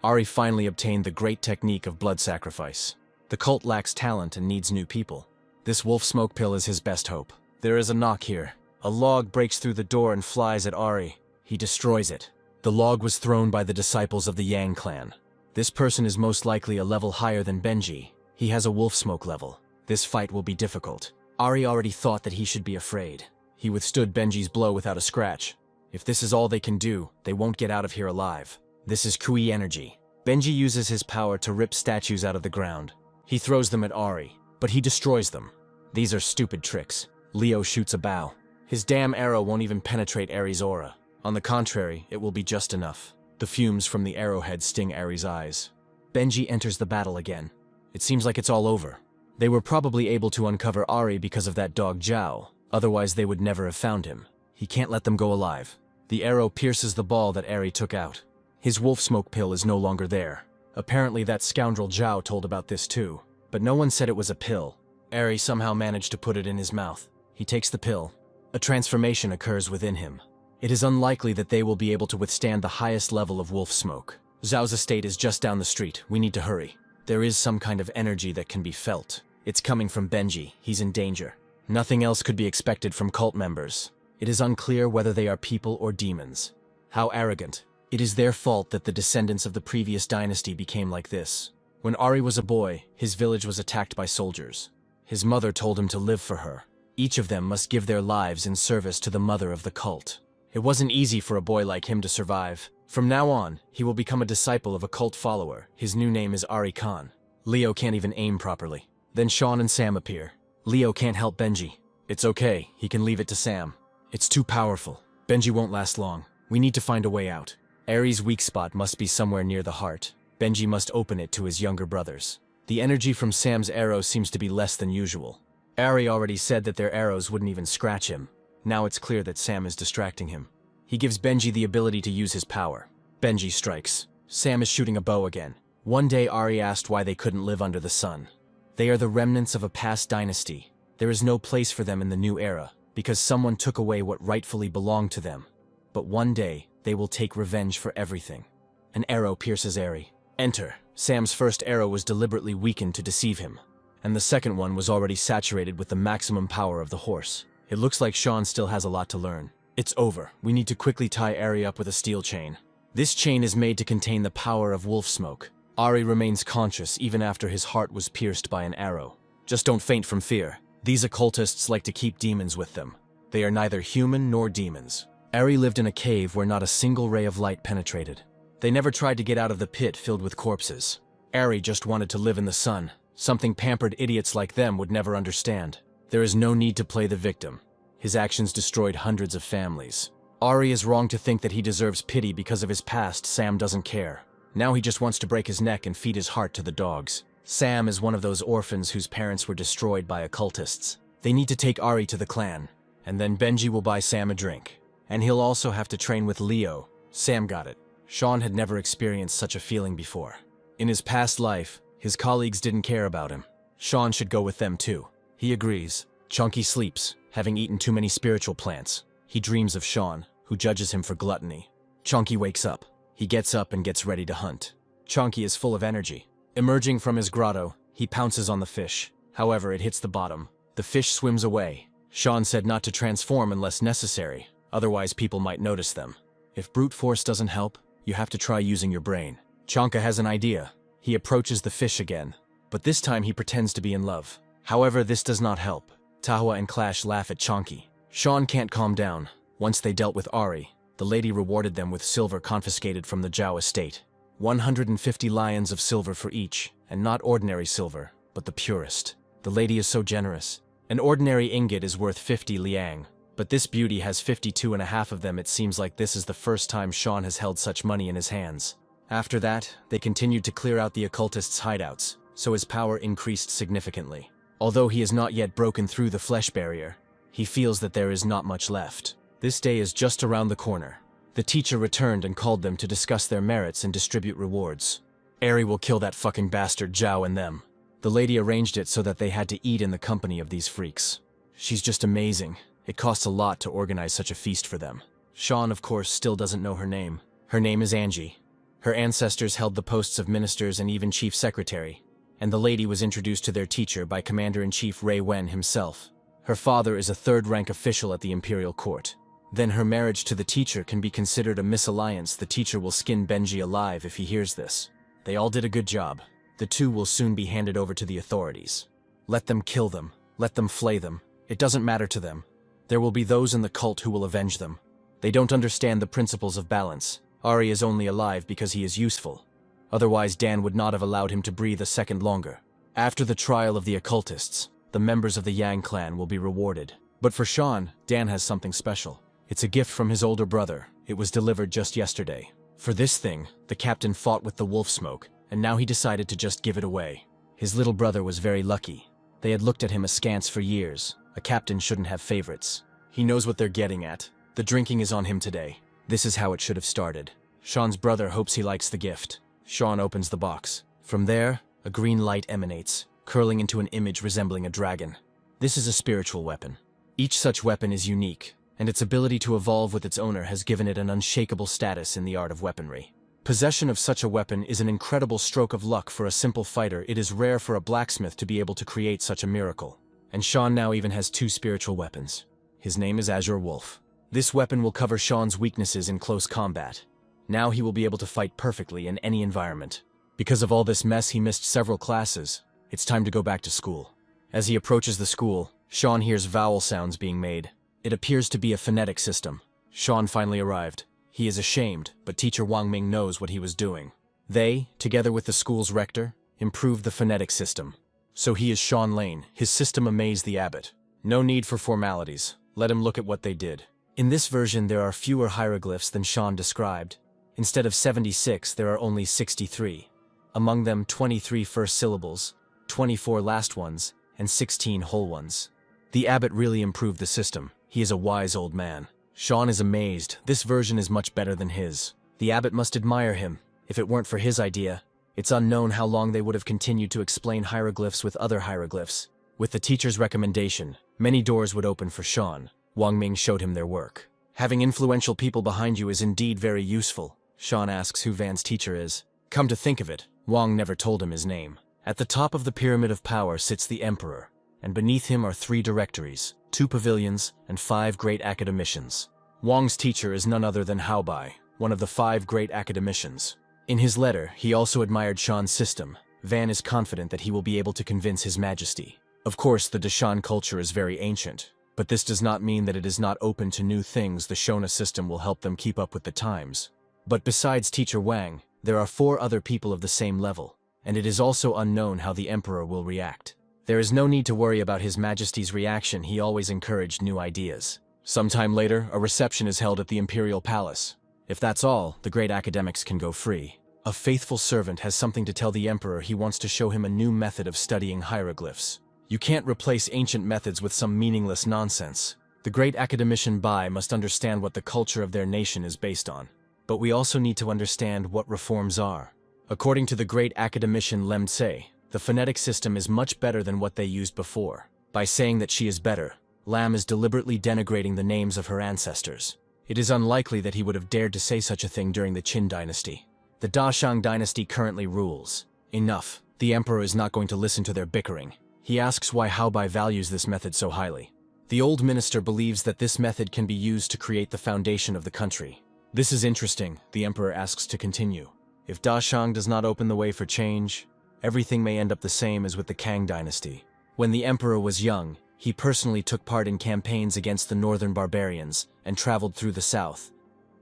Ari finally obtained the great technique of blood sacrifice. The cult lacks talent and needs new people. This wolf smoke pill is his best hope. There is a knock here. A log breaks through the door and flies at Ari. He destroys it. The log was thrown by the disciples of the Yang clan. This person is most likely a level higher than Benji. He has a wolf smoke level. This fight will be difficult. Ari already thought that he should be afraid. He withstood Benji's blow without a scratch. If this is all they can do, they won't get out of here alive. This is Kui energy. Benji uses his power to rip statues out of the ground. He throws them at Ari, but he destroys them. These are stupid tricks. Leo shoots a bow. His damn arrow won't even penetrate Ari's aura. On the contrary, it will be just enough. The fumes from the arrowhead sting Ari's eyes. Benji enters the battle again. It seems like it's all over. They were probably able to uncover Ari because of that dog Zhao, otherwise they would never have found him. He can't let them go alive. The arrow pierces the ball that Ari took out. His wolf smoke pill is no longer there. Apparently that scoundrel Zhao told about this too, but no one said it was a pill. Ari somehow managed to put it in his mouth. He takes the pill. A transformation occurs within him. It is unlikely that they will be able to withstand the highest level of wolf smoke. Zhao's estate is just down the street. We need to hurry. There is some kind of energy that can be felt. It's coming from Benji. He's in danger. Nothing else could be expected from cult members. It is unclear whether they are people or demons. How arrogant. It is their fault that the descendants of the previous dynasty became like this. When Ari was a boy, his village was attacked by soldiers. His mother told him to live for her. Each of them must give their lives in service to the mother of the cult. It wasn't easy for a boy like him to survive. From now on, he will become a disciple of a cult follower. His new name is Ari Khan. Leo can't even aim properly. Then Sean and Sam appear. Leo can't help Benji. It's okay, he can leave it to Sam. It's too powerful. Benji won't last long. We need to find a way out. Ari's weak spot must be somewhere near the heart. Benji must open it to his younger brothers. The energy from Sam's arrow seems to be less than usual. Ari already said that their arrows wouldn't even scratch him. Now it's clear that Sam is distracting him. He gives Benji the ability to use his power. Benji strikes. Sam is shooting a bow again. One day Ari asked why they couldn't live under the sun. They are the remnants of a past dynasty. There is no place for them in the new era, because someone took away what rightfully belonged to them. But one day, they will take revenge for everything. An arrow pierces Ari. Enter. Sam's first arrow was deliberately weakened to deceive him, and the second one was already saturated with the maximum power of the horse. It looks like Sean still has a lot to learn. It's over. We need to quickly tie Ari up with a steel chain. This chain is made to contain the power of wolf smoke. Ari remains conscious even after his heart was pierced by an arrow. Just don't faint from fear. These occultists like to keep demons with them. They are neither human nor demons. Ari lived in a cave where not a single ray of light penetrated. They never tried to get out of the pit filled with corpses. Ari just wanted to live in the sun, something pampered idiots like them would never understand. There is no need to play the victim. His actions destroyed hundreds of families. Ari is wrong to think that he deserves pity because of his past. Sam doesn't care. Now he just wants to break his neck and feed his heart to the dogs. Sam is one of those orphans whose parents were destroyed by occultists. They need to take Ari to the clan, and then Benji will buy Sam a drink. And he'll also have to train with Leo. Sam got it. Sean had never experienced such a feeling before. In his past life, his colleagues didn't care about him. Sean should go with them too. He agrees. Chunky sleeps, having eaten too many spiritual plants. He dreams of Sean, who judges him for gluttony. Chunky wakes up. He gets up and gets ready to hunt. Chunky is full of energy. Emerging from his grotto, he pounces on the fish. However, it hits the bottom. The fish swims away. Sean said not to transform unless necessary, otherwise people might notice them. If brute force doesn't help, you have to try using your brain. Chonka has an idea. He approaches the fish again, but this time he pretends to be in love. However, this does not help. Tahua and Clash laugh at Chonky. Sean can't calm down. Once they dealt with Ari, the lady rewarded them with silver confiscated from the Zhao estate. 150 lions of silver for each, and not ordinary silver, but the purest. The lady is so generous. An ordinary ingot is worth 50 liang, but this beauty has 52 and a half of them. It seems like this is the first time Sean has held such money in his hands. After that, they continued to clear out the occultists' hideouts, so his power increased significantly. Although he has not yet broken through the flesh barrier, he feels that there is not much left. This day is just around the corner. The teacher returned and called them to discuss their merits and distribute rewards. Eri will kill that fucking bastard Zhao and them. The lady arranged it so that they had to eat in the company of these freaks. She's just amazing. It costs a lot to organize such a feast for them. Sean, of course, still doesn't know her name. Her name is Angie. Her ancestors held the posts of ministers and even chief secretary, and the lady was introduced to their teacher by Commander-in-Chief Ray Wen himself. Her father is a third-rank official at the imperial court. Then her marriage to the teacher can be considered a misalliance. The teacher will skin Benji alive if he hears this. They all did a good job. The two will soon be handed over to the authorities. Let them kill them. Let them flay them. It doesn't matter to them. There will be those in the cult who will avenge them. They don't understand the principles of balance. Ari is only alive because he is useful. Otherwise, Dan would not have allowed him to breathe a second longer. After the trial of the occultists, the members of the Yang clan will be rewarded. But for Sean, Dan has something special. It's a gift from his older brother. It was delivered just yesterday. For this thing, the captain fought with the wolf smoke, and now he decided to just give it away. His little brother was very lucky. They had looked at him askance for years. A captain shouldn't have favorites. He knows what they're getting at. The drinking is on him today. This is how it should have started. Sean's brother hopes he likes the gift. Sean opens the box. From there, a green light emanates, curling into an image resembling a dragon. This is a spiritual weapon. Each such weapon is unique, and its ability to evolve with its owner has given it an unshakable status in the art of weaponry. Possession of such a weapon is an incredible stroke of luck for a simple fighter. It is rare for a blacksmith to be able to create such a miracle. And Sean now even has two spiritual weapons. His name is Azure Wolf. This weapon will cover Sean's weaknesses in close combat. Now he will be able to fight perfectly in any environment. Because of all this mess, he missed several classes. It's time to go back to school. As he approaches the school, Sean hears vowel sounds being made. It appears to be a phonetic system. Sean finally arrived. He is ashamed, but teacher Wang Ming knows what he was doing. They, together with the school's rector, improved the phonetic system. So he is Sean Lane. His system amazed the abbot. No need for formalities. Let him look at what they did. In this version, there are fewer hieroglyphs than Sean described. Instead of 76, there are only 63. Among them, 23 first syllables, 24 last ones, and 16 whole ones. The abbot really improved the system. He is a wise old man. Sean is amazed. This version is much better than his. The abbot must admire him. If it weren't for his idea, it's unknown how long they would have continued to explain hieroglyphs with other hieroglyphs. With the teacher's recommendation, many doors would open for Sean. Wang Ming showed him their work. Having influential people behind you is indeed very useful. Sean asks who Van's teacher is. Come to think of it, Wang never told him his name. At the top of the pyramid of power sits the emperor, and beneath him are 3 directories, 2 pavilions, and 5 great academicians. Wang's teacher is none other than Hao Bai, one of the 5 great academicians. In his letter, he also admired Sean's system. Van is confident that he will be able to convince His Majesty. Of course, the Deshan culture is very ancient, but this does not mean that it is not open to new things. The Shona system will help them keep up with the times. But besides teacher Wang, there are 4 other people of the same level, and it is also unknown how the emperor will react. There is no need to worry about His Majesty's reaction. He always encouraged new ideas. Sometime later, a reception is held at the imperial palace. If that's all, the great academics can go free. A faithful servant has something to tell the emperor. He wants to show him a new method of studying hieroglyphs. You can't replace ancient methods with some meaningless nonsense. The great academician Bai must understand what the culture of their nation is based on. But we also need to understand what reforms are. According to the great academician Lem Tse, the phonetic system is much better than what they used before. By saying that she is better, Lam is deliberately denigrating the names of her ancestors. It is unlikely that he would have dared to say such a thing during the Qin dynasty. The Dashang dynasty currently rules. Enough. The emperor is not going to listen to their bickering. He asks why Hao Bai values this method so highly. The old minister believes that this method can be used to create the foundation of the country. This is interesting, the emperor asks to continue. If Dashang does not open the way for change, everything may end up the same as with the Kang dynasty. When the emperor was young, he personally took part in campaigns against the northern barbarians and traveled through the south.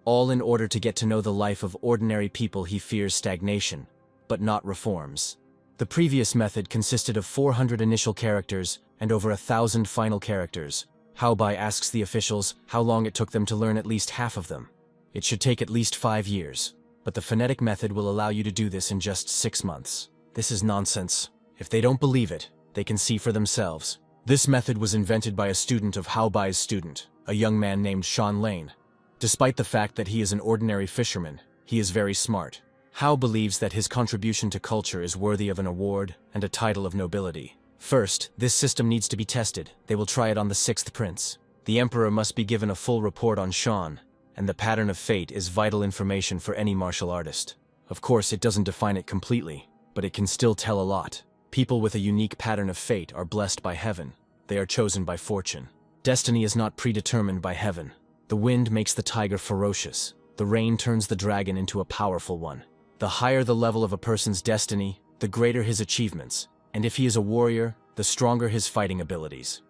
all in order to get to know the life of ordinary people. He fears stagnation, but not reforms. The previous method consisted of 400 initial characters and over 1,000 final characters. Haobai asks the officials how long it took them to learn at least half of them. It should take at least 5 years, but the phonetic method will allow you to do this in just 6 months. This is nonsense. If they don't believe it, they can see for themselves. This method was invented by a student of Haobai's student, a young man named Sean Lane. Despite the fact that he is an ordinary fisherman, he is very smart. Hao believes that his contribution to culture is worthy of an award and a title of nobility. First, this system needs to be tested. They will try it on the 6th prince. The emperor must be given a full report on Sean, and the pattern of fate is vital information for any martial artist. Of course, it doesn't define it completely, but it can still tell a lot. People with a unique pattern of fate are blessed by heaven. They are chosen by fortune. Destiny is not predetermined by heaven. The wind makes the tiger ferocious. The rain turns the dragon into a powerful one. The higher the level of a person's destiny, the greater his achievements, and if he is a warrior, the stronger his fighting abilities.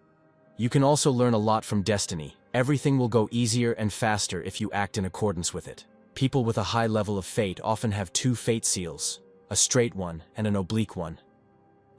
You can also learn a lot from destiny. Everything will go easier and faster if you act in accordance with it. People with a high level of fate often have 2 fate seals, a straight one and an oblique one.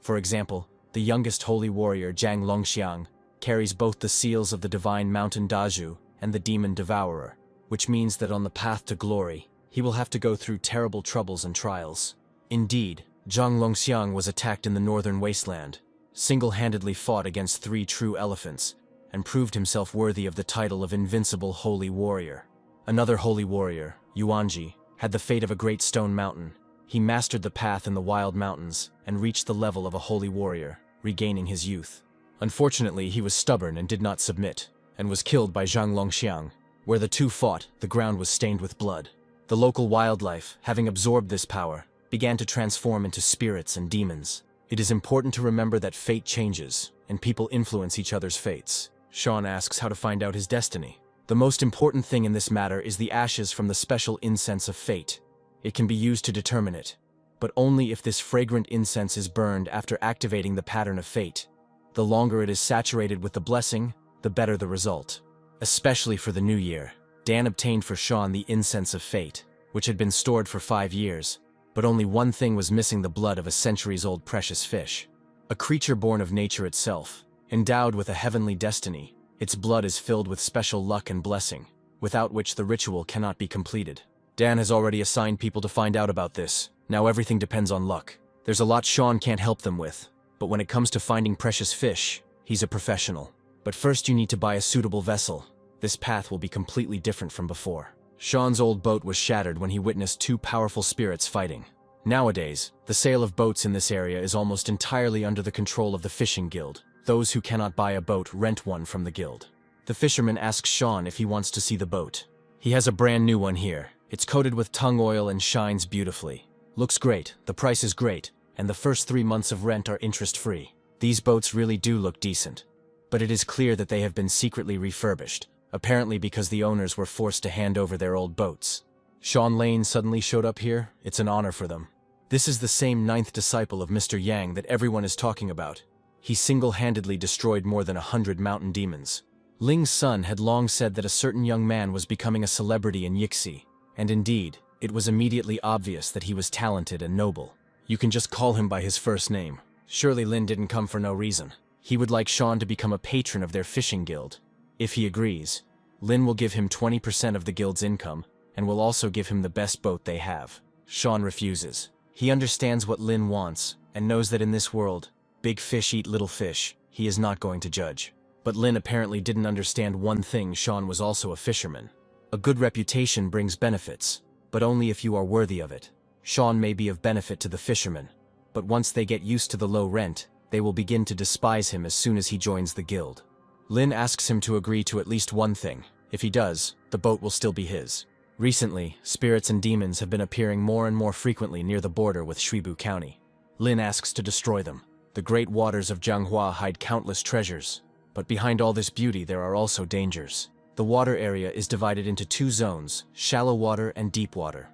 For example, the youngest holy warrior Zhang Longxiang carries both the seals of the divine mountain Daju and the demon devourer, which means that on the path to glory, he will have to go through terrible troubles and trials. Indeed, Zhang Longxiang was attacked in the northern wasteland, single-handedly fought against 3 true elephants, and proved himself worthy of the title of invincible holy warrior. Another holy warrior, Yuanji, had the fate of a great stone mountain. He mastered the path in the wild mountains and reached the level of a holy warrior, regaining his youth. Unfortunately, he was stubborn and did not submit, and was killed by Zhang Longxiang. Where the two fought, the ground was stained with blood. The local wildlife, having absorbed this power, began to transform into spirits and demons. It is important to remember that fate changes, and people influence each other's fates. Sean asks how to find out his destiny. The most important thing in this matter is the ashes from the special incense of fate. It can be used to determine it, but only if this fragrant incense is burned after activating the pattern of fate. The longer it is saturated with the blessing, the better the result. Especially for the new year, Dan obtained for Sean the incense of fate, which had been stored for 5 years, but only one thing was missing: the blood of a centuries-old precious fish. A creature born of nature itself, endowed with a heavenly destiny, its blood is filled with special luck and blessing, without which the ritual cannot be completed. Dan has already assigned people to find out about this. Now everything depends on luck. There's a lot Sean can't help them with, but when it comes to finding precious fish, he's a professional. But first you need to buy a suitable vessel. This path will be completely different from before. Sean's old boat was shattered when he witnessed 2 powerful spirits fighting. Nowadays, the sale of boats in this area is almost entirely under the control of the fishing guild. Those who cannot buy a boat rent one from the guild. The fisherman asks Sean if he wants to see the boat. He has a brand new one here. It's coated with tung oil and shines beautifully. Looks great, the price is great, and the first 3 months of rent are interest-free. These boats really do look decent. But it is clear that they have been secretly refurbished, apparently because the owners were forced to hand over their old boats. Sean Lane suddenly showed up here. It's an honor for them. This is the same 9th disciple of Mr. Yang that everyone is talking about. He single-handedly destroyed more than 100 mountain demons. Ling's son had long said that a certain young man was becoming a celebrity in Yixi, and indeed, it was immediately obvious that he was talented and noble. You can just call him by his first name. Surely Lin didn't come for no reason. He would like Sean to become a patron of their fishing guild. If he agrees, Lin will give him 20% of the guild's income, and will also give him the best boat they have. Sean refuses. He understands what Lin wants, and knows that in this world, big fish eat little fish. He is not going to judge. But Lin apparently didn't understand one thing: Sean was also a fisherman. A good reputation brings benefits, but only if you are worthy of it. Sean may be of benefit to the fishermen, but once they get used to the low rent, they will begin to despise him as soon as he joins the guild. Lin asks him to agree to at least one thing. If he does, the boat will still be his. Recently, spirits and demons have been appearing more and more frequently near the border with Shuibu County. Lin asks to destroy them. The great waters of Jianghua hide countless treasures, but behind all this beauty there are also dangers. The water area is divided into 2 zones, shallow water and deep water.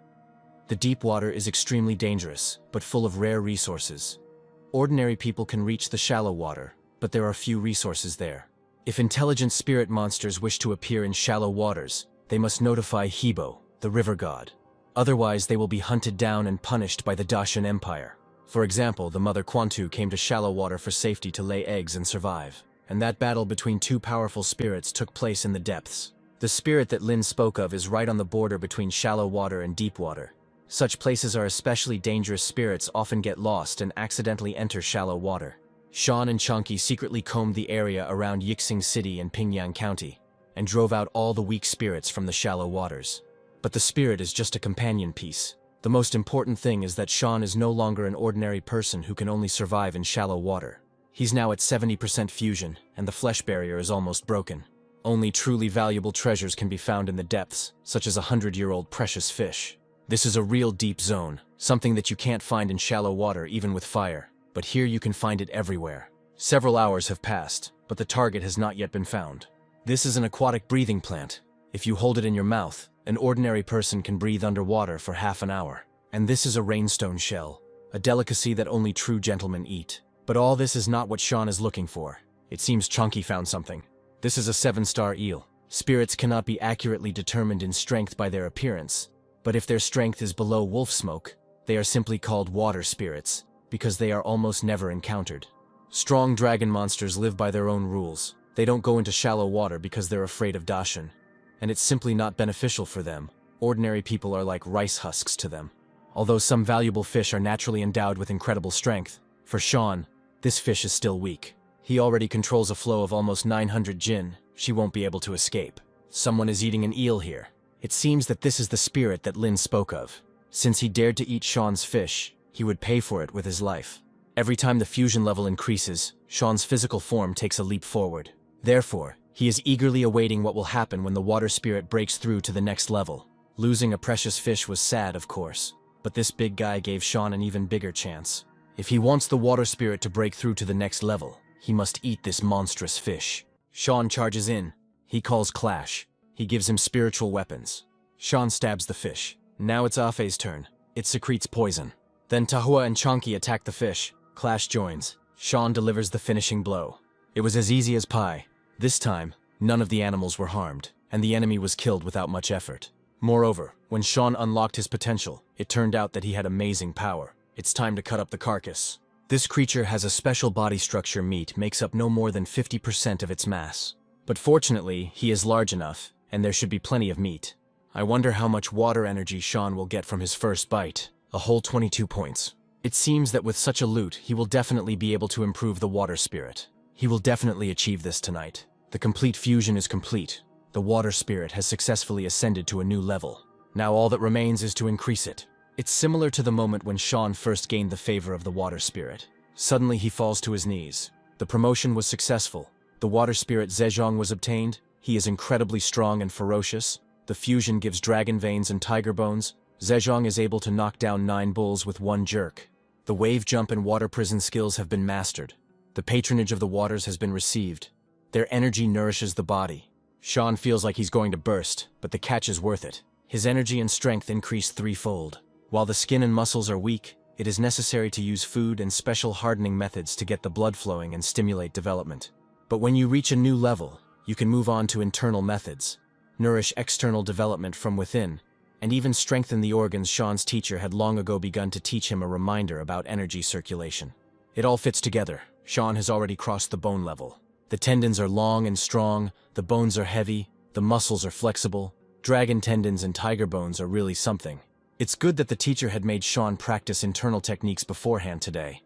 The deep water is extremely dangerous, but full of rare resources. Ordinary people can reach the shallow water, but there are few resources there. If intelligent spirit monsters wish to appear in shallow waters, they must notify Hebo, the river god. Otherwise, they will be hunted down and punished by the Dacian Empire. For example, the mother Kwantu came to shallow water for safety to lay eggs and survive. And that battle between two powerful spirits took place in the depths. The spirit that Lin spoke of is right on the border between shallow water and deep water. Such places are especially dangerous. Spirits often get lost and accidentally enter shallow water. Sean and Chunky secretly combed the area around Yixing City and Pingyang County, and drove out all the weak spirits from the shallow waters. But the spirit is just a companion piece. The most important thing is that Sean is no longer an ordinary person who can only survive in shallow water. He's now at 70% fusion, and the flesh barrier is almost broken. Only truly valuable treasures can be found in the depths, such as a 100-year-old precious fish. This is a real deep zone, something that you can't find in shallow water even with fire. But here you can find it everywhere. Several hours have passed, but the target has not yet been found. This is an aquatic breathing plant. If you hold it in your mouth, an ordinary person can breathe underwater for half an hour. And this is a rainstone shell, a delicacy that only true gentlemen eat. But all this is not what Sean is looking for. It seems Chunky found something. This is a 7-star eel. Spirits cannot be accurately determined in strength by their appearance, but if their strength is below wolf smoke, they are simply called water spirits, because they are almost never encountered. Strong dragon monsters live by their own rules. They don't go into shallow water because they're afraid of Dacian, and it's simply not beneficial for them. Ordinary people are like rice husks to them. Although some valuable fish are naturally endowed with incredible strength, for Sean, this fish is still weak. He already controls a flow of almost 900 jin. She won't be able to escape. Someone is eating an eel here. It seems that this is the spirit that Lin spoke of. Since he dared to eat Sean's fish, he would pay for it with his life. Every time the fusion level increases, Sean's physical form takes a leap forward. Therefore, he is eagerly awaiting what will happen when the water spirit breaks through to the next level. Losing a precious fish was sad, of course, but this big guy gave Sean an even bigger chance. If he wants the water spirit to break through to the next level, he must eat this monstrous fish. Sean charges in. He calls Clash. He gives him spiritual weapons. Sean stabs the fish. Now it's Afe's turn. It secretes poison. Then Tahua and Chunky attack the fish. Clash joins. Sean delivers the finishing blow. It was as easy as pie. This time, none of the animals were harmed, and the enemy was killed without much effort. Moreover, when Sean unlocked his potential, it turned out that he had amazing power. It's time to cut up the carcass. This creature has a special body structure. Meat makes up no more than 50% of its mass. But fortunately, he is large enough, and there should be plenty of meat. I wonder how much water energy Sean will get from his first bite. A whole 22 points. It seems that with such a loot, he will definitely be able to improve the water spirit. He will definitely achieve this tonight. The complete fusion is complete. The water spirit has successfully ascended to a new level. Now all that remains is to increase it. It's similar to the moment when Sean first gained the favor of the water spirit. Suddenly he falls to his knees. The promotion was successful. The water spirit Zhejiang was obtained. He is incredibly strong and ferocious. The fusion gives dragon veins and tiger bones. Zhejiang is able to knock down 9 bulls with one jerk. The wave jump and water prison skills have been mastered. The patronage of the waters has been received. Their energy nourishes the body. Sean feels like he's going to burst, but the catch is worth it. His energy and strength increase 3-fold. While the skin and muscles are weak, it is necessary to use food and special hardening methods to get the blood flowing and stimulate development. But when you reach a new level, you can move on to internal methods, nourish external development from within, and even strengthen the organs. Sean's teacher had long ago begun to teach him a reminder about energy circulation. It all fits together. Sean has already crossed the bone level. The tendons are long and strong, the bones are heavy, the muscles are flexible. Dragon tendons and tiger bones are really something. It's good that the teacher had made Sean practice internal techniques beforehand today.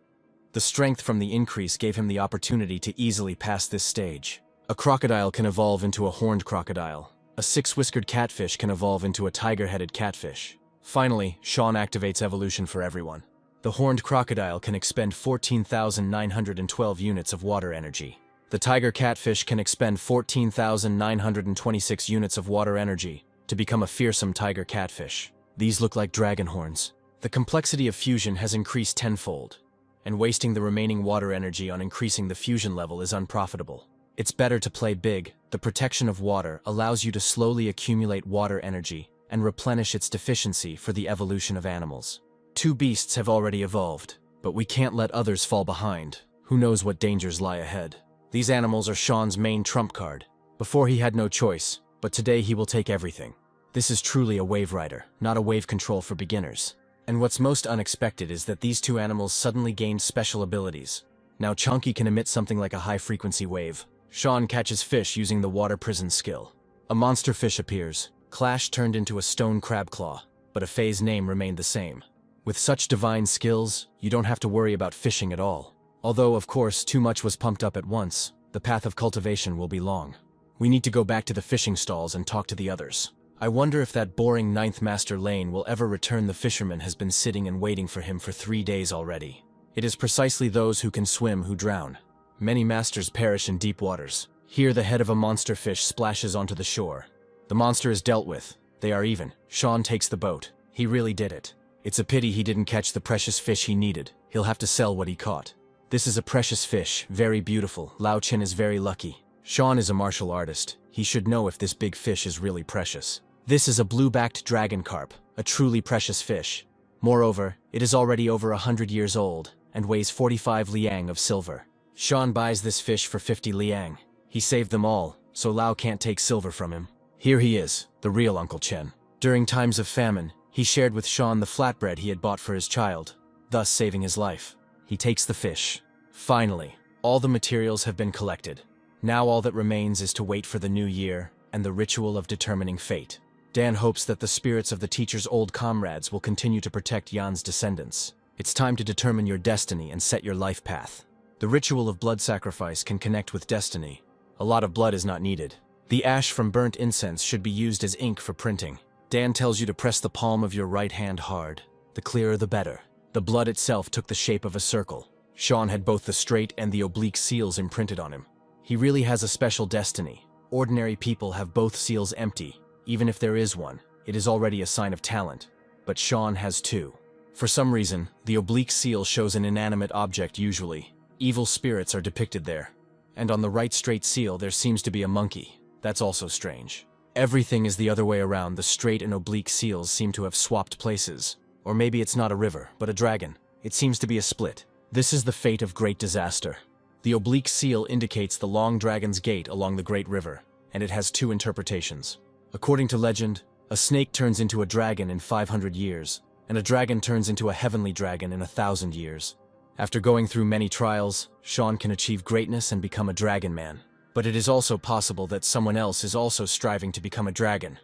The strength from the increase gave him the opportunity to easily pass this stage. A crocodile can evolve into a horned crocodile. A 6-whiskered catfish can evolve into a tiger-headed catfish. Finally, Sean activates evolution for everyone. The horned crocodile can expend 14,912 units of water energy. The tiger catfish can expend 14,926 units of water energy to become a fearsome tiger catfish. These look like dragon horns. The complexity of fusion has increased 10-fold, and wasting the remaining water energy on increasing the fusion level is unprofitable. It's better to play big. The protection of water allows you to slowly accumulate water energy and replenish its deficiency for the evolution of animals. 2 beasts have already evolved, but we can't let others fall behind. Who knows what dangers lie ahead? These animals are Sean's main trump card. Before he had no choice. but today he will take everything. This is truly a wave rider, not a wave control for beginners. And what's most unexpected is that these two animals suddenly gained special abilities. Now Chonky can emit something like a high-frequency wave. Sean catches fish using the water prison skill. A monster fish appears. Clash turned into a stone crab claw, but Afei's name remained the same. With such divine skills, you don't have to worry about fishing at all. Although, of course, too much was pumped up at once, the path of cultivation will be long. We need to go back to the fishing stalls and talk to the others. I wonder if that boring ninth master Lane will ever return. The fisherman has been sitting and waiting for him for 3 days already. It is precisely those who can swim who drown. Many masters perish in deep waters. Here the head of a monster fish splashes onto the shore. The monster is dealt with. They are even. Sean takes the boat. He really did it. It's a pity he didn't catch the precious fish he needed. He'll have to sell what he caught. This is a precious fish, very beautiful. Lao Chin is very lucky. Sean is a martial artist. He should know if this big fish is really precious. This is a blue-backed dragon carp, a truly precious fish. Moreover, it is already over 100 years old and weighs 45 liang of silver. Sean buys this fish for 50 liang. He saved them all, so Lao can't take silver from him. Here he is, the real Uncle Chen. During times of famine, he shared with Sean the flatbread he had bought for his child, thus saving his life. He takes the fish. Finally, all the materials have been collected. Now all that remains is to wait for the new year and the ritual of determining fate. Dan hopes that the spirits of the teacher's old comrades will continue to protect Yan's descendants. It's time to determine your destiny and set your life path. The ritual of blood sacrifice can connect with destiny. A lot of blood is not needed. The ash from burnt incense should be used as ink for printing. Dan tells you to press the palm of your right hand hard. The clearer the better. The blood itself took the shape of a circle. Sean had both the straight and the oblique seals imprinted on him. He really has a special destiny. Ordinary people have both seals empty. Even if there is one, it is already a sign of talent. But Sean has two. For some reason, the oblique seal shows an inanimate object usually. Evil spirits are depicted there. And on the right straight seal there seems to be a monkey. That's also strange. Everything is the other way around. The straight and oblique seals seem to have swapped places. Or maybe it's not a river, but a dragon. It seems to be a split. This is the fate of great disaster. The oblique seal indicates the long dragon's gate along the great river, and it has two interpretations. According to legend, a snake turns into a dragon in 500 years, and a dragon turns into a heavenly dragon in 1,000 years. After going through many trials, Sean can achieve greatness and become a dragon man. But it is also possible that someone else is also striving to become a dragon,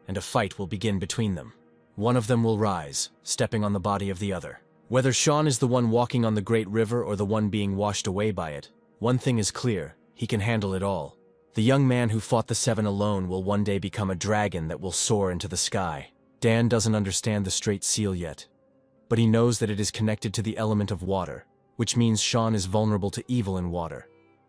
and a fight will begin between them. One of them will rise, stepping on the body of the other. Whether Sean is the one walking on the great river or the one being washed away by it, one thing is clear: he can handle it all. The young man who fought the seven alone will one day become a dragon that will soar into the sky. Dan doesn't understand the straight seal yet, but he knows that it is connected to the element of water, which means Sean is vulnerable to evil in water.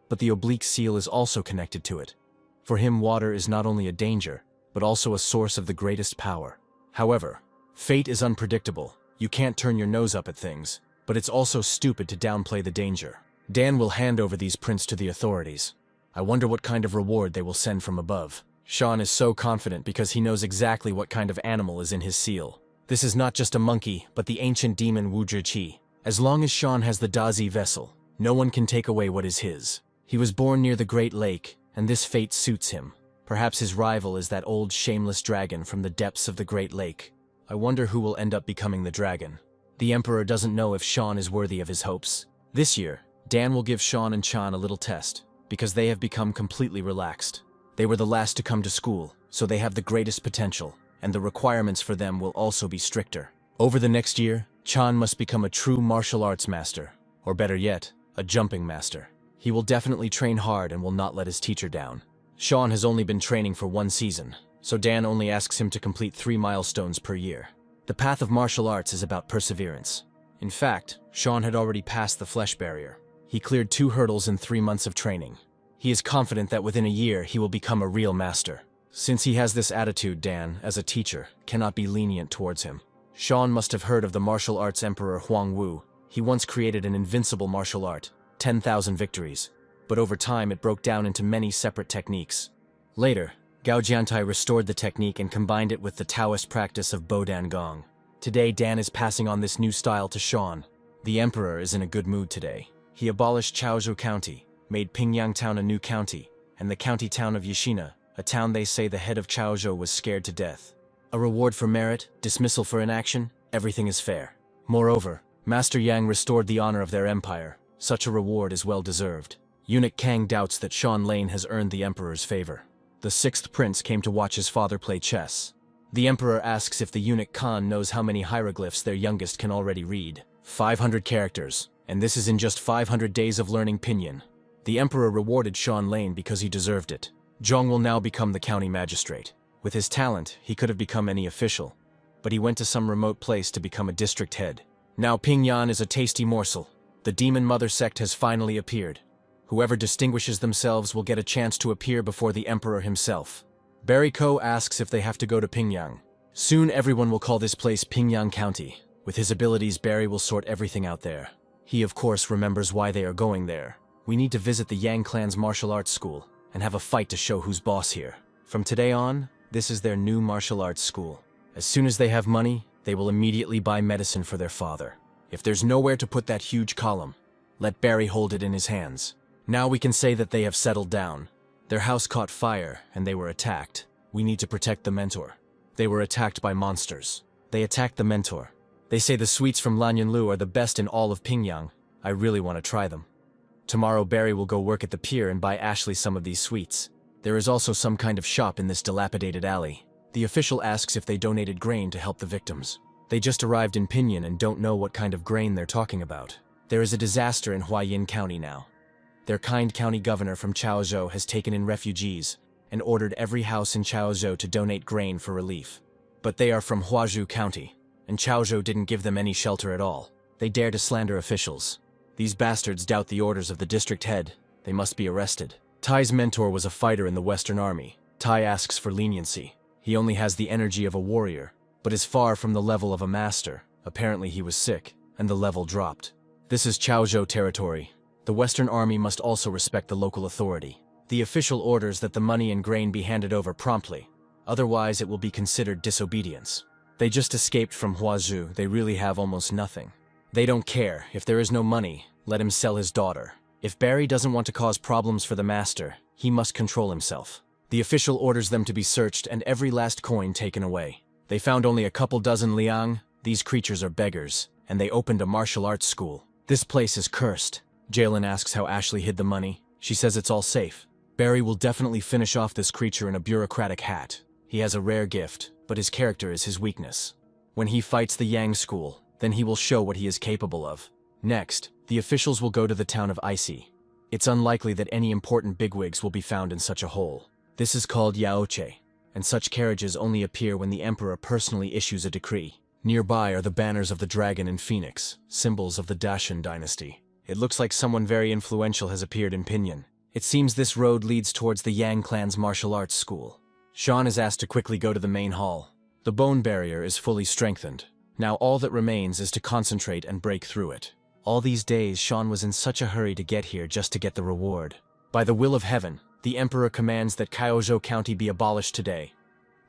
But the oblique seal is also connected to it. For him, water is not only a danger, but also a source of the greatest power. However, fate is unpredictable. You can't turn your nose up at things, but it's also stupid to downplay the danger. Dan will hand over these prints to the authorities. I wonder what kind of reward they will send from above. Sean is so confident because he knows exactly what kind of animal is in his seal. This is not just a monkey, but the ancient demon Wu Zhiqi. As long as Sean has the Dazi vessel, no one can take away what is his. He was born near the Great Lake, and this fate suits him. Perhaps his rival is that old shameless dragon from the depths of the Great Lake. I wonder who will end up becoming the dragon. The Emperor doesn't know if Sean is worthy of his hopes. This year, Dan will give Sean and Chan a little test, because they have become completely relaxed. They were the last to come to school, so they have the greatest potential, and the requirements for them will also be stricter. Over the next year, Chan must become a true martial arts master, or better yet, a jumping master. He will definitely train hard and will not let his teacher down. Sean has only been training for 1 season, so Dan only asks him to complete 3 milestones per year. The path of martial arts is about perseverance. In fact, Sean had already passed the flesh barrier. He cleared 2 hurdles in 3 months of training. He is confident that within a year he will become a real master. Since he has this attitude, Dan, as a teacher, cannot be lenient towards him. Sean must have heard of the martial arts emperor Huang Wu. He once created an invincible martial art, 10,000 victories, but over time it broke down into many separate techniques. Later, Gao Jiantai restored the technique and combined it with the Taoist practice of Bodan Gong. Today, Dan is passing on this new style to Sean. The emperor is in a good mood today. He abolished Chaozhou County, made Pingyang Town a new county, and the county town of Yashina, a town they say the head of Chaozhou was scared to death. A reward for merit, dismissal for inaction, everything is fair. Moreover, Master Yang restored the honor of their empire. Such a reward is well deserved. Eunuch Kang doubts that Sean Lane has earned the emperor's favor. The sixth prince came to watch his father play chess. The emperor asks if the eunuch Khan knows how many hieroglyphs their youngest can already read. 500 characters, and this is in just 500 days of learning Pinyin. The emperor rewarded Sean Lane because he deserved it. Zhong will now become the county magistrate. With his talent, he could have become any official, but he went to some remote place to become a district head. Now Pingyan is a tasty morsel. The Demon Mother sect has finally appeared. Whoever distinguishes themselves will get a chance to appear before the emperor himself. Barry Ko asks if they have to go to Pingyang. Soon everyone will call this place Pingyang County. With his abilities, Barry will sort everything out there. He of course remembers why they are going there. We need to visit the Yang clan's martial arts school and have a fight to show who's boss here. From today on, this is their new martial arts school. As soon as they have money, they will immediately buy medicine for their father. If there's nowhere to put that huge column, let Barry hold it in his hands. Now we can say that they have settled down. Their house caught fire, and they were attacked. We need to protect the mentor. They were attacked by monsters. They attacked the mentor. They say the sweets from Lanyanlu are the best in all of Pingyang. I really want to try them. Tomorrow Barry will go work at the pier and buy Ashley some of these sweets. There is also some kind of shop in this dilapidated alley. The official asks if they donated grain to help the victims. They just arrived in Pinyin and don't know what kind of grain they're talking about. There is a disaster in Huayin County now. Their kind county governor from Chaozhou has taken in refugees and ordered every house in Chaozhou to donate grain for relief. But they are from Huazhou County, and Chaozhou didn't give them any shelter at all. They dare to slander officials. These bastards doubt the orders of the district head. They must be arrested. Tai's mentor was a fighter in the Western Army. Tai asks for leniency. He only has the energy of a warrior, but is far from the level of a master. Apparently he was sick, and the level dropped. This is Chaozhou territory. The Western Army must also respect the local authority. The official orders that the money and grain be handed over promptly. Otherwise it will be considered disobedience. They just escaped from Huazhou. They really have almost nothing. They don't care. If there is no money, let him sell his daughter. If Barry doesn't want to cause problems for the master, he must control himself. The official orders them to be searched and every last coin taken away. They found only a couple dozen liang. These creatures are beggars, and they opened a martial arts school. This place is cursed. Jalen asks how Ashley hid the money. She says it's all safe. Barry will definitely finish off this creature in a bureaucratic hat. He has a rare gift, but his character is his weakness. When he fights the Yang school, then he will show what he is capable of. Next, the officials will go to the town of Icy. It's unlikely that any important bigwigs will be found in such a hole. This is called Yaoche, and such carriages only appear when the emperor personally issues a decree. Nearby are the banners of the dragon and phoenix, symbols of the Dacian dynasty. It looks like someone very influential has appeared in Pinyin. It seems this road leads towards the Yang clan's martial arts school. Sean is asked to quickly go to the main hall. The bone barrier is fully strengthened. Now all that remains is to concentrate and break through it. All these days Sean was in such a hurry to get here just to get the reward. By the will of heaven, the emperor commands that Chaozhou County be abolished today.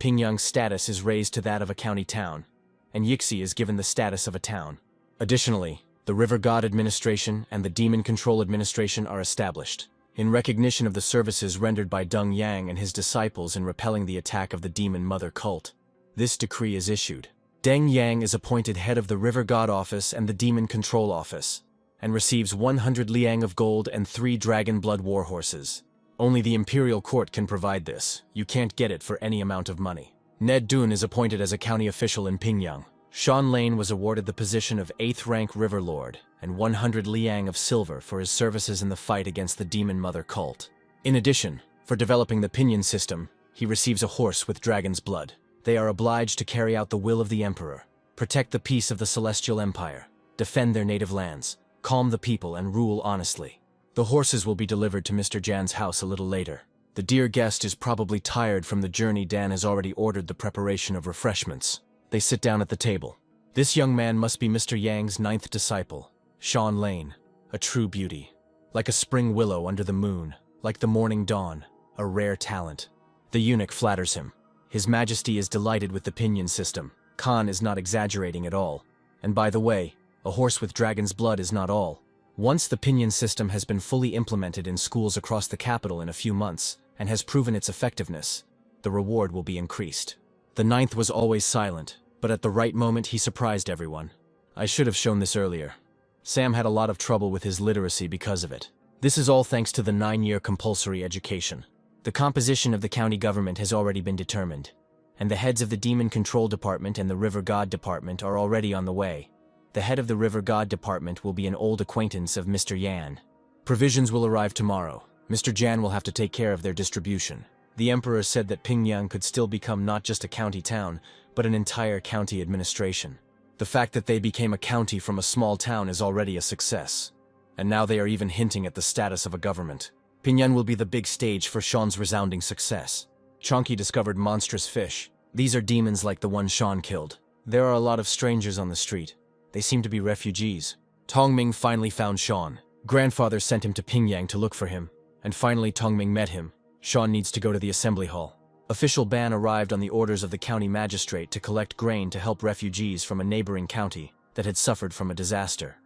Pingyang's status is raised to that of a county town, and Yixi is given the status of a town. Additionally, the River God Administration and the Demon Control Administration are established, in recognition of the services rendered by Deng Yang and his disciples in repelling the attack of the Demon Mother cult. This decree is issued. Deng Yang is appointed head of the River God Office and the Demon Control Office, and receives 100 liang of gold and 3 dragon blood war horses. Only the Imperial Court can provide this. You can't get it for any amount of money. Ned Dun is appointed as a county official in Pingyang. Sean Lane was awarded the position of 8th rank River Lord and 100 liang of silver for his services in the fight against the Demon Mother cult. In addition, for developing the Pinyin system, he receives a horse with dragon's blood. They are obliged to carry out the will of the Emperor, protect the peace of the Celestial Empire, defend their native lands, calm the people, and rule honestly. The horses will be delivered to Mr. Jan's house a little later. The dear guest is probably tired from the journey. Dan has already ordered the preparation of refreshments. They sit down at the table. This young man must be Mr. Yang's 9th disciple, Sean Lane, a true beauty. Like a spring willow under the moon, like the morning dawn, a rare talent. The eunuch flatters him. His Majesty is delighted with the Pinyin system. Khan is not exaggerating at all. And by the way, a horse with dragon's blood is not all. Once the Pinyin system has been fully implemented in schools across the capital in a few months, and has proven its effectiveness, the reward will be increased. The ninth was always silent, but at the right moment he surprised everyone. I should have shown this earlier. Sam had a lot of trouble with his literacy because of it. This is all thanks to the 9-year compulsory education. The composition of the county government has already been determined, and the heads of the Demon Control Department and the River God Department are already on the way. The head of the River God Department will be an old acquaintance of Mr. Yan. Provisions will arrive tomorrow. Mr. Jan will have to take care of their distribution. The Emperor said that Pingyang could still become not just a county town, but an entire county administration. The fact that they became a county from a small town is already a success. And now they are even hinting at the status of a government. Pingyang will be the big stage for Sean's resounding success. Chonky discovered monstrous fish. These are demons like the one Sean killed. There are a lot of strangers on the street. They seem to be refugees. Tongming finally found Sean. Grandfather sent him to Pingyang to look for him, and finally Tongming met him. Sean needs to go to the assembly hall. Official ban arrived on the orders of the county magistrate to collect grain to help refugees from a neighboring county that had suffered from a disaster.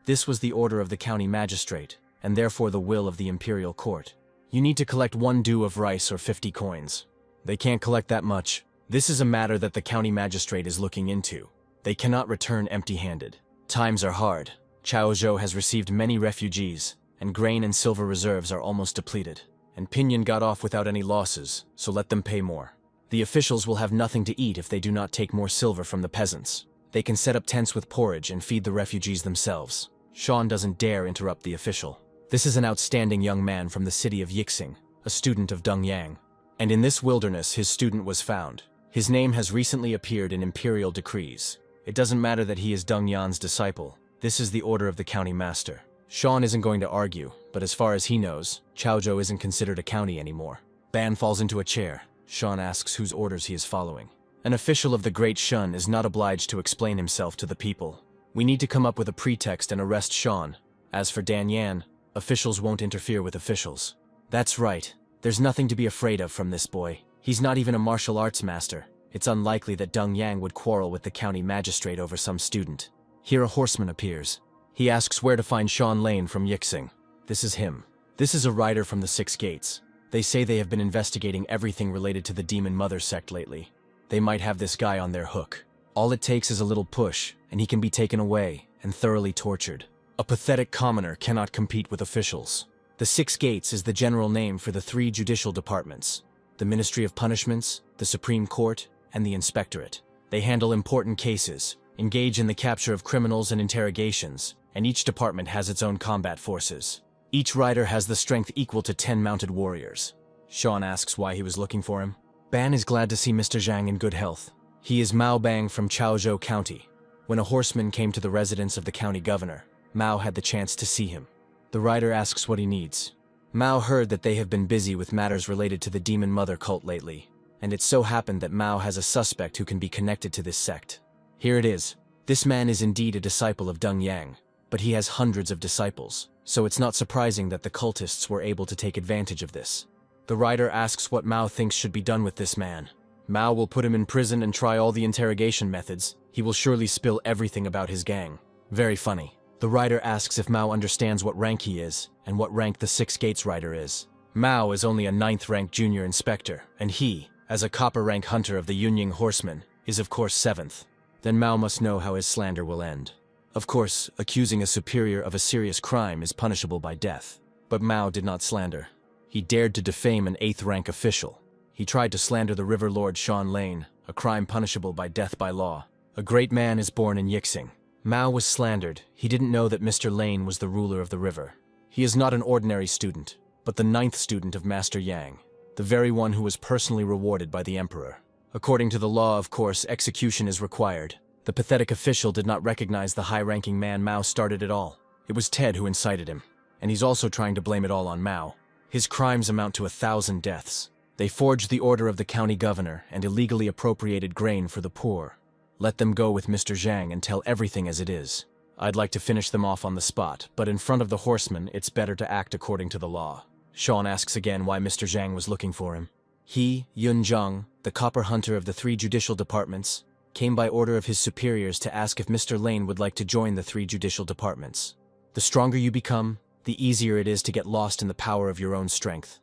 This was the order of the county magistrate, and therefore the will of the imperial court. You need to collect 1 due of rice or 50 coins. They can't collect that much. This is a matter that the county magistrate is looking into. They cannot return empty-handed. Times are hard. Chaozhou has received many refugees, and grain and silver reserves are almost depleted. And Pinyin got off without any losses, so let them pay more. The officials will have nothing to eat if they do not take more silver from the peasants. They can set up tents with porridge and feed the refugees themselves. Sean doesn't dare interrupt the official. This is an outstanding young man from the city of Yixing, a student of Dongyang. And in this wilderness his student was found. His name has recently appeared in imperial decrees. It doesn't matter that he is Deng Yan's disciple. This is the order of the county master. Sean isn't going to argue, but as far as he knows, Chaozhou isn't considered a county anymore. Ban falls into a chair. Sean asks whose orders he is following. An official of the Great Shun is not obliged to explain himself to the people. We need to come up with a pretext and arrest Sean. As for Dan Yan, officials won't interfere with officials. That's right. There's nothing to be afraid of from this boy. He's not even a martial arts master. It's unlikely that Deng Yang would quarrel with the county magistrate over some student. Here a horseman appears. He asks where to find Sean Lane from Yixing. This is him. This is a rider from the 6 Gates. They say they have been investigating everything related to the Demon Mother sect lately. They might have this guy on their hook. All it takes is a little push, and he can be taken away and thoroughly tortured. A pathetic commoner cannot compete with officials. The 6 Gates is the general name for the 3 judicial departments: the Ministry of Punishments, the Supreme Court, and the Inspectorate. They handle important cases, engage in the capture of criminals and interrogations, and each department has its own combat forces. Each rider has the strength equal to 10 mounted warriors. Sean asks why he was looking for him. Ban is glad to see Mr. Zhang in good health. He is Mao Bang from Chaozhou County. When a horseman came to the residence of the county governor, Mao had the chance to see him. The rider asks what he needs. Mao heard that they have been busy with matters related to the Demon Mother cult lately, and it so happened that Mao has a suspect who can be connected to this sect. Here it is. This man is indeed a disciple of Deng Yang, but he has hundreds of disciples, so it's not surprising that the cultists were able to take advantage of this. The rider asks what Mao thinks should be done with this man. Mao will put him in prison and try all the interrogation methods. He will surely spill everything about his gang. Very funny. The rider asks if Mao understands what rank he is, and what rank the 6 Gates rider is. Mao is only a 9th rank junior inspector, and he, as a copper rank hunter of the Yunying horsemen, is of course 7th. Then Mao must know how his slander will end. Of course, accusing a superior of a serious crime is punishable by death. But Mao did not slander. He dared to defame an 8th rank official. He tried to slander the River Lord Sean Lane, a crime punishable by death by law. A great man is born in Yixing. Mao was slandered. He didn't know that Mr. Lane was the ruler of the river. He is not an ordinary student, but the 9th student of Master Yang, the very one who was personally rewarded by the Emperor. According to the law, of course, execution is required. The pathetic official did not recognize the high-ranking man Mao started it all. It was Ted who incited him, and he's also trying to blame it all on Mao. His crimes amount to 1,000 deaths. They forged the order of the county governor and illegally appropriated grain for the poor. Let them go with Mr. Zhang and tell everything as it is. I'd like to finish them off on the spot, but in front of the horsemen, it's better to act according to the law. Sean asks again why Mr. Zhang was looking for him. He, Yun Zhang, the copper hunter of the 3 judicial departments, came by order of his superiors to ask if Mr. Lane would like to join the 3 judicial departments. The stronger you become, the easier it is to get lost in the power of your own strength.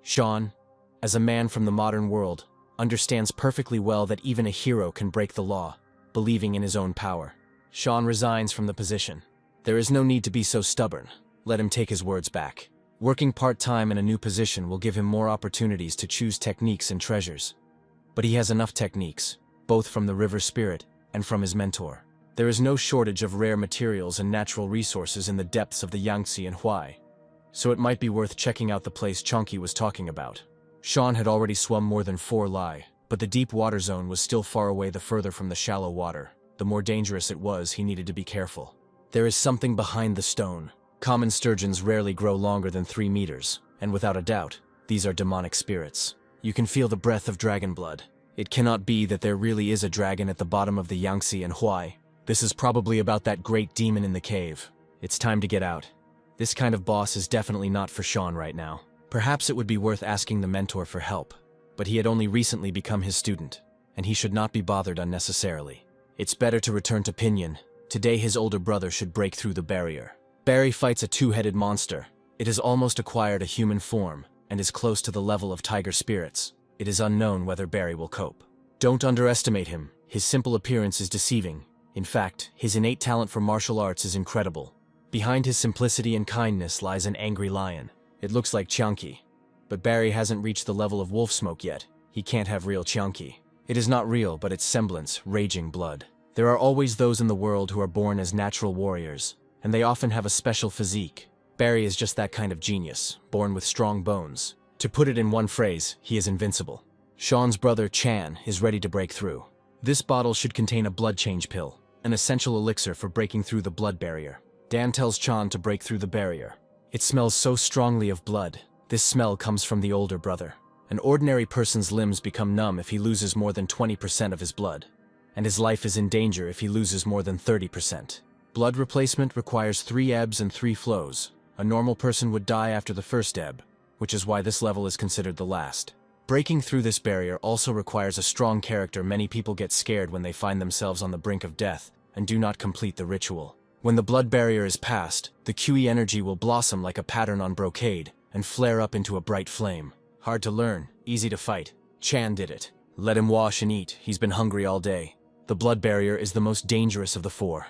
Sean, as a man from the modern world, understands perfectly well that even a hero can break the law, believing in his own power. Sean resigns from the position. There is no need to be so stubborn. Let him take his words back. Working part-time in a new position will give him more opportunities to choose techniques and treasures. But he has enough techniques, both from the river spirit and from his mentor. There is no shortage of rare materials and natural resources in the depths of the Yangtze and Huai, so it might be worth checking out the place Chonky was talking about. Sean had already swum more than 4 li, but the deep water zone was still far away the further from the shallow water. The more dangerous it was, he needed to be careful. There is something behind the stone. Common sturgeons rarely grow longer than 3 meters, and without a doubt, these are demonic spirits. You can feel the breath of dragon blood. It cannot be that there really is a dragon at the bottom of the Yangtze and Huai. This is probably about that great demon in the cave. It's time to get out. This kind of boss is definitely not for Sean right now. Perhaps it would be worth asking the mentor for help, but he had only recently become his student, and he should not be bothered unnecessarily. It's better to return to Pinyin. Today his older brother should break through the barrier. Barry fights a 2-headed monster. It has almost acquired a human form, and is close to the level of tiger spirits. It is unknown whether Barry will cope. Don't underestimate him. His simple appearance is deceiving. In fact, his innate talent for martial arts is incredible. Behind his simplicity and kindness lies an angry lion. It looks like Chonky. But Barry hasn't reached the level of wolf smoke yet. He can't have real Chonky. It is not real, but its semblance, raging blood. There are always those in the world who are born as natural warriors, and they often have a special physique. Barry is just that kind of genius, born with strong bones. To put it in one phrase, he is invincible. Sean's brother, Chan, is ready to break through. This bottle should contain a blood change pill, an essential elixir for breaking through the blood barrier. Dan tells Chan to break through the barrier. It smells so strongly of blood. This smell comes from the older brother. An ordinary person's limbs become numb if he loses more than 20% of his blood, and his life is in danger if he loses more than 30%. Blood replacement requires 3 ebbs and 3 flows. A normal person would die after the first ebb, which is why this level is considered the last. Breaking through this barrier also requires a strong character. Many people get scared when they find themselves on the brink of death and do not complete the ritual. When the blood barrier is passed, the QE energy will blossom like a pattern on brocade and flare up into a bright flame. Hard to learn, easy to fight. Chan did it. Let him wash and eat. He's been hungry all day. The blood barrier is the most dangerous of the 4.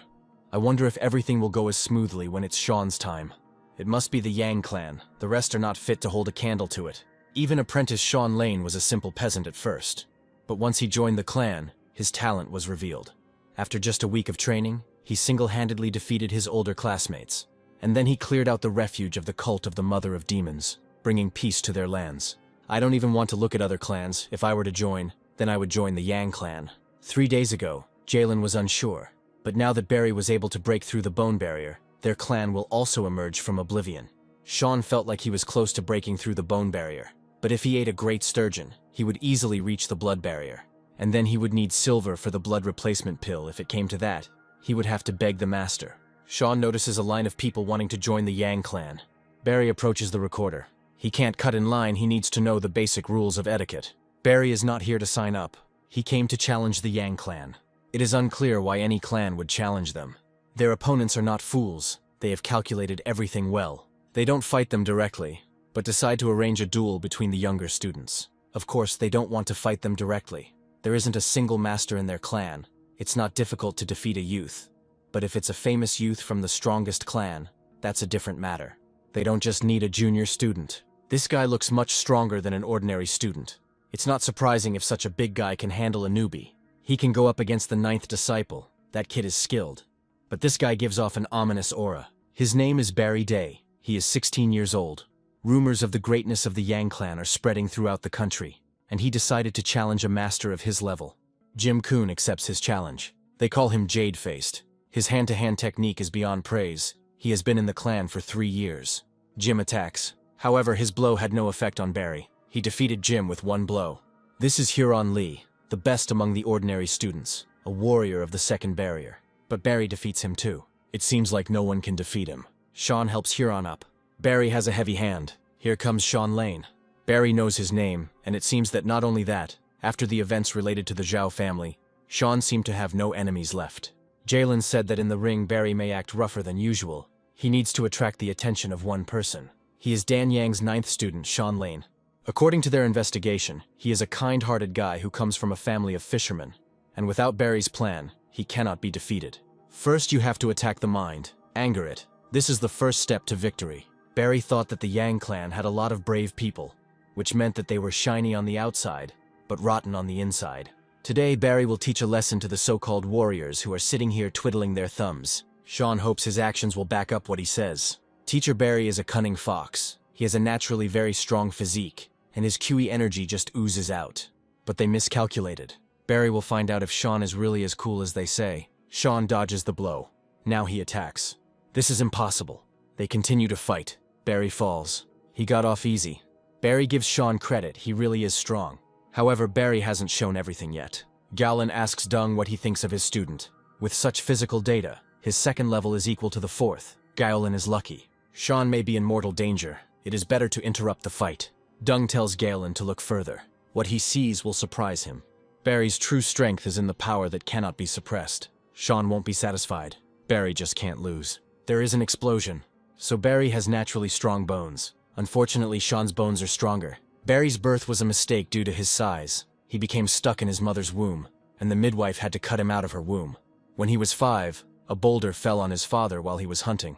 I wonder if everything will go as smoothly when it's Sean's time. It must be the Yang clan. The rest are not fit to hold a candle to it. Even apprentice Sean Lane was a simple peasant at first, but once he joined the clan, his talent was revealed. After just a week of training, he single-handedly defeated his older classmates, and then he cleared out the refuge of the cult of the Mother of Demons, bringing peace to their lands. I don't even want to look at other clans. If I were to join, then I would join the Yang clan. 3 days ago, Jalen was unsure, but now that Barry was able to break through the bone barrier, their clan will also emerge from oblivion. Sean felt like he was close to breaking through the bone barrier, but if he ate a great sturgeon, he would easily reach the blood barrier. And then he would need silver for the blood replacement pill. If it came to that, he would have to beg the master. Sean notices a line of people wanting to join the Yang clan. Barry approaches the recorder. He can't cut in line. He needs to know the basic rules of etiquette. Barry is not here to sign up. He came to challenge the Yang clan. It is unclear why any clan would challenge them. Their opponents are not fools. They have calculated everything well. They don't fight them directly, but decide to arrange a duel between the younger students. Of course, they don't want to fight them directly. There isn't a single master in their clan. It's not difficult to defeat a youth. But if it's a famous youth from the strongest clan, that's a different matter. They don't just need a junior student. This guy looks much stronger than an ordinary student. It's not surprising if such a big guy can handle a newbie. He can go up against the 9th disciple. That kid is skilled. But this guy gives off an ominous aura. His name is Barry Day. He is 16 years old. Rumors of the greatness of the Yang clan are spreading throughout the country, and he decided to challenge a master of his level. Jim Kuhn accepts his challenge. They call him Jade-Faced. His hand-to-hand technique is beyond praise. He has been in the clan for 3 years. Jim attacks. However, his blow had no effect on Barry. He defeated Jim with 1 blow. This is Huron Lee, the best among the ordinary students, a warrior of the 2nd barrier. But Barry defeats him too. It seems like no one can defeat him. Sean helps Huron up. Barry has a heavy hand. Here comes Sean Lane. Barry knows his name, and it seems that not only that, after the events related to the Zhao family, Sean seemed to have no enemies left. Jalen said that in the ring Barry may act rougher than usual. He needs to attract the attention of one person. He is Dan Yang's 9th student, Sean Lane. According to their investigation, he is a kind-hearted guy who comes from a family of fishermen, and without Barry's plan, he cannot be defeated. First, you have to attack the mind, anger it. This is the first step to victory. Barry thought that the Yang clan had a lot of brave people, which meant that they were shiny on the outside, but rotten on the inside. Today, Barry will teach a lesson to the so-called warriors who are sitting here twiddling their thumbs. Sean hopes his actions will back up what he says. Teacher Barry is a cunning fox. He has a naturally very strong physique, and his QE energy just oozes out. But they miscalculated. Barry will find out if Sean is really as cool as they say. Sean dodges the blow. Now he attacks. This is impossible. They continue to fight. Barry falls. He got off easy. Barry gives Sean credit, he really is strong. However, Barry hasn't shown everything yet. Galen asks Dung what he thinks of his student. With such physical data, his second level is equal to the fourth. Galen is lucky. Sean may be in mortal danger. It is better to interrupt the fight. Dung tells Galen to look further. What he sees will surprise him. Barry's true strength is in the power that cannot be suppressed. Sean won't be satisfied. Barry just can't lose. There is an explosion. So Barry has naturally strong bones. Unfortunately, Sean's bones are stronger. Barry's birth was a mistake due to his size. He became stuck in his mother's womb, and the midwife had to cut him out of her womb. When he was 5, a boulder fell on his father while he was hunting.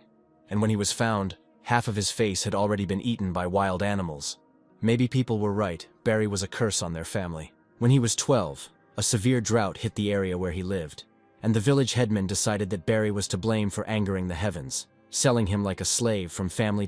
And when he was found, half of his face had already been eaten by wild animals. Maybe people were right, Barry was a curse on their family. When he was 12, a severe drought hit the area where he lived, and the village headman decided that Barry was to blame for angering the heavens, selling him like a slave from family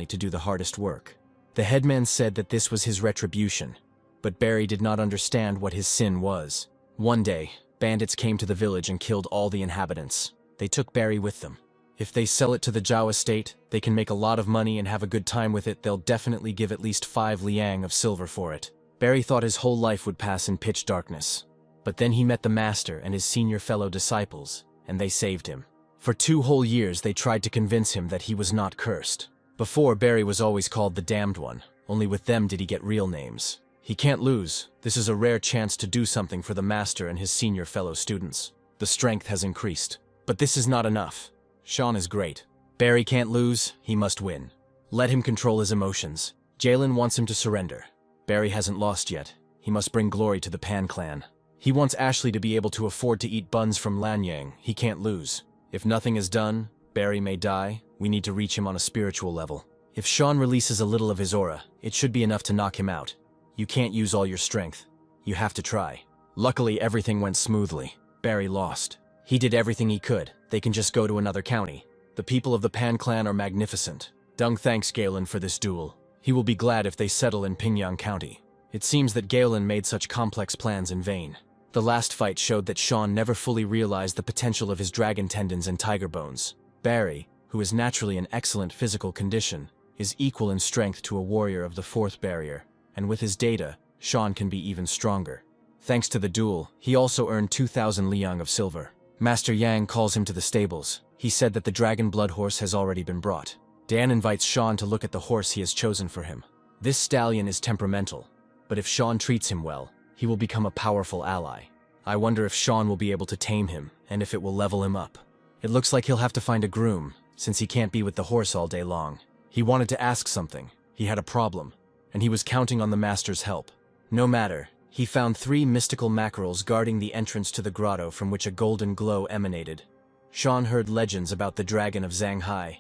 to do the hardest work. The headman said that this was his retribution, but Barry did not understand what his sin was. One day, bandits came to the village and killed all the inhabitants. They took Barry with them. If they sell it to the Zhao estate, they can make a lot of money and have a good time with it. They'll definitely give at least 5 liang of silver for it. Barry thought his whole life would pass in pitch darkness. But then he met the master and his senior fellow disciples, and they saved him. For 2 whole years they tried to convince him that he was not cursed. Before, Barry was always called the Damned One. Only with them did he get real names. He can't lose. This is a rare chance to do something for the master and his senior fellow students. The strength has increased. But this is not enough. Sean is great. Barry can't lose, he must win. Let him control his emotions. Jalen wants him to surrender. Barry hasn't lost yet. He must bring glory to the Pan clan. He wants Ashley to be able to afford to eat buns from Lanyang. He can't lose. If nothing is done, Barry may die. We need to reach him on a spiritual level. If Sean releases a little of his aura, it should be enough to knock him out. You can't use all your strength. You have to try. Luckily, everything went smoothly. Barry lost. He did everything he could. They can just go to another county. The people of the Pan clan are magnificent. Dung thanks Galen for this duel. He will be glad if they settle in Pingyang County. It seems that Galen made such complex plans in vain. The last fight showed that Sean never fully realized the potential of his dragon tendons and tiger bones. Barry, who is naturally in excellent physical condition, is equal in strength to a warrior of the 4th barrier, and with his data, Sean can be even stronger. Thanks to the duel, he also earned 2,000 liang of silver. Master Yang calls him to the stables. He said that the dragon blood horse has already been brought. Dan invites Sean to look at the horse he has chosen for him. This stallion is temperamental, but if Sean treats him well, he will become a powerful ally. I wonder if Sean will be able to tame him, and if it will level him up. It looks like he'll have to find a groom, since he can't be with the horse all day long. He wanted to ask something. He had a problem, and he was counting on the master's help. No matter. He found 3 mystical mackerels guarding the entrance to the grotto from which a golden glow emanated. Sean heard legends about the dragon of Zhanghai.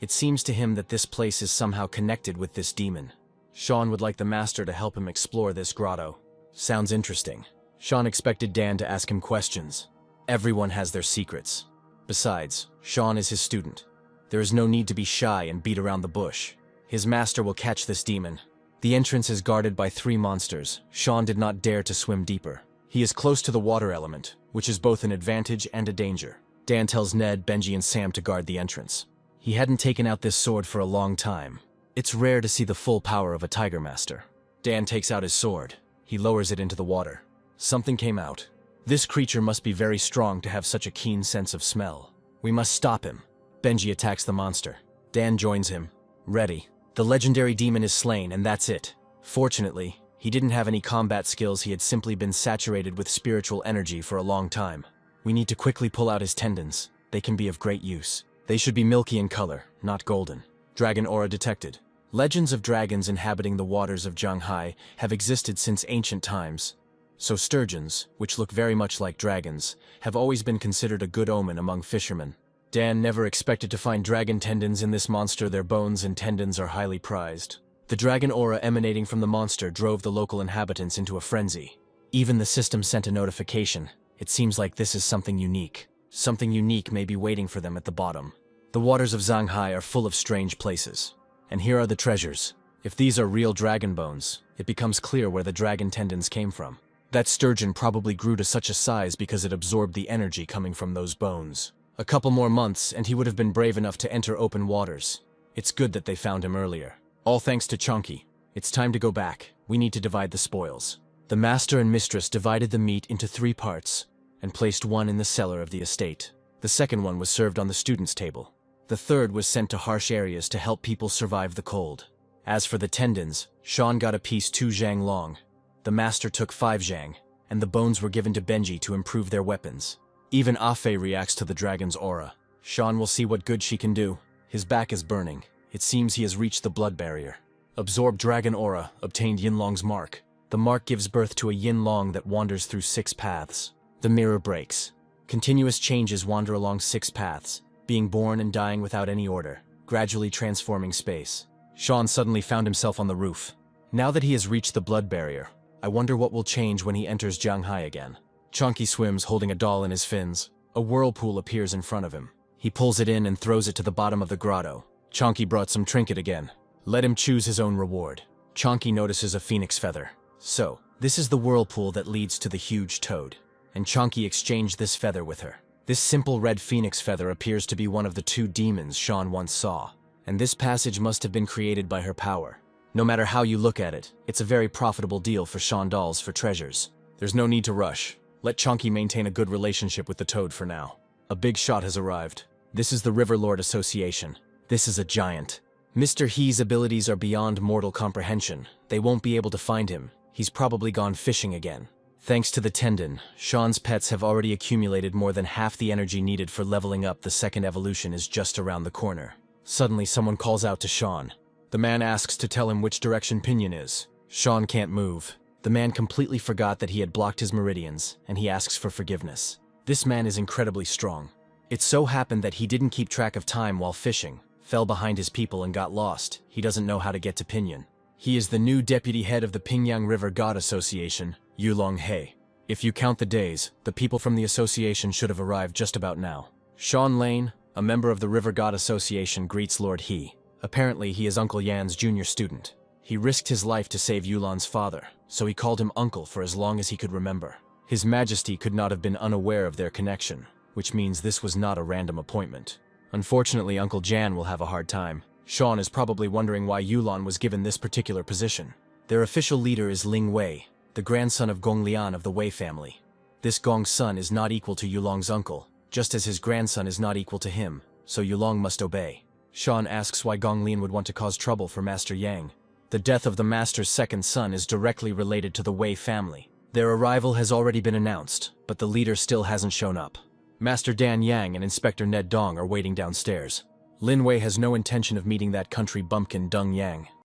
It seems to him that this place is somehow connected with this demon. Sean would like the master to help him explore this grotto. Sounds interesting. Sean expected Dan to ask him questions. Everyone has their secrets. Besides, Sean is his student. There is no need to be shy and beat around the bush. His master will catch this demon. The entrance is guarded by 3 monsters. Sean did not dare to swim deeper. He is close to the water element, which is both an advantage and a danger. Dan tells Ned, Benji, and Sam to guard the entrance. He hadn't taken out this sword for a long time. It's rare to see the full power of a Tiger Master. Dan takes out his sword. He lowers it into the water. Something came out. This creature must be very strong to have such a keen sense of smell. We must stop him. Benji attacks the monster. Dan joins him. Ready. The legendary demon is slain, and that's it. Fortunately, he didn't have any combat skills. He had simply been saturated with spiritual energy for a long time. We need to quickly pull out his tendons. They can be of great use. They should be milky in color, not golden. Dragon aura detected. Legends of dragons inhabiting the waters of Zhanghai have existed since ancient times. So sturgeons, which look very much like dragons, have always been considered a good omen among fishermen. Dan never expected to find dragon tendons in this monster. Their bones and tendons are highly prized. The dragon aura emanating from the monster drove the local inhabitants into a frenzy. Even the system sent a notification. It seems like this is something unique. Something unique may be waiting for them at the bottom. The waters of Zhanghai are full of strange places. And here are the treasures. If these are real dragon bones, it becomes clear where the dragon tendons came from. That sturgeon probably grew to such a size because it absorbed the energy coming from those bones. A couple more months and he would have been brave enough to enter open waters. It's good that they found him earlier. All thanks to Chunky. It's time to go back. We need to divide the spoils. The master and mistress divided the meat into 3 parts and placed one in the cellar of the estate. The second one was served on the students' table. The third was sent to harsh areas to help people survive the cold. As for the tendons, Sean got a piece 2 zhang long. The master took 5 zhang, and the bones were given to Benji to improve their weapons. Even Afe reacts to the dragon's aura. Sean will see what good she can do. His back is burning. It seems he has reached the blood barrier. Absorb dragon aura, obtained Yinlong's mark. The mark gives birth to a Yinlong that wanders through 6 paths. The mirror breaks. Continuous changes wander along 6 paths, being born and dying without any order, gradually transforming space. Sean suddenly found himself on the roof. Now that he has reached the blood barrier, I wonder what will change when he enters Zhanghai again. Chunky swims holding a doll in his fins. A whirlpool appears in front of him. He pulls it in and throws it to the bottom of the grotto. Chunky brought some trinket again. Let him choose his own reward. Chunky notices a phoenix feather. So, this is the whirlpool that leads to the huge toad. And Chunky exchanged this feather with her. This simple red phoenix feather appears to be one of the 2 demons Sean once saw. And this passage must have been created by her power. No matter how you look at it, it's a very profitable deal for Sean dolls for treasures. There's no need to rush. Let Chunky maintain a good relationship with the toad for now. A big shot has arrived. This is the River Lord Association. This is a giant. Mr. He's abilities are beyond mortal comprehension. They won't be able to find him. He's probably gone fishing again. Thanks to the tendon, Sean's pets have already accumulated more than half the energy needed for leveling up. The second evolution is just around the corner. Suddenly someone calls out to Sean. The man asks to tell him which direction Pinion is. Sean can't move. The man completely forgot that he had blocked his meridians, and he asks for forgiveness. This man is incredibly strong. It so happened that he didn't keep track of time while fishing, fell behind his people and got lost. He doesn't know how to get to Pinion. He is the new deputy head of the Pingyang River God Association, Yulong He. If you count the days, the people from the association should have arrived just about now. Sean Lane, a member of the River God Association, greets Lord He. Apparently he is Uncle Yan's junior student. He risked his life to save Yulon's father, so he called him uncle for as long as he could remember. His Majesty could not have been unaware of their connection, which means this was not a random appointment. Unfortunately, Uncle Jan will have a hard time. Sean is probably wondering why Yulon was given this particular position. Their official leader is Ling Wei, the grandson of Gong Lian of the Wei family. This Gong's son is not equal to Yulong's uncle, just as his grandson is not equal to him, so Yulong must obey. Sean asks why Gong Lian would want to cause trouble for Master Yang. The death of the Master's second son is directly related to the Wei family. Their arrival has already been announced, but the leader still hasn't shown up. Master Dan Yang and Inspector Ned Dong are waiting downstairs. Lin Wei has no intention of meeting that country bumpkin Deng Yang.